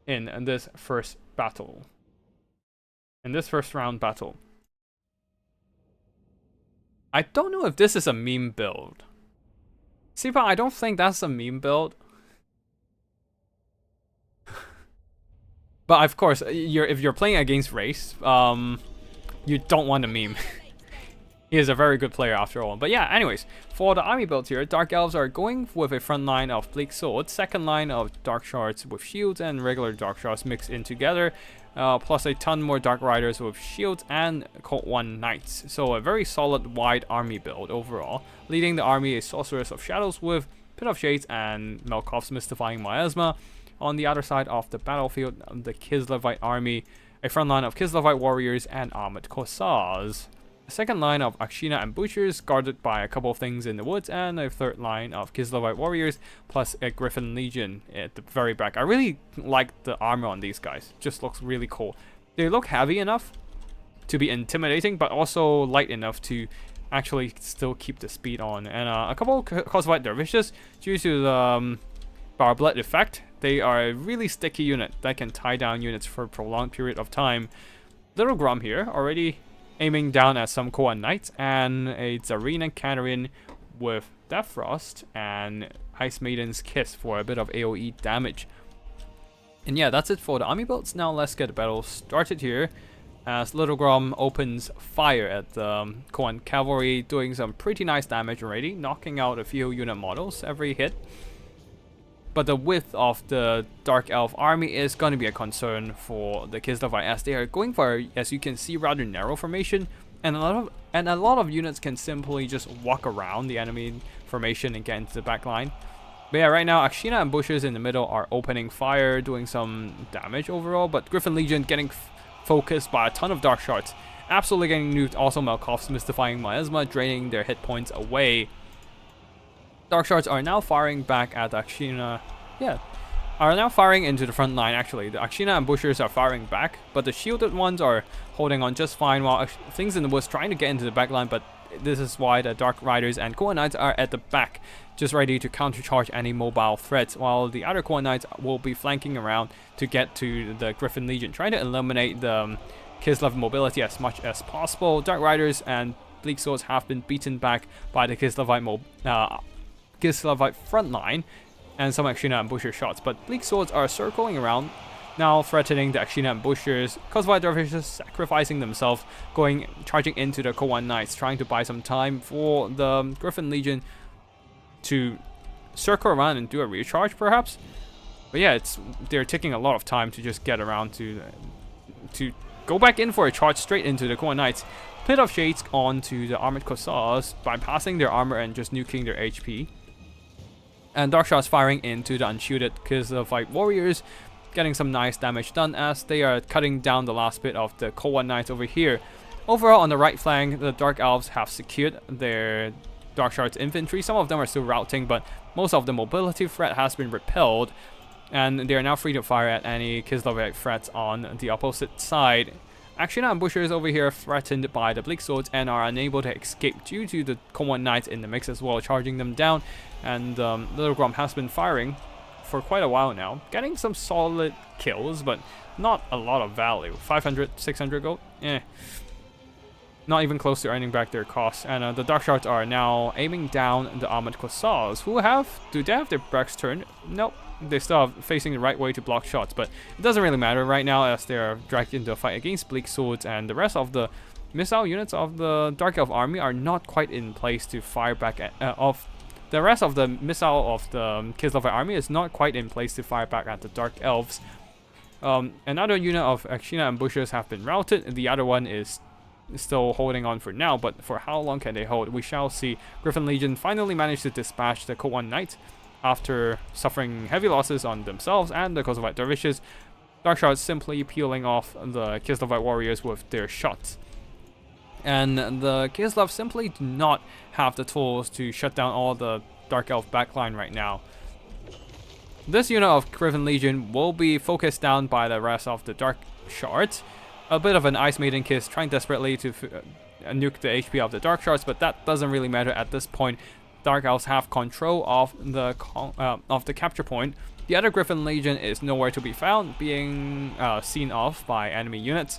in this first battle. In this first round battle. I don't know if this is a meme build. Sipa, I don't think that's a meme build. But of course, if you're playing against Race, you don't want a meme. He is a very good player after all. But yeah, anyways, for the army builds here, Dark Elves are going with a front line of Bleak Swords, second line of Dark Shards with shields and regular Dark Shards mixed in together, plus a ton more Dark Riders with shields and Cult 1 Knights. So a very solid wide army build overall. Leading the army is Sorceress of Shadows with Pit of Shades and Melkov's Mystifying Miasma. On the other side of the battlefield, the Kislevite army, a front line of Kislevite warriors and armored Corsairs. A second line of Akshina and Butchers, guarded by a couple of things in the woods, and a third line of Kislevite warriors, plus a Griffin Legion at the very back. I really like the armor on these guys. Just looks really cool. They look heavy enough to be intimidating, but also light enough to actually still keep the speed on. And a couple of Korsvite Dervishes, due to the Barblet effect, they are a really sticky unit that can tie down units for a prolonged period of time. Little Grum here, already aiming down at some Khorne Knights, and a Tsarina Kanarin with Death Frost and Ice Maiden's Kiss for a bit of AoE damage. And yeah, that's it for the army builds. Now let's get the battle started here, as Little Grum opens fire at the Khorne Cavalry, doing some pretty nice damage already, knocking out a few unit models every hit. But the width of the Dark Elf army is going to be a concern for the Kislevite, as they are going for, as you can see, rather narrow formation, and a lot of units can simply just walk around the enemy formation and get into the back line. But yeah, right now, Akshina and Bushes in the middle are opening fire, doing some damage overall, but Griffin Legion getting focused by a ton of Dark Shards. Absolutely getting nuked. Also, Malkov's Mystifying Miasma, draining their hit points away. Dark Shards are now firing back at Akshina. Yeah, are now firing into the front line, actually. The Akshina and Bushers are firing back, but the shielded ones are holding on just fine, while Things in the Woods trying to get into the back line, but this is why the Dark Riders and Koa Knights are at the back, just ready to countercharge any mobile threats, while the other Koa Knights will be flanking around to get to the Griffin Legion, trying to eliminate the Kislev mobility as much as possible. Dark Riders and Bleak Swords have been beaten back by the Kislevite front line and some Akshina and Busher shots, but Bleak Swords are circling around, now threatening the Akshina and Bushers. Kozvite Dervishes sacrificing themselves, charging into the Koan Knights, trying to buy some time for the Griffin Legion to circle around and do a recharge, perhaps. But yeah, they're taking a lot of time to just get around to go back in for a charge straight into the Koan Knights. Pit of Shades onto the Armored Cossars, bypassing their armor and just nuking their HP. And Dark Shots firing into the unshielded Kislevite warriors, getting some nice damage done as they are cutting down the last bit of the Koa Knights over here. Overall, on the right flank, the Dark Elves have secured their Dark Shards infantry. Some of them are still routing, but most of the mobility threat has been repelled, and they are now free to fire at any Kislevite threats on the opposite side. Akshina and Bushers over here threatened by the Bleak Swords and are unable to escape due to the Koa Knights in the mix as well, charging them down. And Little Grom has been firing for quite a while now, getting some solid kills, but not a lot of value. 500, 600 gold? Not even close to earning back their costs. And the Dark Shards are now aiming down the Armored Cossars, do they have their backs turned? Nope. They still are facing the right way to block shots, but it doesn't really matter right now as they are dragged into a fight against Bleak Swords, and the rest of the missile units of the Dark Elf army are not quite in place to fire back at the rest of the missile of the Kislevite army is not quite in place to fire back at the Dark Elves. Another unit of Akshina and Bushers have been routed. The other one is still holding on for now, but for how long can they hold? We shall see. Griffin Legion finally managed to dispatch the Koan Knight after suffering heavy losses on themselves and the Kozvite Dervishes. Dark Shards simply peeling off the Kislevite warriors with their shots. And the Kislev simply do not have the tools to shut down all the Dark Elf backline right now. This unit of Griffin Legion will be focused down by the rest of the Dark Shards. A bit of an Ice Maiden kiss, trying desperately to nuke the HP of the Dark Shards, but that doesn't really matter at this point. Dark Elves have control of the capture point. The other Griffin Legion is nowhere to be found, being seen off by enemy units.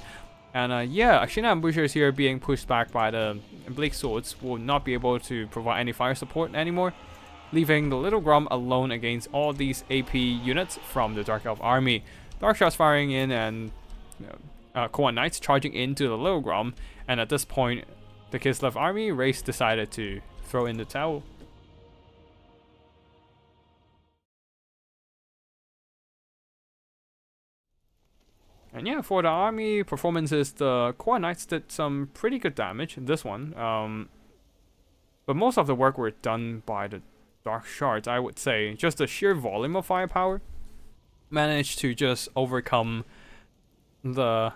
And yeah, Akshina and Bushers here being pushed back by the Bleak Swords will not be able to provide any fire support anymore, leaving the Little Grom alone against all these AP units from the Dark Elf army. Dark Shots firing in and Koan Knights charging into the Little Grom, and at this point the Kislev army race decided to throw in the towel. And yeah, for the army performances, the Koa Knights did some pretty good damage in this one. But most of the work were done by the Dark Shards, I would say. Just the sheer volume of firepower managed to just overcome the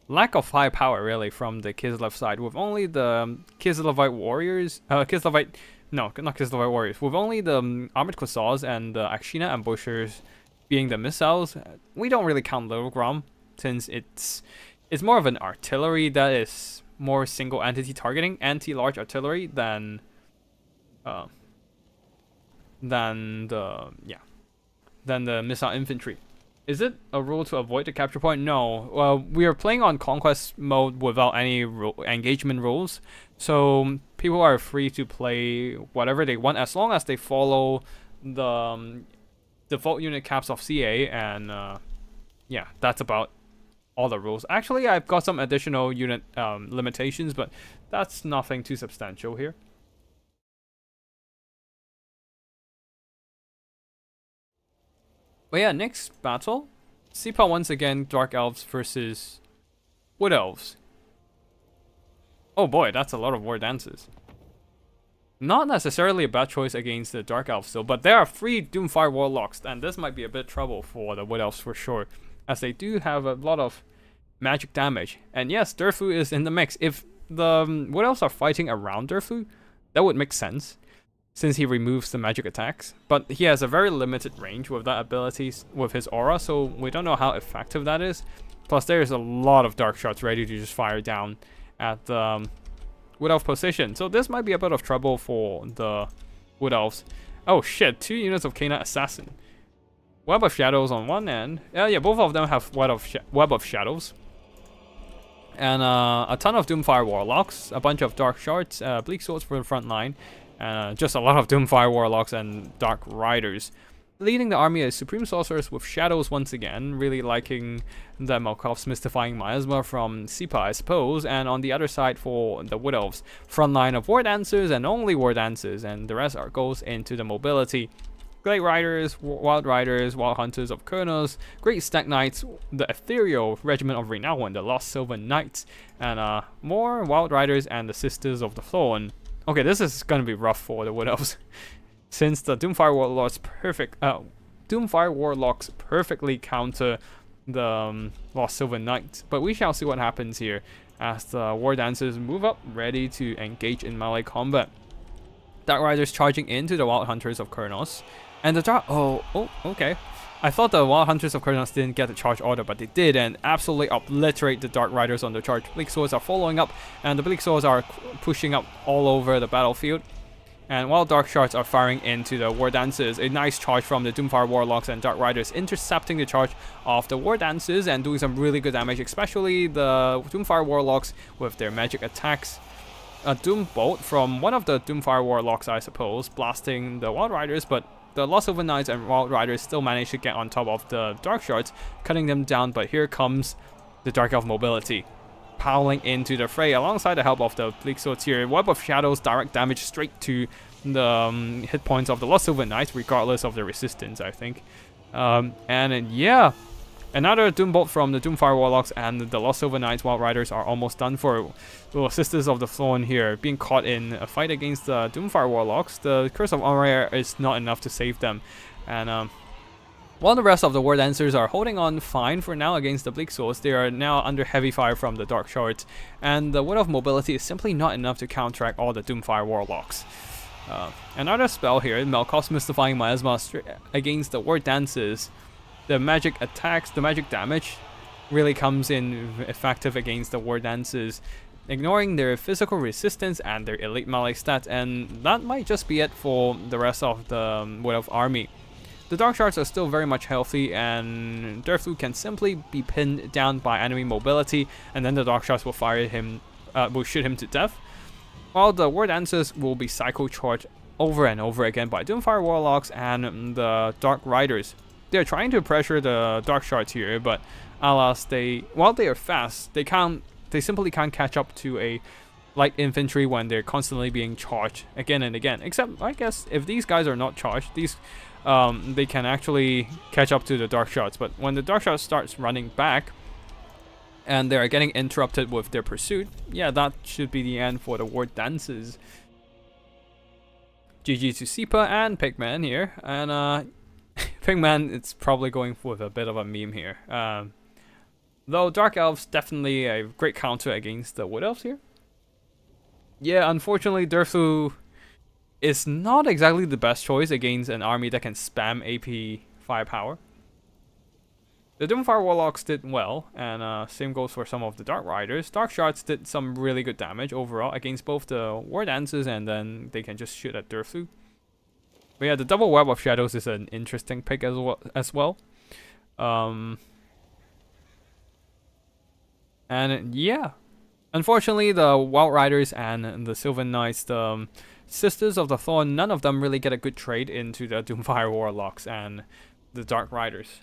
lack of firepower, really, from the Kislev side. With only the Kislevite warriors... not Kislevite warriors. With only the Armored Cossars and the Akshina and Bushers being the missiles, we don't really count Little Grom, since it's more of an artillery that is more single entity targeting, anti-large artillery than the missile infantry. Is it a rule to avoid the capture point? No. Well, we are playing on Conquest mode without any engagement rules, so people are free to play whatever they want as long as they follow the default unit caps of CA, and yeah, that's about all the rules. Actually, I've got some additional unit limitations, but that's nothing too substantial here. But yeah, next battle, Sepa once again, Dark Elves versus Wood Elves. Oh boy, that's a lot of war dances. Not necessarily a bad choice against the Dark Elves though, but there are 3 Doomfire Warlocks, and this might be a bit trouble for the Wood Elves for sure, as they do have a lot of magic damage. And yes, Durfu is in the mix. If the Wood Elves are fighting around Durfu, that would make sense, since he removes the magic attacks. But he has a very limited range with that ability, with his aura, so we don't know how effective that is. Plus, there's a lot of dark shots ready to just fire down at the Wood Elf position. So this might be a bit of trouble for the Wood Elves. Oh shit, 2 units of Canine Assassin. Web of Shadows on one end. Yeah, both of them have Web of Shadows. And a ton of Doomfire Warlocks, a bunch of Dark Shards, Bleak Swords for the front line, and just a lot of Doomfire Warlocks and Dark Riders. Leading the army is Supreme Sorceress with Shadows once again, really liking the Malkov's Mystifying Miasma from Sipa, I suppose. And on the other side for the Wood Elves, front line of War Dancers and only War Dancers, and the rest goes into the mobility. Great Riders, Wild Hunters of Kurnos, Great Stag Knights, the Ethereal Regiment of Renown, and the Lost Silver Knights, and more Wild Riders and the Sisters of the Thorn. Okay, this is gonna be rough for the Wood Elves. Since the Doomfire Warlocks perfectly counter the Lost Silver Knight. But we shall see what happens here as the War Dancers move up, ready to engage in melee combat. Dark Riders charging into the Wild Hunters of Kurnos. And the okay. I thought the Wild Hunters of Kurnos didn't get the charge order, but they did, and absolutely obliterate the Dark Riders on the charge. Bleak Swords are following up, and the Bleak Swords are pushing up all over the battlefield. And while Dark Shards are firing into the War Dancers, a nice charge from the Doomfire Warlocks and Dark Riders intercepting the charge of the War Dancers and doing some really good damage, especially the Doomfire Warlocks with their magic attacks. A Doom Bolt from one of the Doomfire Warlocks, I suppose, blasting the Wild Riders, but the Lost Silver Knights and Wild Riders still manage to get on top of the Dark Shards, cutting them down. But here comes the Dark Elf mobility, piling into the fray alongside the help of the Bleak Swords here. Web of Shadows, direct damage straight to the hit points of the Lost Silver Knights, regardless of the resistance, I think. Yeah, another Doom Bolt from the Doomfire Warlocks, and the Lost Silver Knights Wild Riders are almost done for. The Sisters of the Thorn here being caught in a fight against the Doomfire Warlocks. The Curse of Honor is not enough to save them, and while the rest of the War Dancers are holding on fine for now against the Bleak Swords, they are now under heavy fire from the Dark Shards, and the Wood of Mobility is simply not enough to counteract all the Doomfire Warlocks. Another spell here, Malkov's Mystifying Miasma against the War Dancers. The magic attacks, the magic damage really comes in effective against the War Dancers, ignoring their physical resistance and their elite melee stats, and that might just be it for the rest of the Wood Elf army. The Dark Shards are still very much healthy, and Durfu can simply be pinned down by enemy mobility, and then the Dark Shards will will shoot him to death. While the War Dancers will be cycle charged over and over again by Doomfire Warlocks and the Dark Riders. They're trying to pressure the Dark Shards here, but alas, while they are fast, they simply can't catch up to a light infantry when they're constantly being charged again and again. Except, I guess, if these guys are not charged, they can actually catch up to the Dark Shards. But when the Dark Shards starts running back, and they're getting interrupted with their pursuit, yeah, that should be the end for the War Dancers. GG to Sipa and Pigman here, and Pigman, it's probably going with a bit of a meme here. Though Dark Elves definitely a great counter against the Wood Elves here. Yeah, unfortunately, Durfu is not exactly the best choice against an army that can spam AP firepower. The Doomfire Warlocks did well, and same goes for some of the Dark Riders. Dark Shards did some really good damage overall against both the War Dancers, and then they can just shoot at Durfu. But yeah, the double Web of Shadows is an interesting pick as well. And yeah, unfortunately, the Wild Riders and the Sylvan Knights, the Sisters of the Thorn, none of them really get a good trade into the Doomfire Warlocks and the Dark Riders.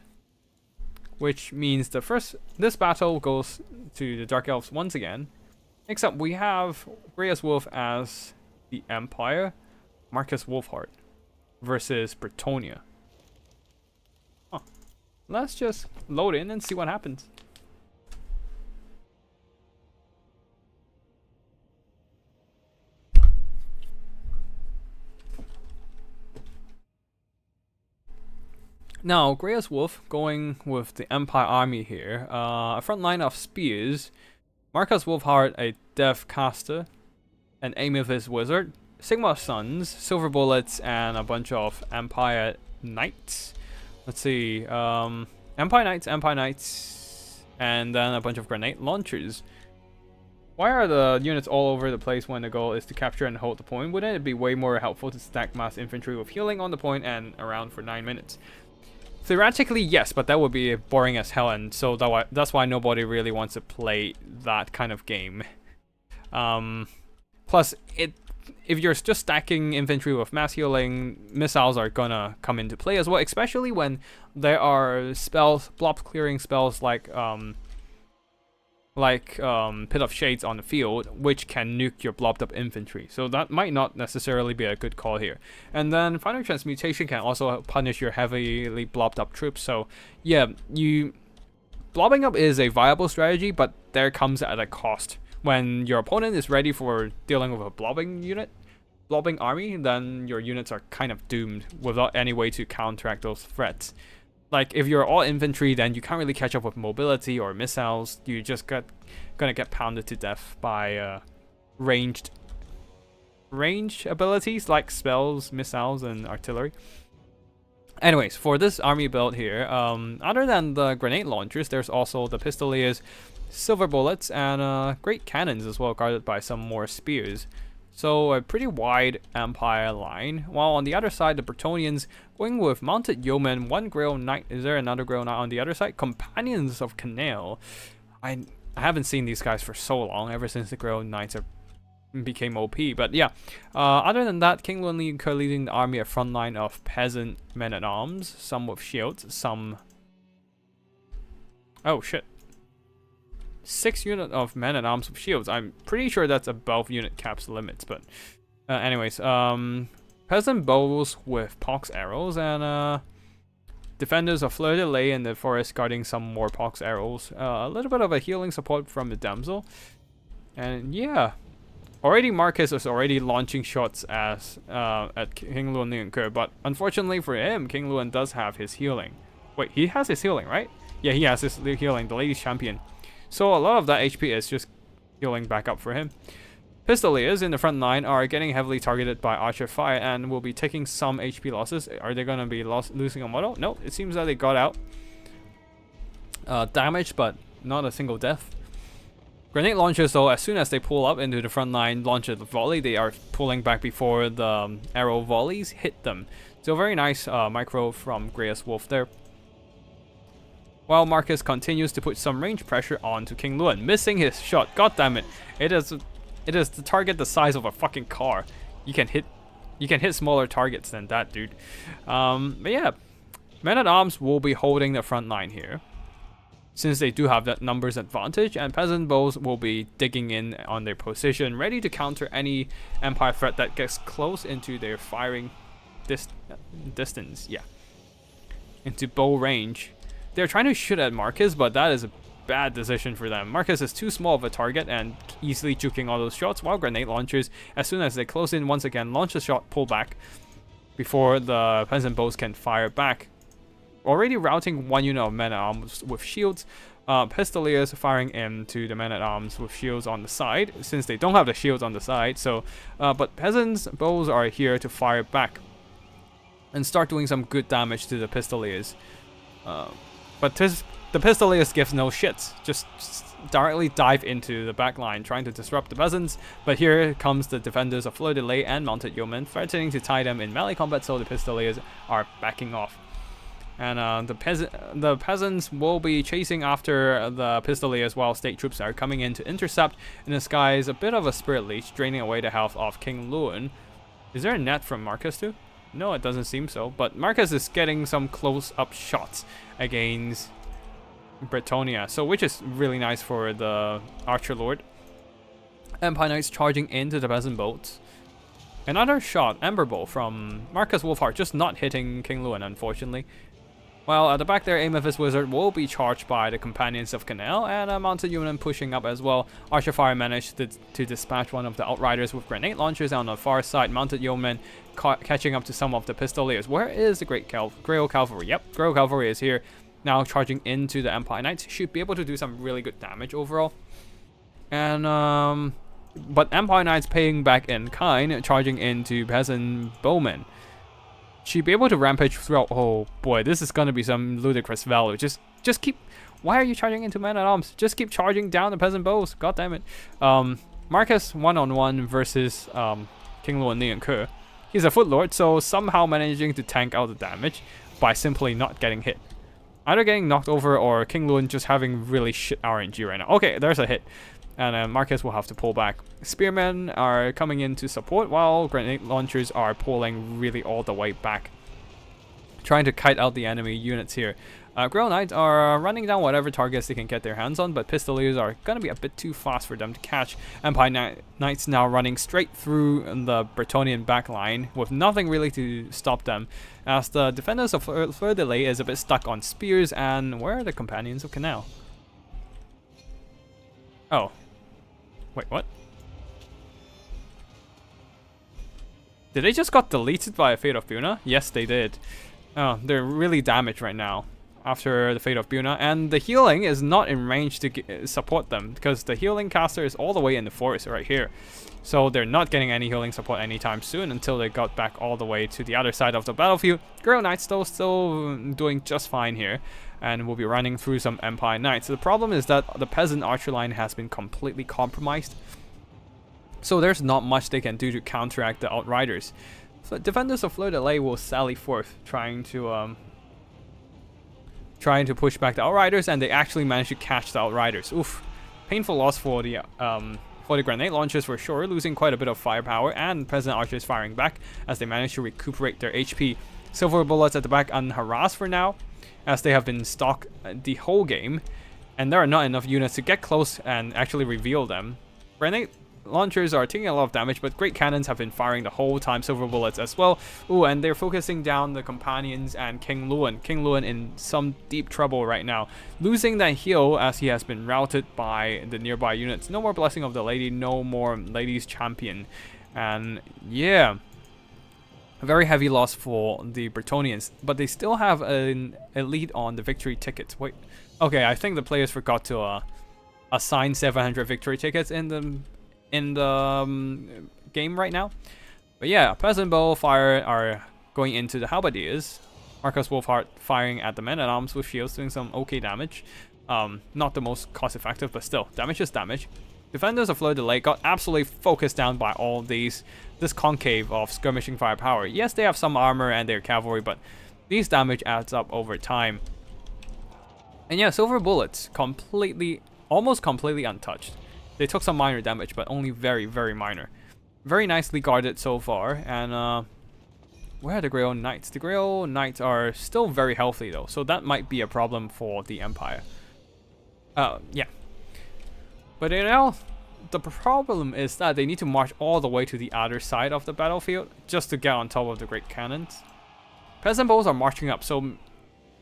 Which means this battle goes to the Dark Elves once again. Except we have Greyas Wolf as the Empire, Marcus Wolfheart versus Bretonnia. Huh. Let's just load in and see what happens. Now, Grey's Wolf going with the Empire army here. A front line of spears. Marcus Wolfheart, a Death Caster. An Amethyst Wizard. Sigma Sons, Silver Bullets, and a bunch of Empire Knights. Let's see. Empire Knights, and then a bunch of grenade launchers. Why are the units all over the place when the goal is to capture and hold the point? Wouldn't it be way more helpful to stack mass infantry with healing on the point and around for 9 minutes? Theoretically, yes, but that would be boring as hell, and so that's why nobody really wants to play that kind of game. Plus, if you're just stacking infantry with mass healing, missiles are gonna come into play as well, especially when there are spells, blob clearing spells like Pit of Shades on the field, which can nuke your blobbed up infantry. So that might not necessarily be a good call here. And then Final Transmutation can also punish your heavily blobbed up troops. So yeah, blobbing up is a viable strategy, but there comes at a cost. When your opponent is ready for dealing with a blobbing army, then your units are kind of doomed without any way to counteract those threats. Like, if you're all infantry, then you can't really catch up with mobility or missiles. You just gonna get pounded to death by range abilities like spells, missiles, and artillery. Anyways, for this army build here, other than the grenade launchers, there's also the Pistoliers, Silver Bullets, and great cannons as well, guarded by some more spears. So a pretty wide Empire line. While on the other side, the Bretonians going with Mounted Yeomen, one Grail Knight. Is there another Grail Knight on the other side? Companions of Canale. I haven't seen these guys for so long, ever since the Grail Knights became OP. But yeah, other than that, King Luan leading the army, a front line of peasant men-at-arms, some with shields, some... Oh shit. 6 units of men-at-arms with shields. I'm pretty sure that's above unit caps limits, but anyways, peasant bows with pox arrows, and defenders of Fleur de Lys in the forest guarding some more pox arrows. A little bit of a healing support from the damsel, and yeah, already Marcus is already launching shots as at King Luan Leoncoeur, but unfortunately for him, King Luan does have his healing. Wait, he has his healing, right? Yeah, he has his healing, the Ladies Champion. So a lot of that HP is just healing back up for him. Pistoliers in the front line are getting heavily targeted by Archer Fire and will be taking some HP losses. Are they going to be losing a model? No, it seems that they got out damaged, but not a single death. Grenade launchers, though, as soon as they pull up into the front line, launch the volley, they are pulling back before the arrow volleys hit them. So very nice micro from Grey's Wolf there. While Marcus continues to put some range pressure onto King Luan, missing his shot. God damn it! It is the target the size of a fucking car. You can hit smaller targets than that, dude. But yeah, men-at-arms will be holding the front line here, since they do have that numbers advantage, and peasant bows will be digging in on their position, ready to counter any Empire threat that gets close into their firing distance. Yeah, into bow range. They're trying to shoot at Marcus, but that is a bad decision for them. Marcus is too small of a target and easily juking all those shots, while grenade launchers, as soon as they close in once again, launch a shot, pull back before the peasant bows can fire back. Already routing one unit of men-at-arms with shields, Pistoliers firing into the men-at-arms with shields on the side, since they don't have the shields on the side. So, but peasants' bows are here to fire back and start doing some good damage to the Pistoliers. But the Pistoliers gives no shits, just directly dive into the back line, trying to disrupt the peasants. But here comes the defenders of Fleur de Lys and Mounted Yeomen, threatening to tie them in melee combat, so the Pistoliers are backing off. And the peasants will be chasing after the Pistoliers while state troops are coming in to intercept. In the sky is a bit of a Spirit Leech, draining away the health of King Luan. Is there a net from Marcus too? No, it doesn't seem so, but Marcus is getting some close-up shots against Bretonnia, so which is really nice for the Archer Lord. Empire Knights charging into the peasant boats. Another shot, Ember Bow from Marcus Wolfheart, just not hitting King Luan, unfortunately. While at the back there, Amethyst Wizard will be charged by the Companions of Canal, and a mounted unit pushing up as well. Archer Fire managed to dispatch one of the Outriders with grenade launchers on the far side. Mounted Yeomen catching up to some of the Pistoliers. Where is the Grail Cavalry? Yep, Grail Cavalry is here. Now charging into the Empire Knights. Should be able to do some really good damage overall. And, but Empire Knights paying back in kind, charging into Peasant Bowmen. She'd be able to rampage throughout. Oh boy, this is gonna be some ludicrous value. Just keep. Why are you charging into men-at-arms? Just keep charging down the peasant bows. God damn it. Marcus 1-on-1 versus King Luan Nian Ke. He's a footlord, so somehow managing to tank out the damage by simply not getting hit. Either getting knocked over or King Luan just having really shit RNG right now. Okay, there's a hit. And Marcus will have to pull back. Spearmen are coming in to support, while grenade launchers are pulling really all the way back, trying to kite out the enemy units here. Grail Knights are running down whatever targets they can get their hands on, but Pistoliers are going to be a bit too fast for them to catch. Empire Knights now running straight through the Bretonnian backline with nothing really to stop them, as the Defenders of Fleur de Lys is a bit stuck on spears. And where are the Companions of Canal? Oh. Wait, what? Did they just got deleted by a Fate of Buna? Yes, they did. Oh, they're really damaged right now after the Fate of Buna, and the healing is not in range to support them because the healing caster is all the way in the forest right here. So they're not getting any healing support anytime soon until they got back all the way to the other side of the battlefield. Grail Knights though still doing just fine here, and we'll be running through some Empire Knights. The problem is that the peasant archer line has been completely compromised, so there's not much they can do to counteract the Outriders. So Defenders of Fleur de Lys will sally forth, trying to push back the Outriders, and they actually managed to catch the Outriders. Oof, painful loss for the grenade launchers for sure, losing quite a bit of firepower, and peasant archers firing back as they manage to recuperate their HP. Silver Bullets at the back unharassed for now, as they have been stuck the whole game, and there are not enough units to get close and actually reveal them. Grenade launchers are taking a lot of damage, but great cannons have been firing the whole time. Silver Bullets as well. Ooh, and they're focusing down the Companions and King Luan. King Luan in some deep trouble right now, losing that heal as he has been routed by the nearby units. No more Blessing of the Lady, no more Lady's Champion, and yeah, a very heavy loss for the Bretonnians, but they still have a lead on the victory tickets. Wait, okay, I think the players forgot to assign 700 victory tickets in the game right now. But yeah, Peasant Bow fire are going into the Halberdiers. Marcus Wolfheart firing at the men-at-arms with shields, doing some okay damage. Not the most cost-effective, but still, damage is damage. Defenders of Fleur de Lys got absolutely focused down by all this concave of skirmishing firepower. Yes, they have some armor and their cavalry, but these damage adds up over time. And yeah, Silver Bullets almost completely untouched. They took some minor damage, but only very, very minor. Very nicely guarded so far. And where are the Grail Knights? The Grail Knights are still very healthy though, so that might be a problem for the Empire. Yeah. But you know, the problem is that they need to march all the way to the other side of the battlefield just to get on top of the great cannons. Peasant bows are marching up, so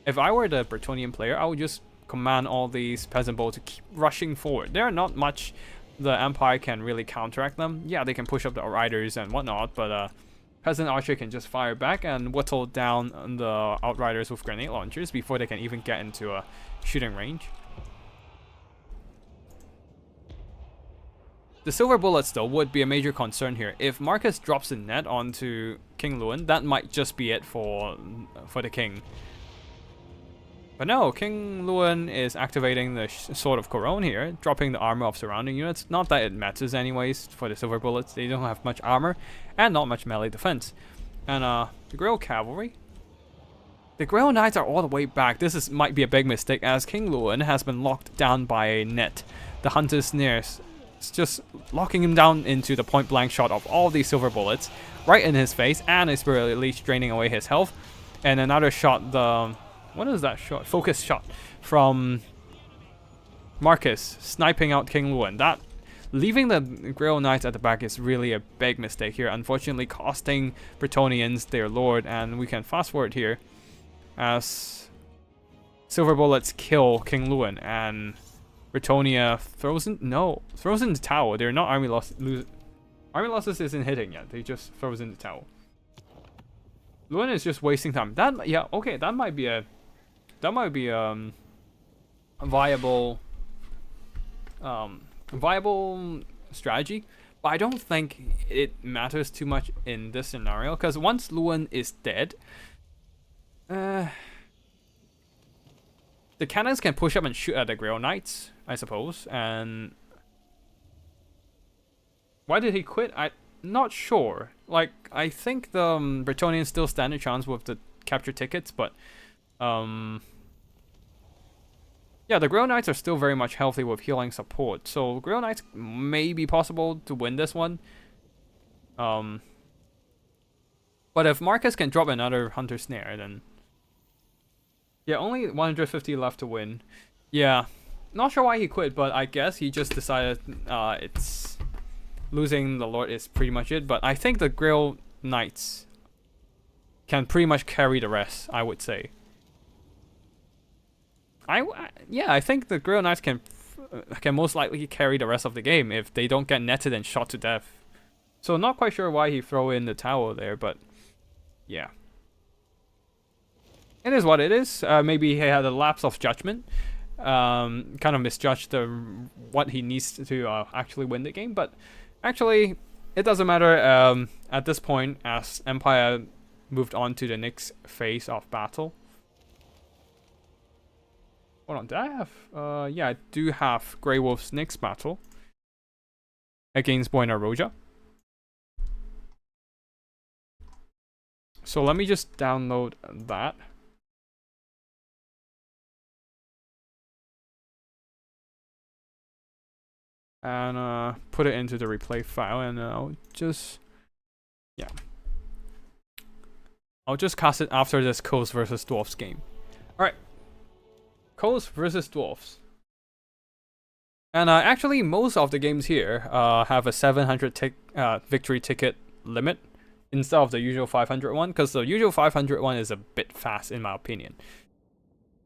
if I were the Bretonnian player, I would just command all these peasant bows to keep rushing forward. There are not much the Empire can really counteract them. Yeah, they can push up the Outriders and whatnot, but Peasant Archer can just fire back and whittle down the Outriders with grenade launchers before they can even get into a shooting range. The Silver Bullets though would be a major concern here. If Marcus drops the net onto King Luan, that might just be it for the king. But no, King Luan is activating the Sword of Couronne here, dropping the armor of surrounding units. Not that it matters anyways for the Silver Bullets. They don't have much armor and not much melee defense. And the Grail Cavalry. The Grail Knights are all the way back. This might be a big mistake as King Luan has been locked down by a net. The Hunter's Snares. It's just locking him down into the point blank shot of all these Silver Bullets right in his face, and is really draining away his health. And another shot, what is that shot? Focus shot from Marcus, sniping out King Luan. That leaving the Grail Knights at the back is really a big mistake here, unfortunately costing Bretonnians their lord. And we can fast forward here as silver bullets kill King Luan, and Bretonnia throws in the towel. They're not army losses. Army losses isn't hitting yet. They just throws in the towel. Luan is just wasting time. That might be a viable strategy, but I don't think it matters too much in this scenario, because once Luan is dead, the cannons can push up and shoot at the Grail Knights, I suppose. And why did he quit? I'm not sure. Like, I think the Bretonians still stand a chance with the capture tickets, but yeah, the Grail Knights are still very much healthy with healing support, so Grail Knights may be possible to win this one. But if Marcus can drop another Hunter Snare, then yeah, only 150 left to win. Yeah, not sure why he quit, but I guess he just decided it's losing the Lord is pretty much it. But I think the Grail Knights can pretty much carry the rest, I would say. I think the Grail Knights can most likely carry the rest of the game if they don't get netted and shot to death. So not quite sure why he throw in the towel there, but yeah. It is what it is. Maybe he had a lapse of judgment. Kind of misjudged what he needs to actually win the game. But actually, it doesn't matter at this point, as Empire moved on to the next phase of battle. Hold on, do I have... yeah, I do have Grey Wolf's next battle against Buena Roja. So let me just download that. And put it into the replay file, and I'll just... yeah. I'll just cast it after this Coast versus Dwarfs game. Alright. Coast versus Dwarfs. And actually, most of the games here have a 700 victory ticket limit instead of the usual 500 one, because the usual 500 one is a bit fast in my opinion.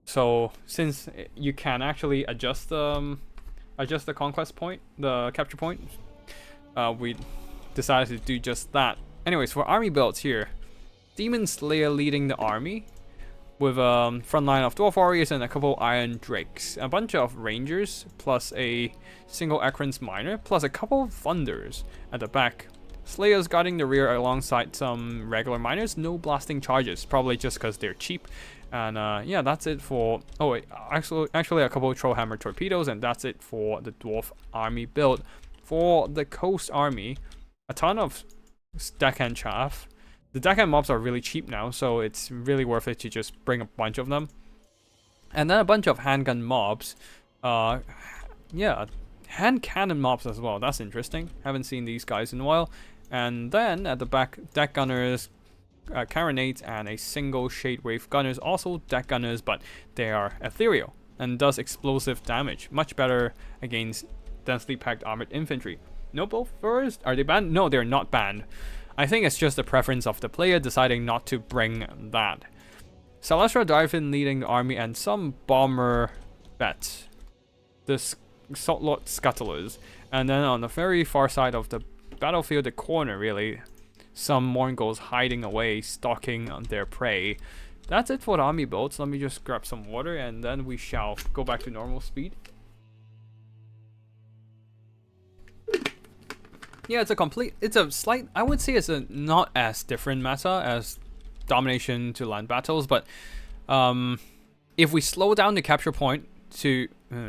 So since you can actually adjust the conquest point, the capture point, we decided to do just that. Anyways, for army builds here, Demon Slayer leading the army with a front line of Dwarf Warriors and a couple Iron Drakes, a bunch of Rangers, plus a single Ekron's Miner, plus a couple Thunders at the back. Slayers guarding the rear alongside some regular miners, no blasting charges, probably just because they're cheap. And yeah, that's it for... oh wait, actually a couple Trollhammer torpedoes, and that's it for the Dwarf army build. For the Coast army, a ton of deckhand chaff. The deckhand mobs are really cheap now, so it's really worth it to just bring a bunch of them. And then a bunch of handgun mobs. Yeah, hand cannon mobs as well. That's interesting. Haven't seen these guys in a while. And then at the back, deck gunners, carronades, and a single shade wave gunners. Also deck gunners, but they are ethereal and does explosive damage. Much better against densely packed armored infantry. Noble first? Are they banned? No, they're not banned. I think it's just the preference of the player deciding not to bring that. Celestra Dive-In leading the army and some bomber bets. The Salt Lord Scuttlers. And then on the very far side of the battlefield, the corner really, some Mongols hiding away, stalking on their prey. That's it for the army builds. Let me just grab some water and then we shall go back to normal speed. Yeah, it's a slight, I would say it's a not as different meta as domination to land battles, but if we slow down the capture point to,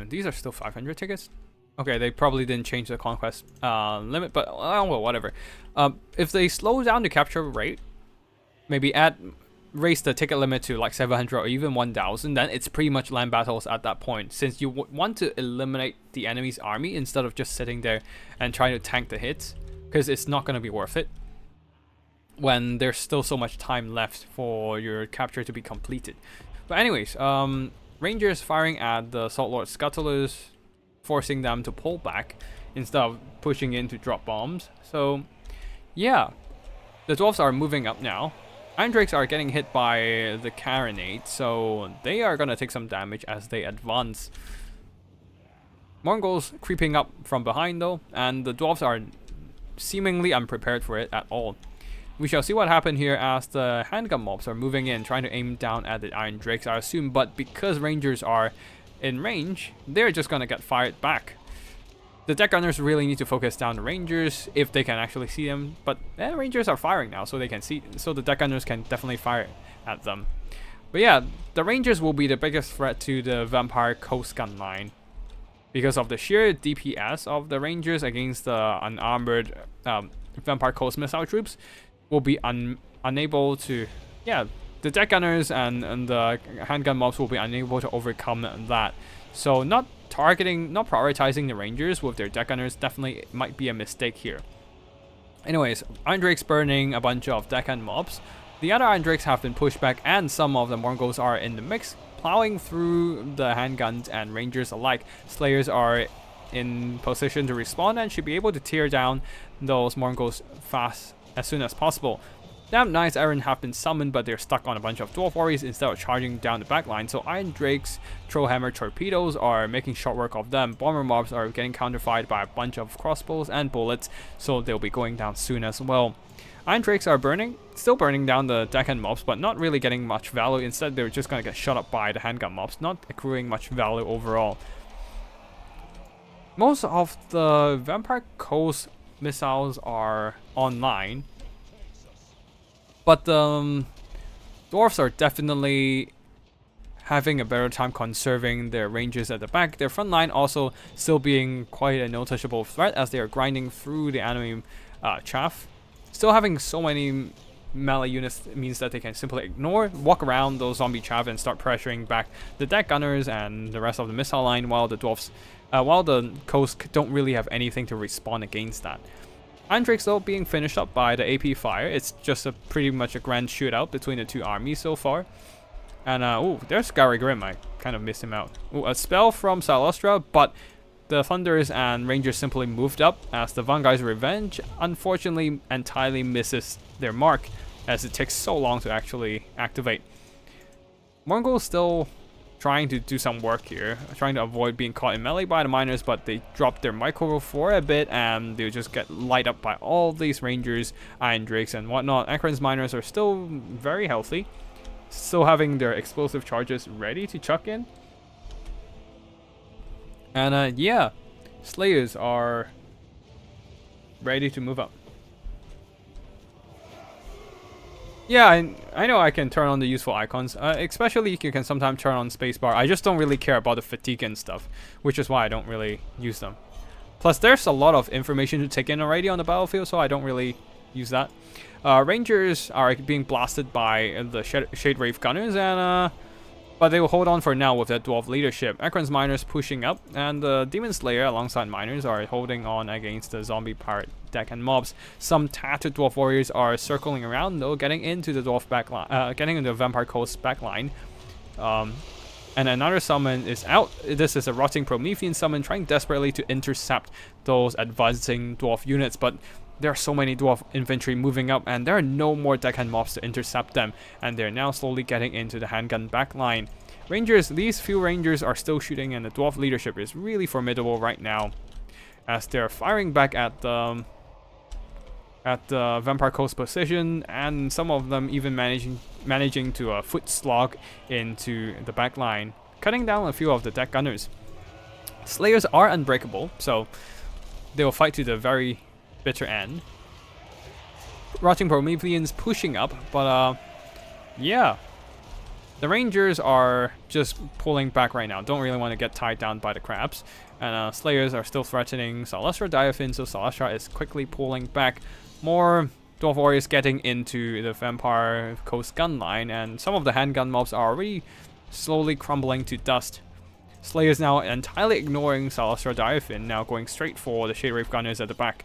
these are still 500 tickets? Okay, they probably didn't change the conquest limit, but well, whatever. If they slow down the capture rate, maybe raise the ticket limit to like 700 or even 1000, then it's pretty much land battles at that point, since you want to eliminate the enemy's army instead of just sitting there and trying to tank the hits, because it's not going to be worth it when there's still so much time left for your capture to be completed. But anyways, Rangers firing at the Salt Lord Scuttlers, forcing them to pull back instead of pushing in to drop bombs. So yeah, the Dwarfs are moving up now. Iron Drakes are getting hit by the Carronade, so they are gonna take some damage as they advance. Mongols creeping up from behind though, and the Dwarfs are seemingly unprepared for it at all. We shall see what happened here as the handgun mobs are moving in, trying to aim down at the Iron Drakes, I assume, but because Rangers are in range, they're just gonna get fired back. The deck gunners really need to focus down the Rangers if they can actually see them, but Rangers are firing now, so they can see, so the deck gunners can definitely fire at them. But yeah, the Rangers will be the biggest threat to the Vampire Coast gun line because of the sheer DPS of the Rangers against the unarmored Vampire Coast missile troops. Will be unable to, the deck gunners and the handgun mobs will be unable to overcome that. So not prioritizing the Rangers with their deck gunners definitely might be a mistake here. Anyways, Iron Drakes burning a bunch of deckhand mobs. The other Iron Drakes have been pushed back and some of the Mongols are in the mix, plowing through the handguns and Rangers alike. Slayers are in position to respawn and should be able to tear down those Mongols fast as soon as possible. Damn Knights Errant have been summoned, but they're stuck on a bunch of Dwarf Warriors instead of charging down the backline, so Iron Drake's Trollhammer torpedoes are making short work of them. Bomber mobs are getting counterfired by a bunch of crossbows and bullets, so they'll be going down soon as well. Iron Drakes are still burning down the deckhand mobs, but not really getting much value. Instead, they're just gonna get shot up by the handgun mobs, not accruing much value overall. Most of the Vampire Coast missiles are online, but the Dwarfs are definitely having a better time conserving their ranges at the back. Their front line also still being quite a noticeable threat as they are grinding through the enemy chaff. Still having so many melee units means that they can simply walk around those zombie chaff and start pressuring back the deck gunners and the rest of the missile line, while the Dwarfs, while the coast don't really have anything to respond against that. Iron Drakes though being finished up by the AP fire. It's just pretty much a grand shootout between the two armies so far. And there's Gary Grimm. I kind of missed him out. A spell from Salostra, but the Thunders and Rangers simply moved up as the Vangai's Revenge unfortunately entirely misses their mark as it takes so long to actually activate. Mongols still trying to do some work here, trying to avoid being caught in melee by the miners, but they dropped their micro for a bit and they just get light up by all these Rangers, Iron Drakes and whatnot. Akron's miners are still very healthy, still having their explosive charges ready to chuck in. And Slayers are ready to move up. Yeah, I know I can turn on the useful icons, especially you can sometimes turn on spacebar. I just don't really care about the fatigue and stuff, which is why I don't really use them. Plus, there's a lot of information to take in already on the battlefield, so I don't really use that. Rangers are being blasted by the Shade Wraith Gunners, and but they will hold on for now with their Dwarf leadership. Akron's Miners pushing up, and the Demon Slayer alongside Miners are holding on against the Zombie Pirate deck and mobs. Some tattooed Dwarf Warriors are circling around though, getting into the Dwarf backline, getting into the Vampire Coast backline. And another summon is out. This is a Rotting Promethean summon trying desperately to intercept those advancing Dwarf units, but there are so many Dwarf infantry moving up and there are no more deckhand mobs to intercept them, and they're now slowly getting into the handgun backline. Rangers, these few Rangers are still shooting, and the Dwarf leadership is really formidable right now as they're firing back at the Vampire Coast position, and some of them even managing to foot slog into the backline, cutting down a few of the deck gunners. Slayers are unbreakable, so they will fight to the very bitter end. Rotting Prometheans pushing up, but the Rangers are just pulling back right now. Don't really want to get tied down by the crabs. And Slayers are still threatening Salostra Diaphin, so Salostra is quickly pulling back. More Dwarf Warriors getting into the Vampire Coast gun line, and some of the handgun mobs are already slowly crumbling to dust. Slayers now entirely ignoring Salostra Diaphin, now going straight for the Shade Wraith Gunners at the back.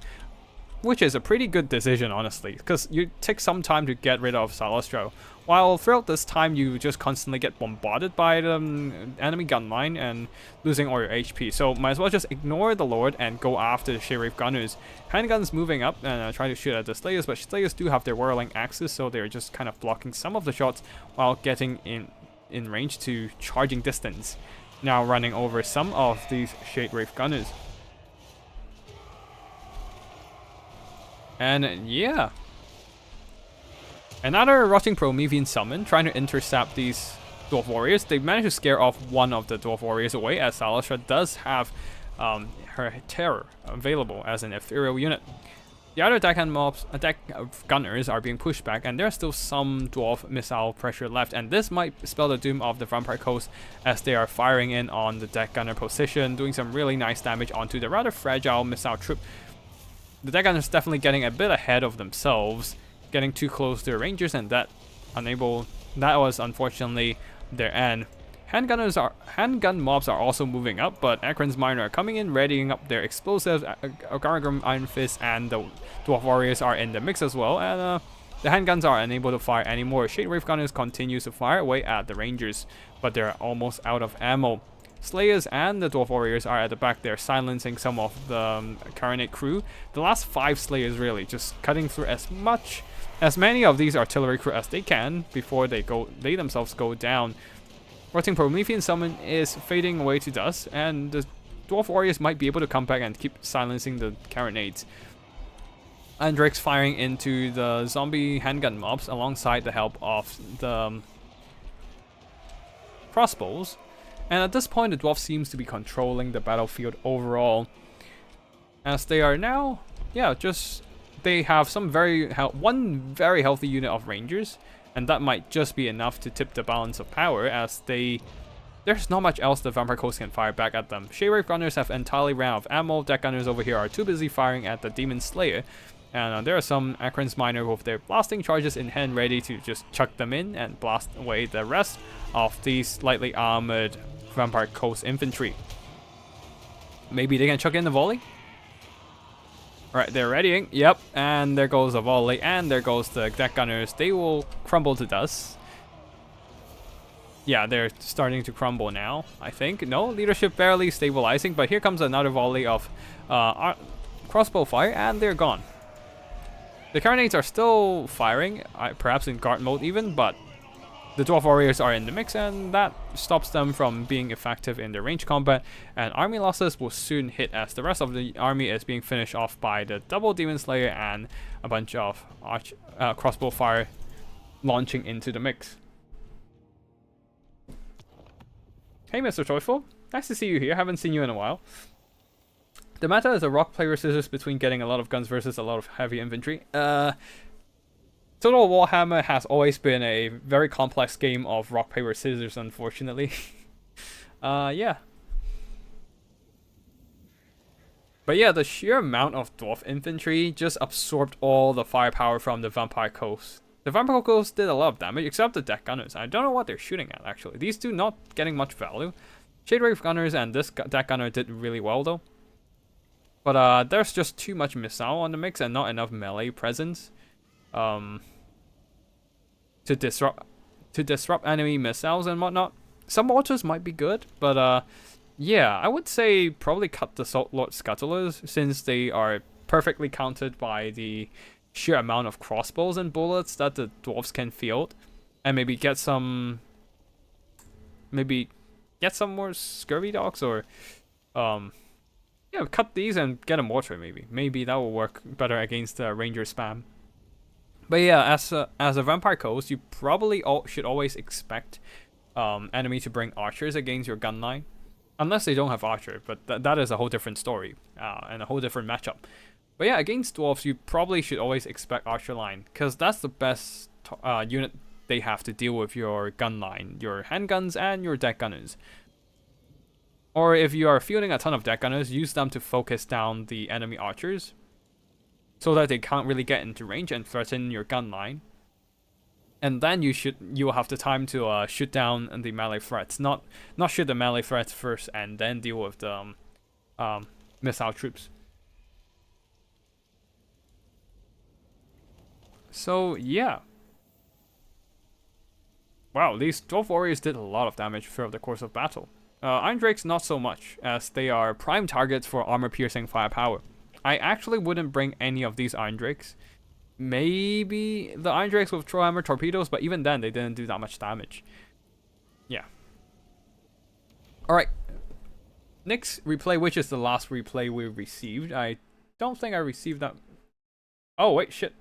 which is a pretty good decision, honestly, because you take some time to get rid of Salastro, while throughout this time you just constantly get bombarded by the enemy gun line and losing all your HP. So might as well just ignore the Lord and go after the Sheriff Gunners. Handguns moving up and try to shoot at the Slayers, but Slayers do have their whirling axes, so they're just kind of blocking some of the shots while getting in range to charging distance. Now running over some of these Shade Wraith Gunners. And yeah, another Rotting Promethean summon trying to intercept these Dwarf Warriors. They managed to scare off one of the Dwarf Warriors away, as Salastra does have her Terror available as an ethereal unit. The other deck gunners are being pushed back, and there's still some dwarf missile pressure left, and this might spell the doom of the Vampire Coast as they are firing in on the deck gunner position, doing some really nice damage onto the rather fragile missile troop. The deck gunners definitely getting a bit ahead of themselves, getting too close to the Rangers, and that was unfortunately their end. Handgun mobs are also moving up, but Akron's Miner are coming in, readying up their explosives. Gargrim, Iron Fist, and the Dwarf Warriors are in the mix as well, and the handguns are unable to fire anymore. Shade Wraith Gunners continues to fire away at the Rangers, but they're almost out of ammo. Slayers and the Dwarf Warriors are at the back there, silencing some of the Carinate crew. The last 5 Slayers really just cutting through as many of these artillery crew as they can before they themselves go down. Rotting Promethean summon is fading away to dust, and the Dwarf Warriors might be able to come back and keep silencing the Carinades. Andrake's firing into the zombie handgun mobs alongside the help of the crossbows. And at this point, the Dwarf seems to be controlling the battlefield overall, as they are now, they have some one very healthy unit of Rangers, and that might just be enough to tip the balance of power, as there's not much else the Vampire Coast can fire back at them. Shade Wraith Gunners have entirely ran out of ammo. Deck Gunners over here are too busy firing at the Demon Slayer, and there are some Akron's Miner with their blasting charges in hand, ready to just chuck them in and blast away the rest of these lightly armored Vampire Coast infantry. Maybe they can chuck in the volley? Alright, they're readying. Yep, and there goes a volley, and there goes the deck gunners. They will crumble to dust. Yeah, they're starting to crumble now, I think. No, leadership barely stabilizing, but here comes another volley of crossbow fire, and they're gone. The Carinades are still firing, perhaps in guard mode even, but the Dwarf Warriors are in the mix, and that stops them from being effective in their range combat, and army losses will soon hit as the rest of the army is being finished off by the double Demon Slayer and a bunch of crossbow fire launching into the mix. Hey Mr. Joyful, nice to see you here, haven't seen you in a while. The meta is a rock, paper, scissors between getting a lot of guns versus a lot of heavy infantry. Total Warhammer has always been a very complex game of rock, paper, scissors, unfortunately. Yeah. But yeah, the sheer amount of Dwarf infantry just absorbed all the firepower from the Vampire Coast. The Vampire Coast did a lot of damage, except the deck gunners. I don't know what they're shooting at, actually. These two not getting much value. Shade Wraith Gunners and this deck gunner did really well, though. But there's just too much missile on the mix and not enough melee presence. To disrupt enemy missiles and whatnot. Some mortars might be good, but yeah, I would say probably cut the Salt Lord Scuttlers, since they are perfectly countered by the sheer amount of crossbows and bullets that the dwarves can field, and maybe get some more scurvy dogs, or yeah, cut these and get a mortar. Maybe that will work better against the ranger spam. But yeah, as a Vampire Coast, you probably should always expect enemy to bring archers against your gun line, unless they don't have archer, but that is a whole different story and a whole different matchup. But yeah, against dwarves, you probably should always expect archer line, because that's the best unit they have to deal with your gun line, your handguns and your deck gunners. Or if you are fielding a ton of deck gunners, use them to focus down the enemy archers, so that they can't really get into range and threaten your gun line. And then you will have the time to shoot down the melee threats, not shoot the melee threats first and then deal with the missile troops. So yeah. Wow, these Dwarf Warriors did a lot of damage throughout the course of battle. Iron Drakes not so much, as they are prime targets for armor-piercing firepower. I actually wouldn't bring any of these Iron Drakes. Maybe the Iron Drakes with Trollhammer torpedoes, but even then they didn't do that much damage. Yeah. Alright. Next replay, which is the last replay we received. I don't think I received that. Oh, wait, shit.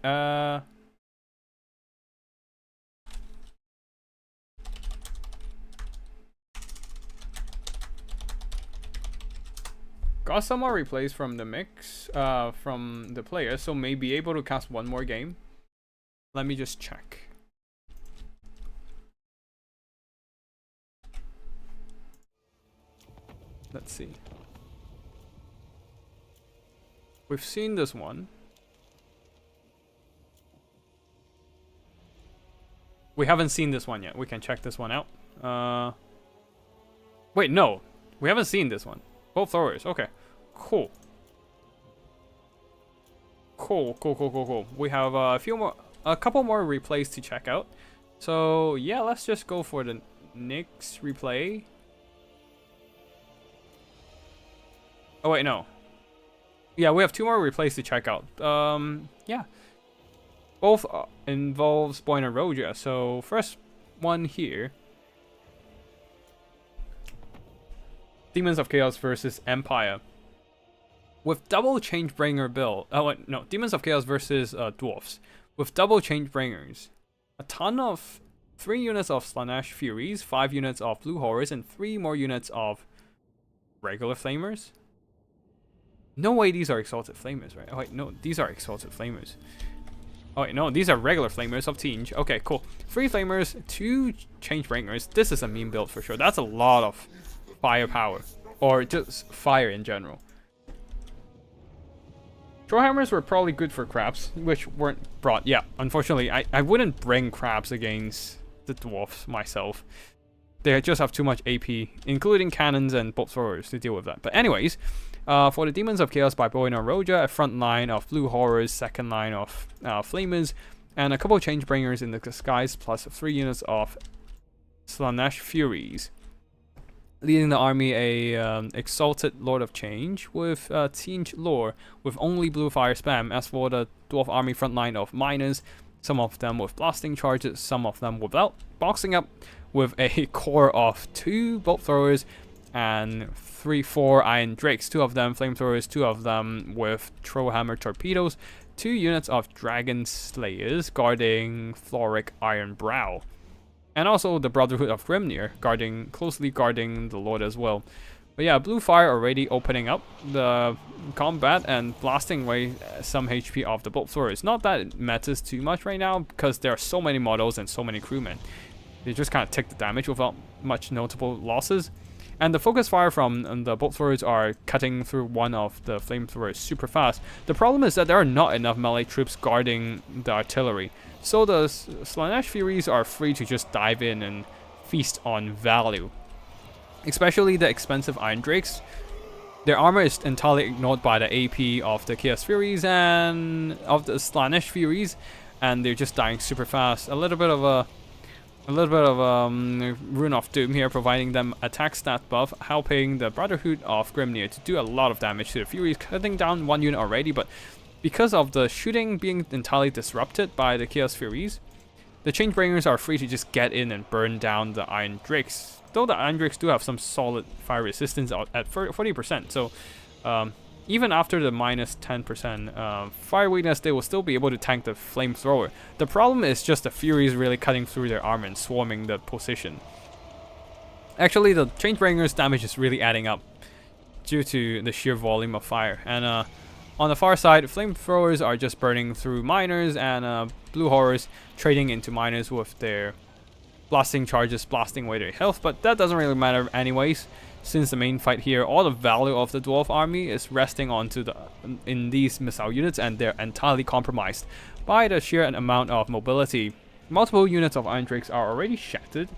Got some more replays from the mix, from the players, so may be able to cast one more game. Let me just check. Let's see. We've seen this one. We haven't seen this one yet. We can check this one out. Wait, no. We haven't seen this one. Both throwers. Okay. Cool. Cool. We have a couple more replays to check out. So yeah, let's just go for the next replay. Oh wait, no. Yeah, we have two more replays to check out. Yeah. Both involves Boyne and Roja. So first one here. Demons of Chaos versus Empire. With double Changebringer build. Oh wait, no. Demons of Chaos versus Dwarfs. With double Changebringers. A ton of 3 units of Slaanesh Furies, 5 units of Blue Horrors, and 3 more units of regular Flamers. No way these are Exalted Flamers, right? Oh wait, no. These are Exalted Flamers. Oh wait, no. These are regular Flamers of Tinge. Okay, cool. 3 Flamers, 2 Changebringers. This is a meme build for sure. That's a lot of firepower, or just fire in general. Trollhammers were probably good for crabs, which weren't brought. Yeah, unfortunately, I wouldn't bring crabs against the dwarfs myself. They just have too much AP, including cannons and bolt throwers to deal with that. But anyways, for the Demons of Chaos by Boyne and Roja, a front line of Blue Horrors, second line of Flamers, and a couple of Changebringers in the disguise, plus 3 units of Slaanesh Furies. Leading the army, a Exalted Lord of Change with Tinge lore with only blue fire spam. As for the dwarf army front line of miners, some of them with blasting charges, some of them without, boxing up with a core of 2 bolt throwers and 4 iron drakes, 2 of them flamethrowers, 2 of them with Trollhammer torpedoes, 2 units of dragon slayers guarding Floric Iron Brow. And also the Brotherhood of Grimnir, closely guarding the Lord as well. But yeah, blue fire already opening up the combat and blasting away some HP of the bolt throwers. Not that it matters too much right now, because there are so many models and so many crewmen. They just kind of take the damage without much notable losses. And the focus fire from the bolt throwers are cutting through one of the flamethrowers super fast. The problem is that there are not enough melee troops guarding the artillery. So the Slaanesh Furies are free to just dive in and feast on value. Especially the expensive Iron Drakes. Their armor is entirely ignored by the AP of the Chaos Furies and of the Slaanesh Furies, and they're just dying super fast. A little bit of Rune of Doom here, providing them attack stat buff, helping the Brotherhood of Grimnir to do a lot of damage to the Furies, cutting down 1 unit already, but because of the shooting being entirely disrupted by the Chaos Furies, the Changebringers are free to just get in and burn down the Iron Drakes. Though the Iron Drakes do have some solid fire resistance at 40%, so even after the minus 10% fire weakness, they will still be able to tank the flamethrower. The problem is just the Furies really cutting through their armor and swarming the position. Actually, the Changebringers' damage is really adding up due to the sheer volume of fire. And on the far side, flamethrowers are just burning through miners, and blue horrors trading into miners with their blasting charges, blasting away their health. But that doesn't really matter anyways, since the main fight here, all the value of the dwarf army is resting onto in these missile units, and they're entirely compromised by the sheer amount of mobility. Multiple units of Iron Drakes are already shattered.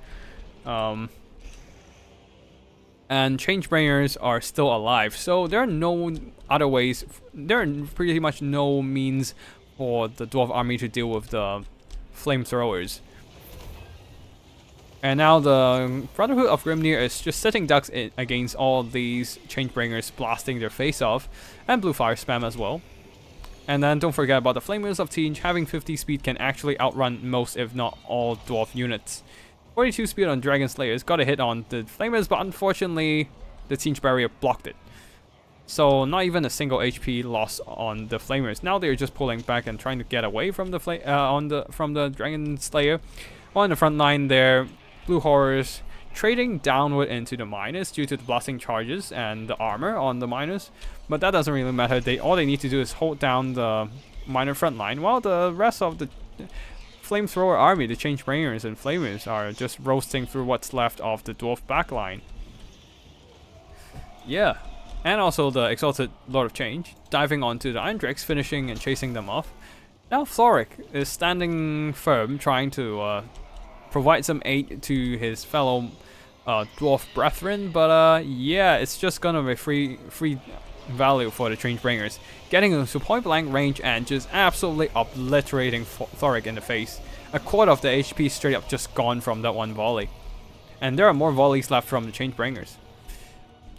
And Changebringers are still alive, so there are no other ways, there are pretty much no means for the Dwarf army to deal with the flamethrowers. And now the Brotherhood of Grimnir is just sitting ducks against all these Changebringers blasting their face off, and blue fire spam as well. And then don't forget about the Flamers of Tinge. Having 50 speed can actually outrun most if not all Dwarf units. 42 speed on Dragon Slayers, got a hit on the Flamers, but unfortunately the Tinge barrier blocked it. So not even a single HP loss on the Flamers. Now they're just pulling back and trying to get away from the from the Dragon Slayer. On the front line there, Blue Horrors trading downward into the miners due to the blasting charges and the armor on the miners, but that doesn't really matter. All they need to do is hold down the miner front line, while the rest of the flamethrower army, the Changebringers and Flamers, are just roasting through what's left of the Dwarf backline. Yeah, and also the Exalted Lord of Change diving onto the Eindrix, finishing and chasing them off. Now Thoric is standing firm, trying to provide some aid to his fellow Dwarf brethren, but yeah, it's just gonna be free value for the Changebringers, getting into point blank range and just absolutely obliterating Thoric in the face. A quarter of the HP straight up just gone from that one volley, and there are more volleys left from the Changebringers.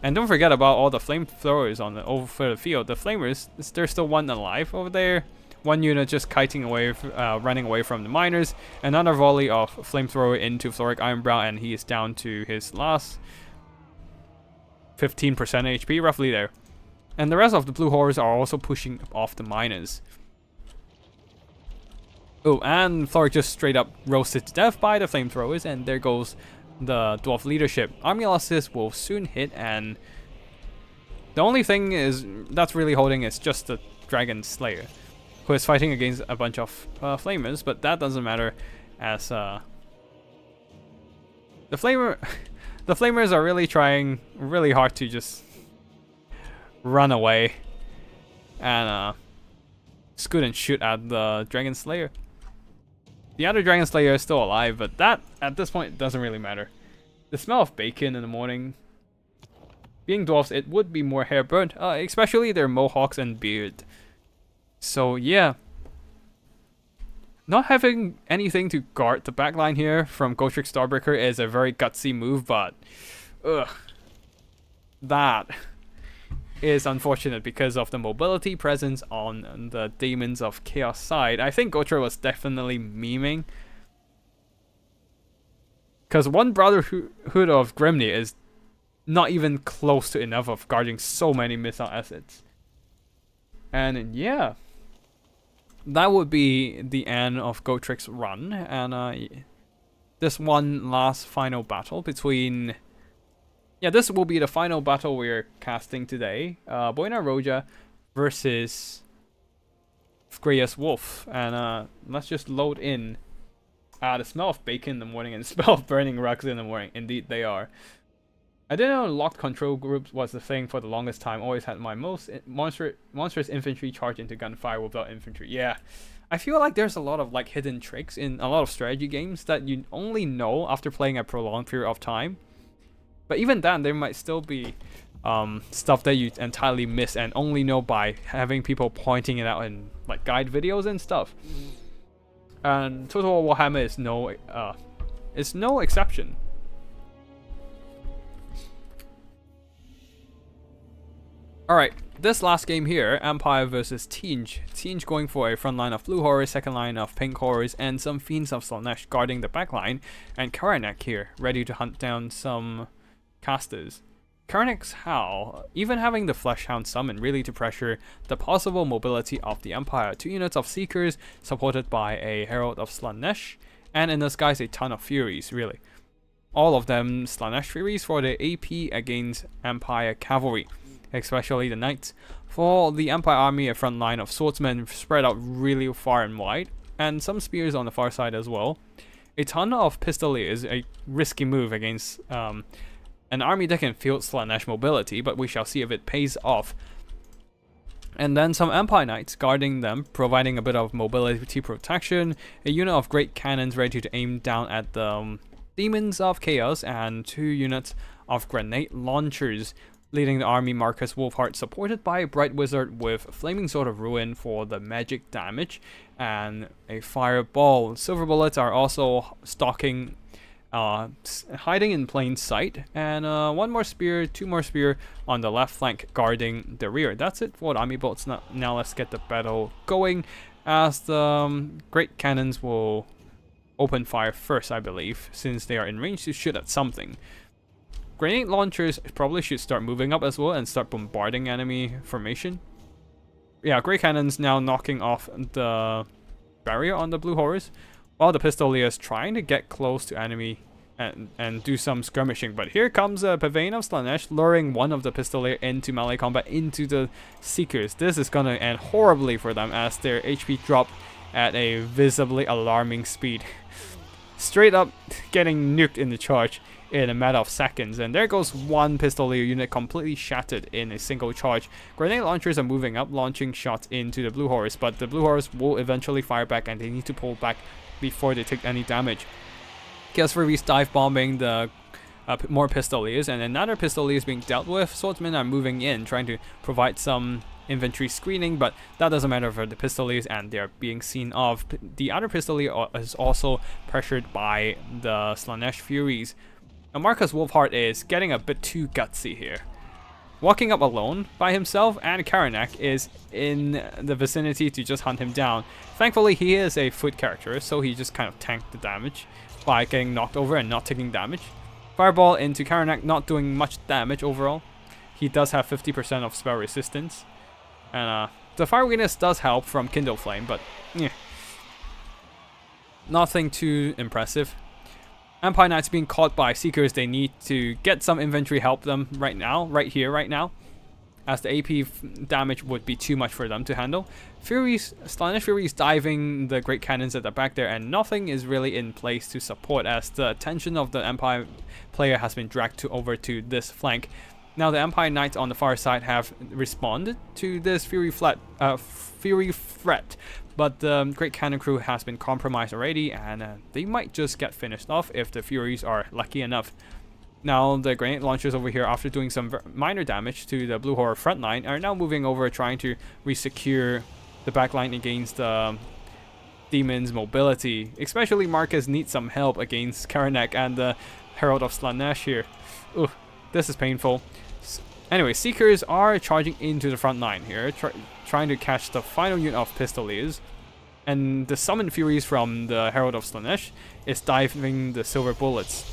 And don't forget about all the flamethrowers on over the field. The Flamers, there's still one alive over there. One unit just kiting away, running away from the miners. Another volley of flamethrower into Thoric Ironbrow, and he is down to his last 15% HP, roughly there. And the rest of the Blue Horrors are also pushing off the miners. Oh, and Thoric just straight up roasted to death by the flamethrowers, and there goes the Dwarf leadership. Army losses will soon hit, and the only thing is that's really holding is just the Dragon Slayer, who is fighting against a bunch of Flamers, but that doesn't matter, as the Flamers are really trying really hard to just run away and scoot and shoot at the Dragon Slayer. The other Dragon Slayer is still alive, but that at this point doesn't really matter. The smell of bacon in the morning. Being dwarfs, it would be more hair burnt, especially their mohawks and beard. So yeah, not having anything to guard the backline here from Gotrek Starbreaker is a very gutsy move, but that is unfortunate because of the mobility presence on the Demons of Chaos side. I think Gotrek was definitely memeing, because one Brotherhood of Grimnir is not even close to enough of guarding so many missile assets. And yeah, that would be the end of Gotrek's run, and this one last final battle between... Yeah, this will be the final battle we're casting today. Boina Roja versus Grey's Wolf, and let's just load in. The smell of bacon in the morning and the smell of burning rugs in the morning. Indeed, they are. I didn't know locked control groups was the thing for the longest time. Always had my most monstrous infantry charge into gunfire without infantry. Yeah, I feel like there's a lot of like hidden tricks in a lot of strategy games that you only know after playing a prolonged period of time. But even then, there might still be stuff that you entirely miss and only know by having people pointing it out in like guide videos and stuff. And Total Warhammer is no exception. Alright, this last game here, Empire versus Tinge. Tinge going for a front line of Blue Horrors, second line of Pink Horrors, and some Fiends of Slaanesh guarding the back line, and Karanak here, ready to hunt down some casters. Karanak's Howl, even having the Fleshhound summon really to pressure the possible mobility of the Empire. 2 units of Seekers, supported by a Herald of Slaanesh, and in the skies a ton of Furies, really. All of them Slaanesh Furies for the AP against Empire Cavalry, especially the Knights. For the Empire army, a front line of swordsmen spread out really far and wide, and some spears on the far side as well. A ton of Pistoliers, a risky move against an army that can field Slaanesh mobility, but we shall see if it pays off. And then some Empire Knights guarding them, providing a bit of mobility protection, a unit of great cannons ready to aim down at the Demons of Chaos, and 2 units of grenade launchers Leading the army, Marcus Wolfheart, supported by a Bright Wizard with Flaming Sword of Ruin for the magic damage and a Fireball. Silver Bullets are also stalking, hiding in plain sight, and one more spear, two more spear on the left flank guarding the rear. That's it for the army bolts. Now let's get the battle going, as the great cannons will open fire first, I believe, since they are in range to shoot at something. Grenade launchers probably should start moving up as well and start bombarding enemy formation. Yeah, great cannons now knocking off the barrier on the blue horse, while the pistoliers trying to get close to enemy and do some skirmishing. But here comes a Pavane of Slaanesh, luring one of the pistolier into melee combat into the Seekers. This is gonna end horribly for them as their HP drop at a visibly alarming speed. Straight up getting nuked in the charge in a matter of seconds, and there goes one pistolier unit completely shattered in a single charge. Grenade launchers are moving up, launching shots into the blue horse, but the blue horse will eventually fire back and they need to pull back before they take any damage. Chaos Furies dive bombing the more pistoliers, and another pistolier is being dealt with. Swordsmen are moving in, trying to provide some infantry screening, but that doesn't matter for the pistoliers, and they're being seen off. The other pistolier is also pressured by the Slaanesh Furies. Now Marcus Wolfheart is getting a bit too gutsy here. Walking up alone by himself, and Karanak is in the vicinity to just hunt him down. Thankfully, he is a foot character, so he just kind of tanked the damage by getting knocked over and not taking damage. Fireball into Karanak, not doing much damage overall. He does have 50% of spell resistance. And the fire weakness does help from Kindle Flame, but yeah, nothing too impressive. Empire Knights being caught by Seekers, they need to get some infantry help them right now, right now, as the AP damage would be too much for them to handle. Slaanesh Furies diving the great cannons at the back there, and nothing is really in place to support as the attention of the Empire player has been dragged over to this flank. Now the Empire Knights on the far side have responded to this Fury threat, but the Great Cannon crew has been compromised already, and they might just get finished off if the Furies are lucky enough. Now the grenade launchers over here, after doing some minor damage to the Blue Horror front line, are now moving over trying to resecure the back line against the Demon's mobility. Especially Marcus needs some help against Karanak and the Herald of Slaanesh here. Ugh, this is painful. Anyway, Seekers are charging into the front line here, trying to catch the final unit of pistoliers, and the summoned Furies from the Herald of Slaanesh is diving the silver bullets.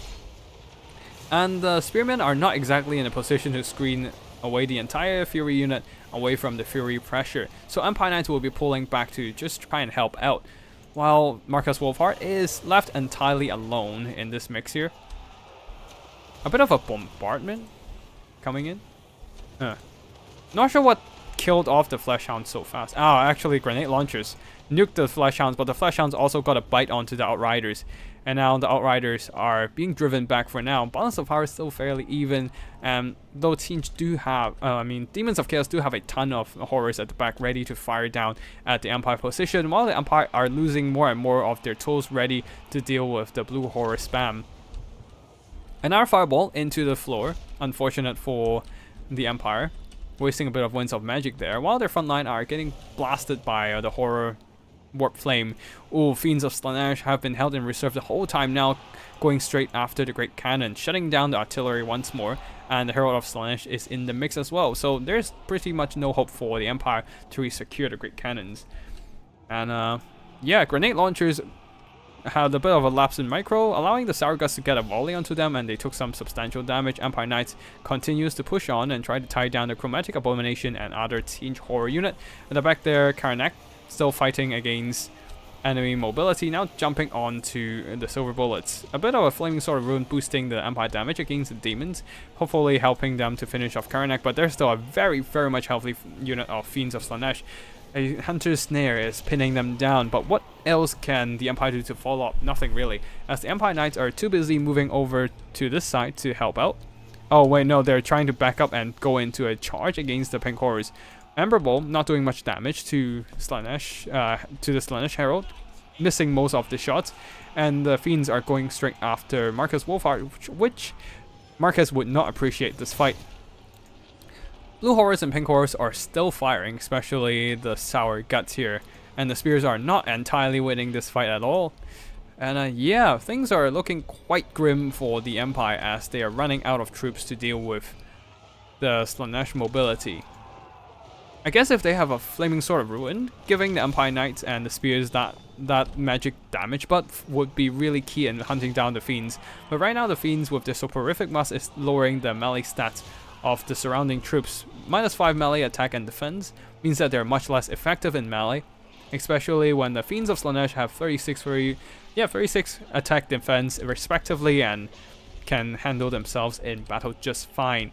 And the Spearmen are not exactly in a position to screen away the entire Fury unit away from the Fury pressure, so Empire Knights will be pulling back to just try and help out, while Marcus Wolfheart is left entirely alone in this mix here. A bit of a bombardment coming in. Not sure what killed off the Fleshhounds so fast. Oh, actually grenade launchers nuked the Fleshhounds, but the Fleshhounds also got a bite onto the Outriders, and now the Outriders are being driven back for now. Balance of power is still fairly even, though teams do have, Demons of Chaos do have a ton of horrors at the back ready to fire down at the Empire position, while the Empire are losing more and more of their tools ready to deal with the blue horror spam. Another fireball into the floor, unfortunate for the Empire, wasting a bit of Winds of Magic there, while their front line are getting blasted by the horror warp flame. Ooh, Fiends of Slaanesh have been held in reserve the whole time, now going straight after the Great Cannon, shutting down the artillery once more, and the Herald of Slaanesh is in the mix as well, so there's pretty much no hope for the Empire to resecure the Great Cannons. And yeah, grenade launchers had a bit of a lapse in micro, allowing the Sourguts to get a volley onto them, and they took some substantial damage. Empire Knights continues to push on and try to tie down the Chromatic Abomination and other Teen Horror unit. At the back there, Karanak still fighting against enemy mobility, now jumping onto the silver bullets. A bit of a Flaming Sword of Ruin boosting the Empire damage against the demons, hopefully helping them to finish off Karanak, but there's still a very, very much healthy unit of Fiends of Slaanesh. A Hunter's Snare is pinning them down, but what else can the Empire do to follow up? Nothing really, as the Empire Knights are too busy moving over to this side to help out. Oh wait, no, they're trying to back up and go into a charge against the Pink Horrors. Ember Bowl not doing much damage to Slaanesh, to the Slaanesh Herald, missing most of the shots, and the Fiends are going straight after Marcus Wolfheart, which Marcus would not appreciate this fight. Blue Horus and Pink Horus are still firing, especially the Sour Guts here, and the Spears are not entirely winning this fight at all. And yeah, things are looking quite grim for the Empire as they are running out of troops to deal with the Slaanesh mobility. I guess if they have a Flaming Sword of Ruin, giving the Empire Knights and the Spears that magic damage buff would be really key in hunting down the Fiends. But right now the Fiends with the Soporific Mass is lowering the melee stats of the surrounding troops. -5 melee attack and defense means that they're much less effective in melee, especially when the Fiends of Slaanesh have 36 attack defense respectively and can handle themselves in battle just fine.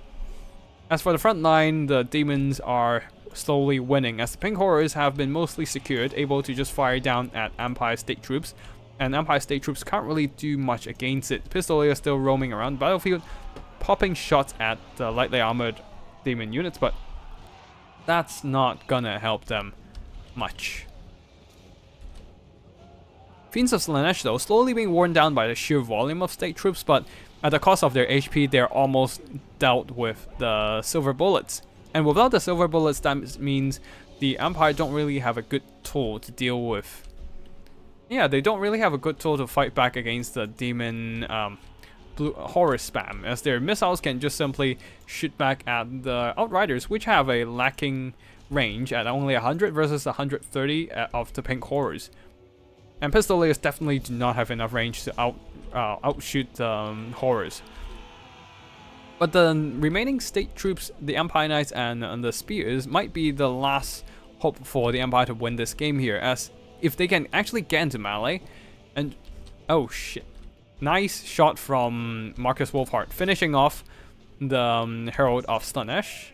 As for the front line, the demons are slowly winning as the Pink Horrors have been mostly secured, able to just fire down at Empire State troops, and Empire State troops can't really do much against it. Pistolier still roaming around the battlefield, popping shots at the lightly armored demon units, but that's not gonna help them much. Fiends of Slaanesh though, slowly being worn down by the sheer volume of state troops, but at the cost of their HP, they're almost dealt with the silver bullets. And without the silver bullets, that means the Empire don't really have a good tool to deal with. Yeah, they don't really have a good tool to fight back against the demon blue horror spam, as their missiles can just simply shoot back at the Outriders, which have a lacking range at only 100 versus 130 of the Pink Horrors. And Pistoliers definitely do not have enough range to outshoot the Horrors. But the remaining state troops, the Empire Knights and the Spears, might be the last hope for the Empire to win this game here, as if they can actually get into melee, and oh shit. Nice shot from Marcus Wolfhard, finishing off the Herald of Slaanesh.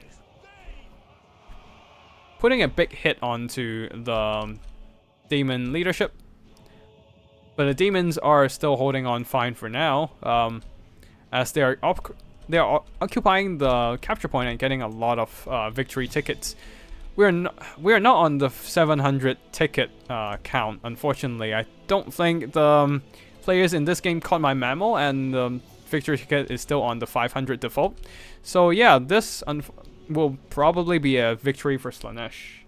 Putting a big hit onto the demon leadership. But the demons are still holding on fine for now, as they are occupying the capture point and getting a lot of victory tickets. We are not on the 700 ticket count, unfortunately. I don't think the players in this game caught my memo, and the victory ticket is still on the 500 default. So yeah, this will probably be a victory for Slaanesh.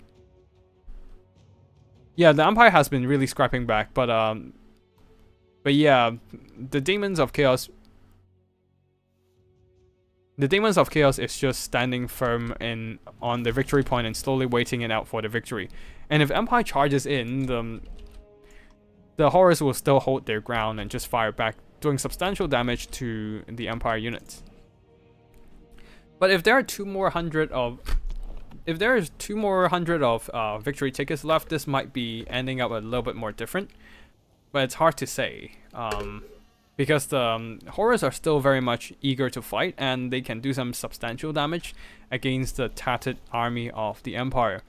Yeah, the Empire has been really scrapping back, but yeah, the Demons of Chaos is just standing firm on the victory point and slowly waiting it out for the victory. And if Empire charges in, the Horrors will still hold their ground and just fire back, doing substantial damage to the Empire units. But if there are two more hundred of victory tickets left, this might be ending up a little bit more different. But it's hard to say, because the Horrors are still very much eager to fight, and they can do some substantial damage against the tattered army of the Empire.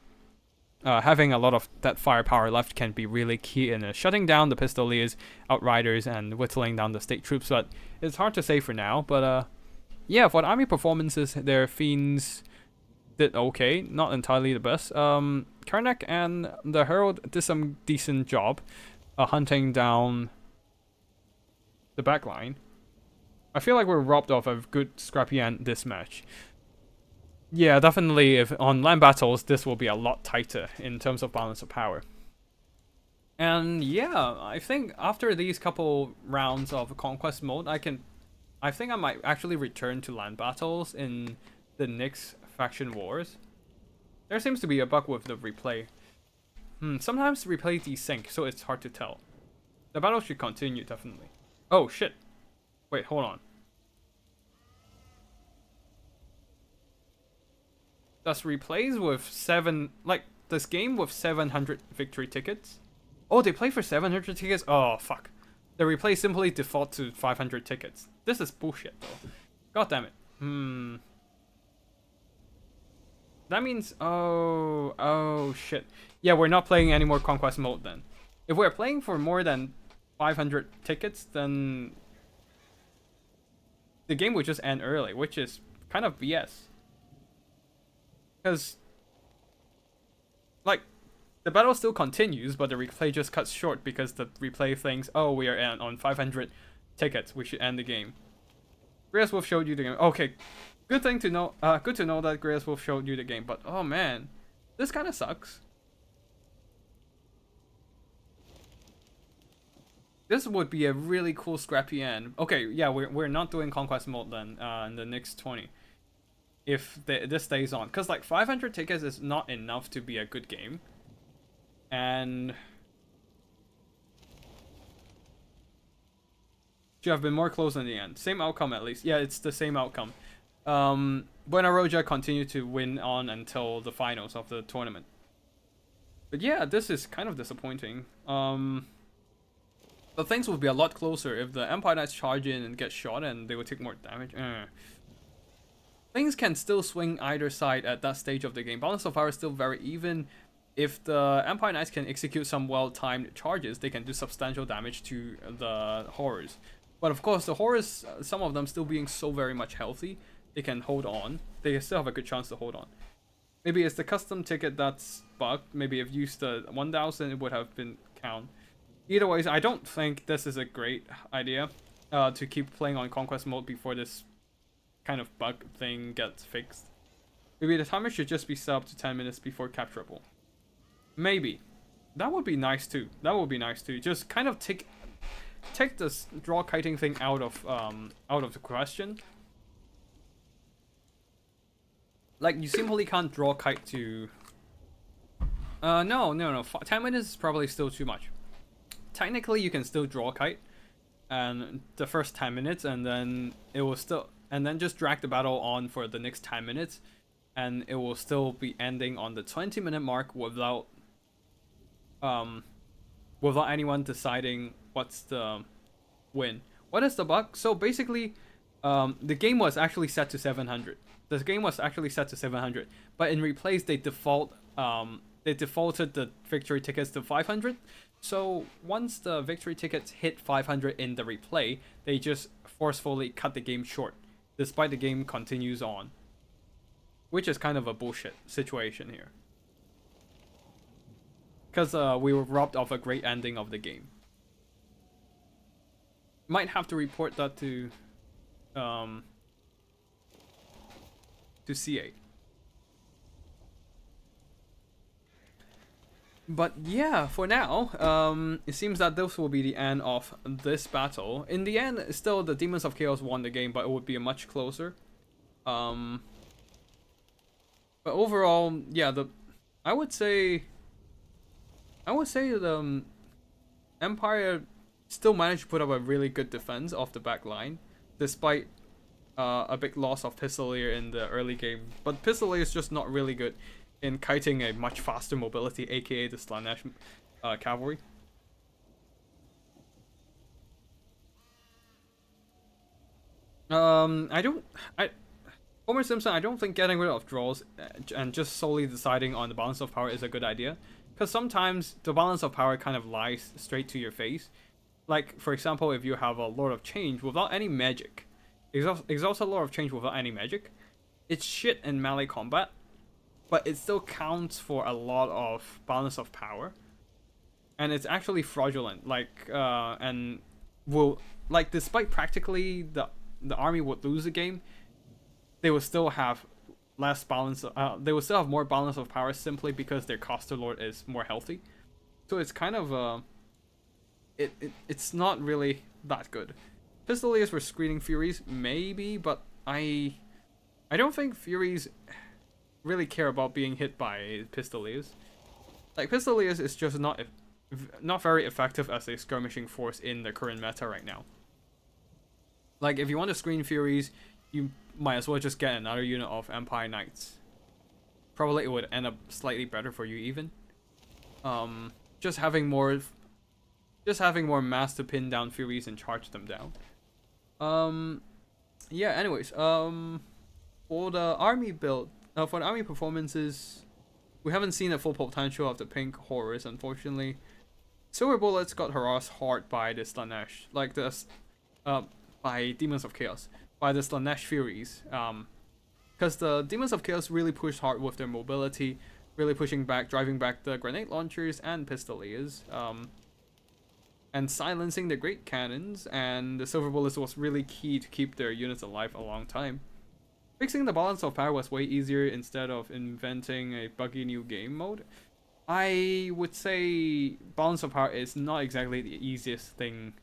Having a lot of that firepower left can be really key in shutting down the Pistoliers, Outriders, and whittling down the state troops, but it's hard to say for now. But yeah, for the army performances, their Fiends did okay, not entirely the best. Karnak and the Herald did some decent job hunting down the backline. I feel like we're robbed of a good scrappy end this match. Yeah, definitely if on land battles, this will be a lot tighter in terms of balance of power. And yeah, I think after these couple rounds of Conquest mode, I think I might actually return to land battles in the next faction wars. There seems to be a bug with the replay. Sometimes replay desync, so it's hard to tell. The battle should continue, definitely. Oh shit. Wait, hold on. Does replays with this game with 700 victory tickets? Oh, they play for 700 tickets? Oh, fuck. The replay simply default to 500 tickets. This is bullshit, though. God damn it. That means, oh shit. Yeah, we're not playing any more Conquest mode then. If we're playing for more than 500 tickets, then the game would just end early, which is kind of BS. Because, like, the battle still continues, but the replay just cuts short because the replay thinks, oh, we are on 500 tickets, we should end the game. Wolf showed you the game. Okay, Good thing to know. Good to know that Greater Wolf showed you the game. But oh man, this kind of sucks. This would be a really cool scrappy end. Okay, yeah, we're not doing Conquest mode then in the next 20. If this stays on. Because like 500 tickets is not enough to be a good game. And... should have been more close in the end. Same outcome at least. Yeah, it's the same outcome. Buena Roja continued to win on until the finals of the tournament. But yeah, this is kind of disappointing. But things would be a lot closer if the Empire Knights charge in and get shot and they would take more damage. Things can still swing either side at that stage of the game. Balance of power is still very even. If the Empire Knights can execute some well-timed charges, they can do substantial damage to the horrors. But of course, the horrors, some of them still being so very much healthy, they can hold on. They still have a good chance to hold on. Maybe it's the custom ticket that's bugged. Maybe if used the 1000, it would have been count. Either ways, I don't think this is a great idea to keep playing on Conquest mode before this kind of bug thing gets fixed. Maybe the timer should just be set up to 10 minutes before capturable. Maybe. That would be nice too. That would be nice too. Just kind of take this draw kiting thing out of the question. Like, you simply can't draw kite to... No. 10 minutes is probably still too much. Technically, you can still draw kite, and the first 10 minutes, and then it will still... and then just drag the battle on for the next 10 minutes, and it will still be ending on the 20-minute mark without... without anyone deciding what's the win. What is the bug? So basically, the game was actually set to 700. The game was actually set to 700, but in replays they defaulted the victory tickets to 500. So once the victory tickets hit 500 in the replay, they just forcefully cut the game short, despite the game continues on. Which is kind of a bullshit situation here. Because we were robbed of a great ending of the game. Might have to report that to CA. But yeah, for now, it seems that this will be the end of this battle. In the end, still the Demons of Chaos won the game, but it would be a much closer. But overall, yeah, I would say the Empire still managed to put up a really good defense off the back line, despite a big loss of Pistolier in the early game. But Pistolier is just not really good in kiting a much faster mobility, aka the Slaanesh cavalry. Homer Simpson, I don't think getting rid of draws and just solely deciding on the balance of power is a good idea. Because sometimes the balance of power kind of lies straight to your face. Like, for example, if you have a Lord of Change without any magic, exhaust a Lord of Change without any magic, it's shit in melee combat, but it still counts for a lot of balance of power. And it's actually fraudulent, and will, despite practically the army would lose the game, they will still have less balance, they will still have more balance of power simply because their Caster Lord is more healthy. So it's kind of, it's not really that good. Pistoliers for screening Furies, maybe, but I don't think Furies really care about being hit by Pistoliers. Like, Pistoliers is just not very effective as a skirmishing force in the current meta right now. Like, if you want to screen Furies, you might as well just get another unit of Empire Knights. Probably it would end up slightly better for you even. Just having more mass to pin down Furies and charge them down. Yeah, anyways, for the army build, for the army performances, we haven't seen the full potential of the pink horrors, unfortunately. Silver Bullets got harassed hard by the Slaanesh, like this, by Demons of Chaos, by the Slaanesh Furies, because the Demons of Chaos really pushed hard with their mobility, really pushing back, driving back the grenade launchers and pistoliers, and silencing the great cannons, and the Silver Bullets was really key to keep their units alive a long time. fixing the balance of power was way easier instead of inventing a buggy new game mode. I would say balance of power is not exactly the easiest thing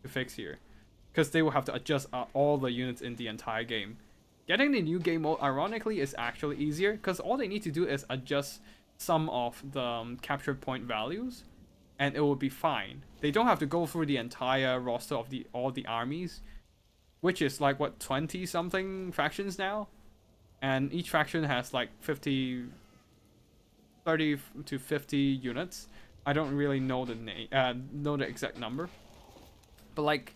to fix here, because they will have to adjust all the units in the entire game. Getting the new game mode, ironically, is actually easier, because all they need to do is adjust some of the capture point values, and it will be fine. They don't have to go through the entire roster of all the armies, which is like, what, 20 something factions now, and each faction has like 30 to 50 units. I don't really know the exact number, but like,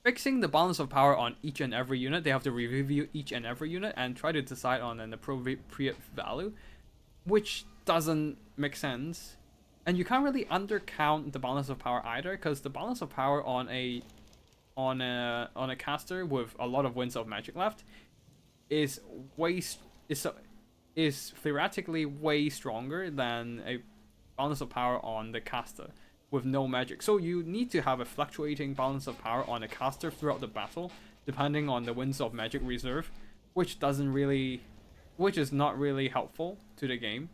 fixing the balance of power on each and every unit, they have to review each and every unit and try to decide on an appropriate value, which doesn't make sense. And you can't really undercount the balance of power either, because the balance of power on a caster with a lot of winds of magic left is theoretically way stronger than a balance of power on the caster with no magic. So you need to have a fluctuating balance of power on a caster throughout the battle, depending on the winds of magic reserve, which is not really helpful to the game.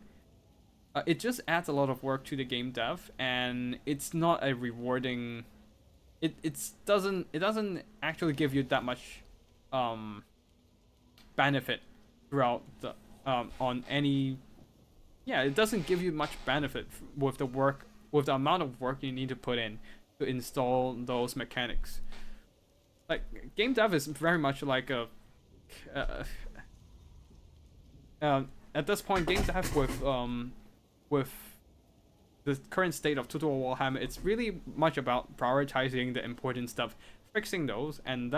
It just adds a lot of work to the game dev, and it's not a rewarding. It doesn't actually give you that much benefit throughout the on any. Yeah, it doesn't give you much benefit with the amount of work you need to put in to install those mechanics. Like, game dev is very much like a at this point, game dev with the current state of Total Warhammer, it's really much about prioritizing the important stuff, fixing those, and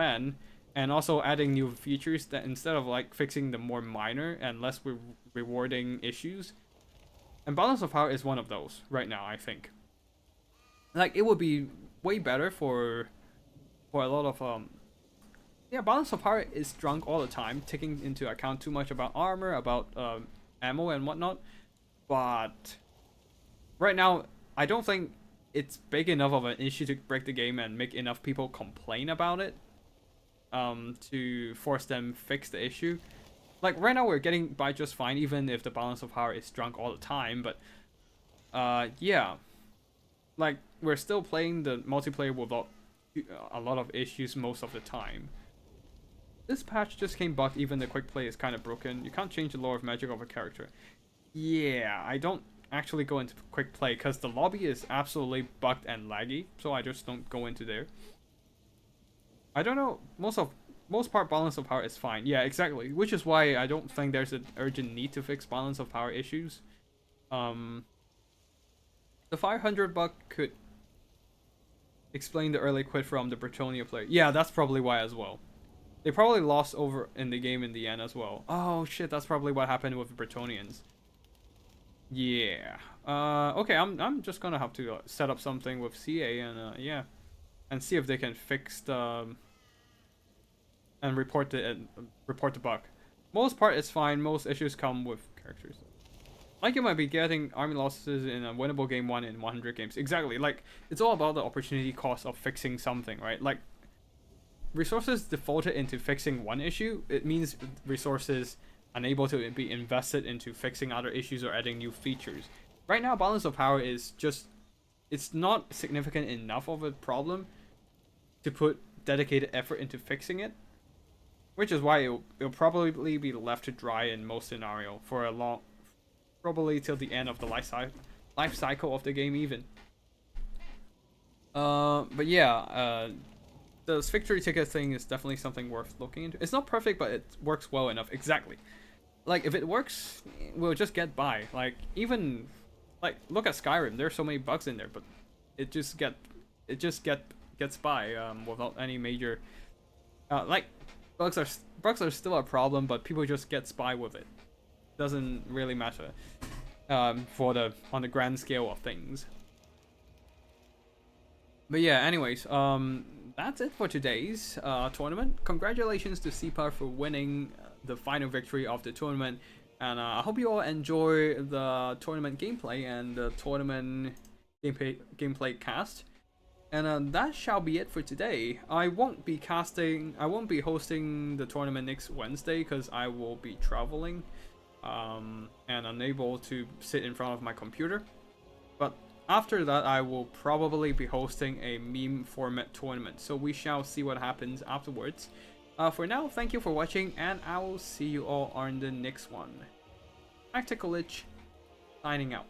also adding new features that, instead of like fixing the more minor and less rewarding issues. And balance of power is one of those right now, I think. Like, it would be way better for a lot of balance of power is drunk all the time, taking into account too much about armor, about ammo and whatnot. But right now, I don't think it's big enough of an issue to break the game and make enough people complain about it to force them fix the issue. Like, right now we're getting by just fine, even if the balance of power is drunk all the time, but yeah. Like, we're still playing the multiplayer without a lot of issues most of the time. This patch just came bugged, even the quick play is kind of broken. You can't change the lore of magic of a character. Yeah, I don't actually go into quick play because the lobby is absolutely bugged and laggy, so I just don't go into there. I don't know, most part balance of power is fine. Yeah, exactly, which is why I don't think there's an urgent need to fix balance of power issues. The 500 bug could explain the early quit from the Bretonnia player. Yeah, that's probably why as well. They probably lost over in the game in the end as well. Oh shit, that's probably what happened with the Bretonians. Yeah. Okay, I'm just gonna have to set up something with CA and yeah, and see if they can fix the and report the bug. Most part is fine. Most issues come with characters. Like, you might be getting army losses in a winnable game 1 in 100 games. Exactly. Like, it's all about the opportunity cost of fixing something, right? Like, resources defaulted into fixing one issue, it means resources unable to be invested into fixing other issues or adding new features. Right now, balance of power is just, it's not significant enough of a problem to put dedicated effort into fixing it, which is why it'll probably be left to dry in most scenario for a long, probably till the end of the life cycle of the game even. But yeah, the victory ticket thing is definitely something worth looking into. It's not perfect, but it works well enough. Exactly. Like, if it works, we'll just get by. Like, even, like, look at Skyrim. There's so many bugs in there, but it just gets by without any major like, bugs are still a problem, but people just get by with it. Doesn't really matter on the grand scale of things. But yeah, anyways, that's it for today's tournament. Congratulations to CPA for winning the final victory of the tournament, and I hope you all enjoy the tournament gameplay and the tournament gameplay cast. And that shall be it for today. I won't be hosting the tournament next Wednesday because I will be traveling and unable to sit in front of my computer. But after that, I will probably be hosting a meme format tournament. So we shall see what happens afterwards. For now, thank you for watching, and I will see you all on the next one. Tactical Lich, signing out.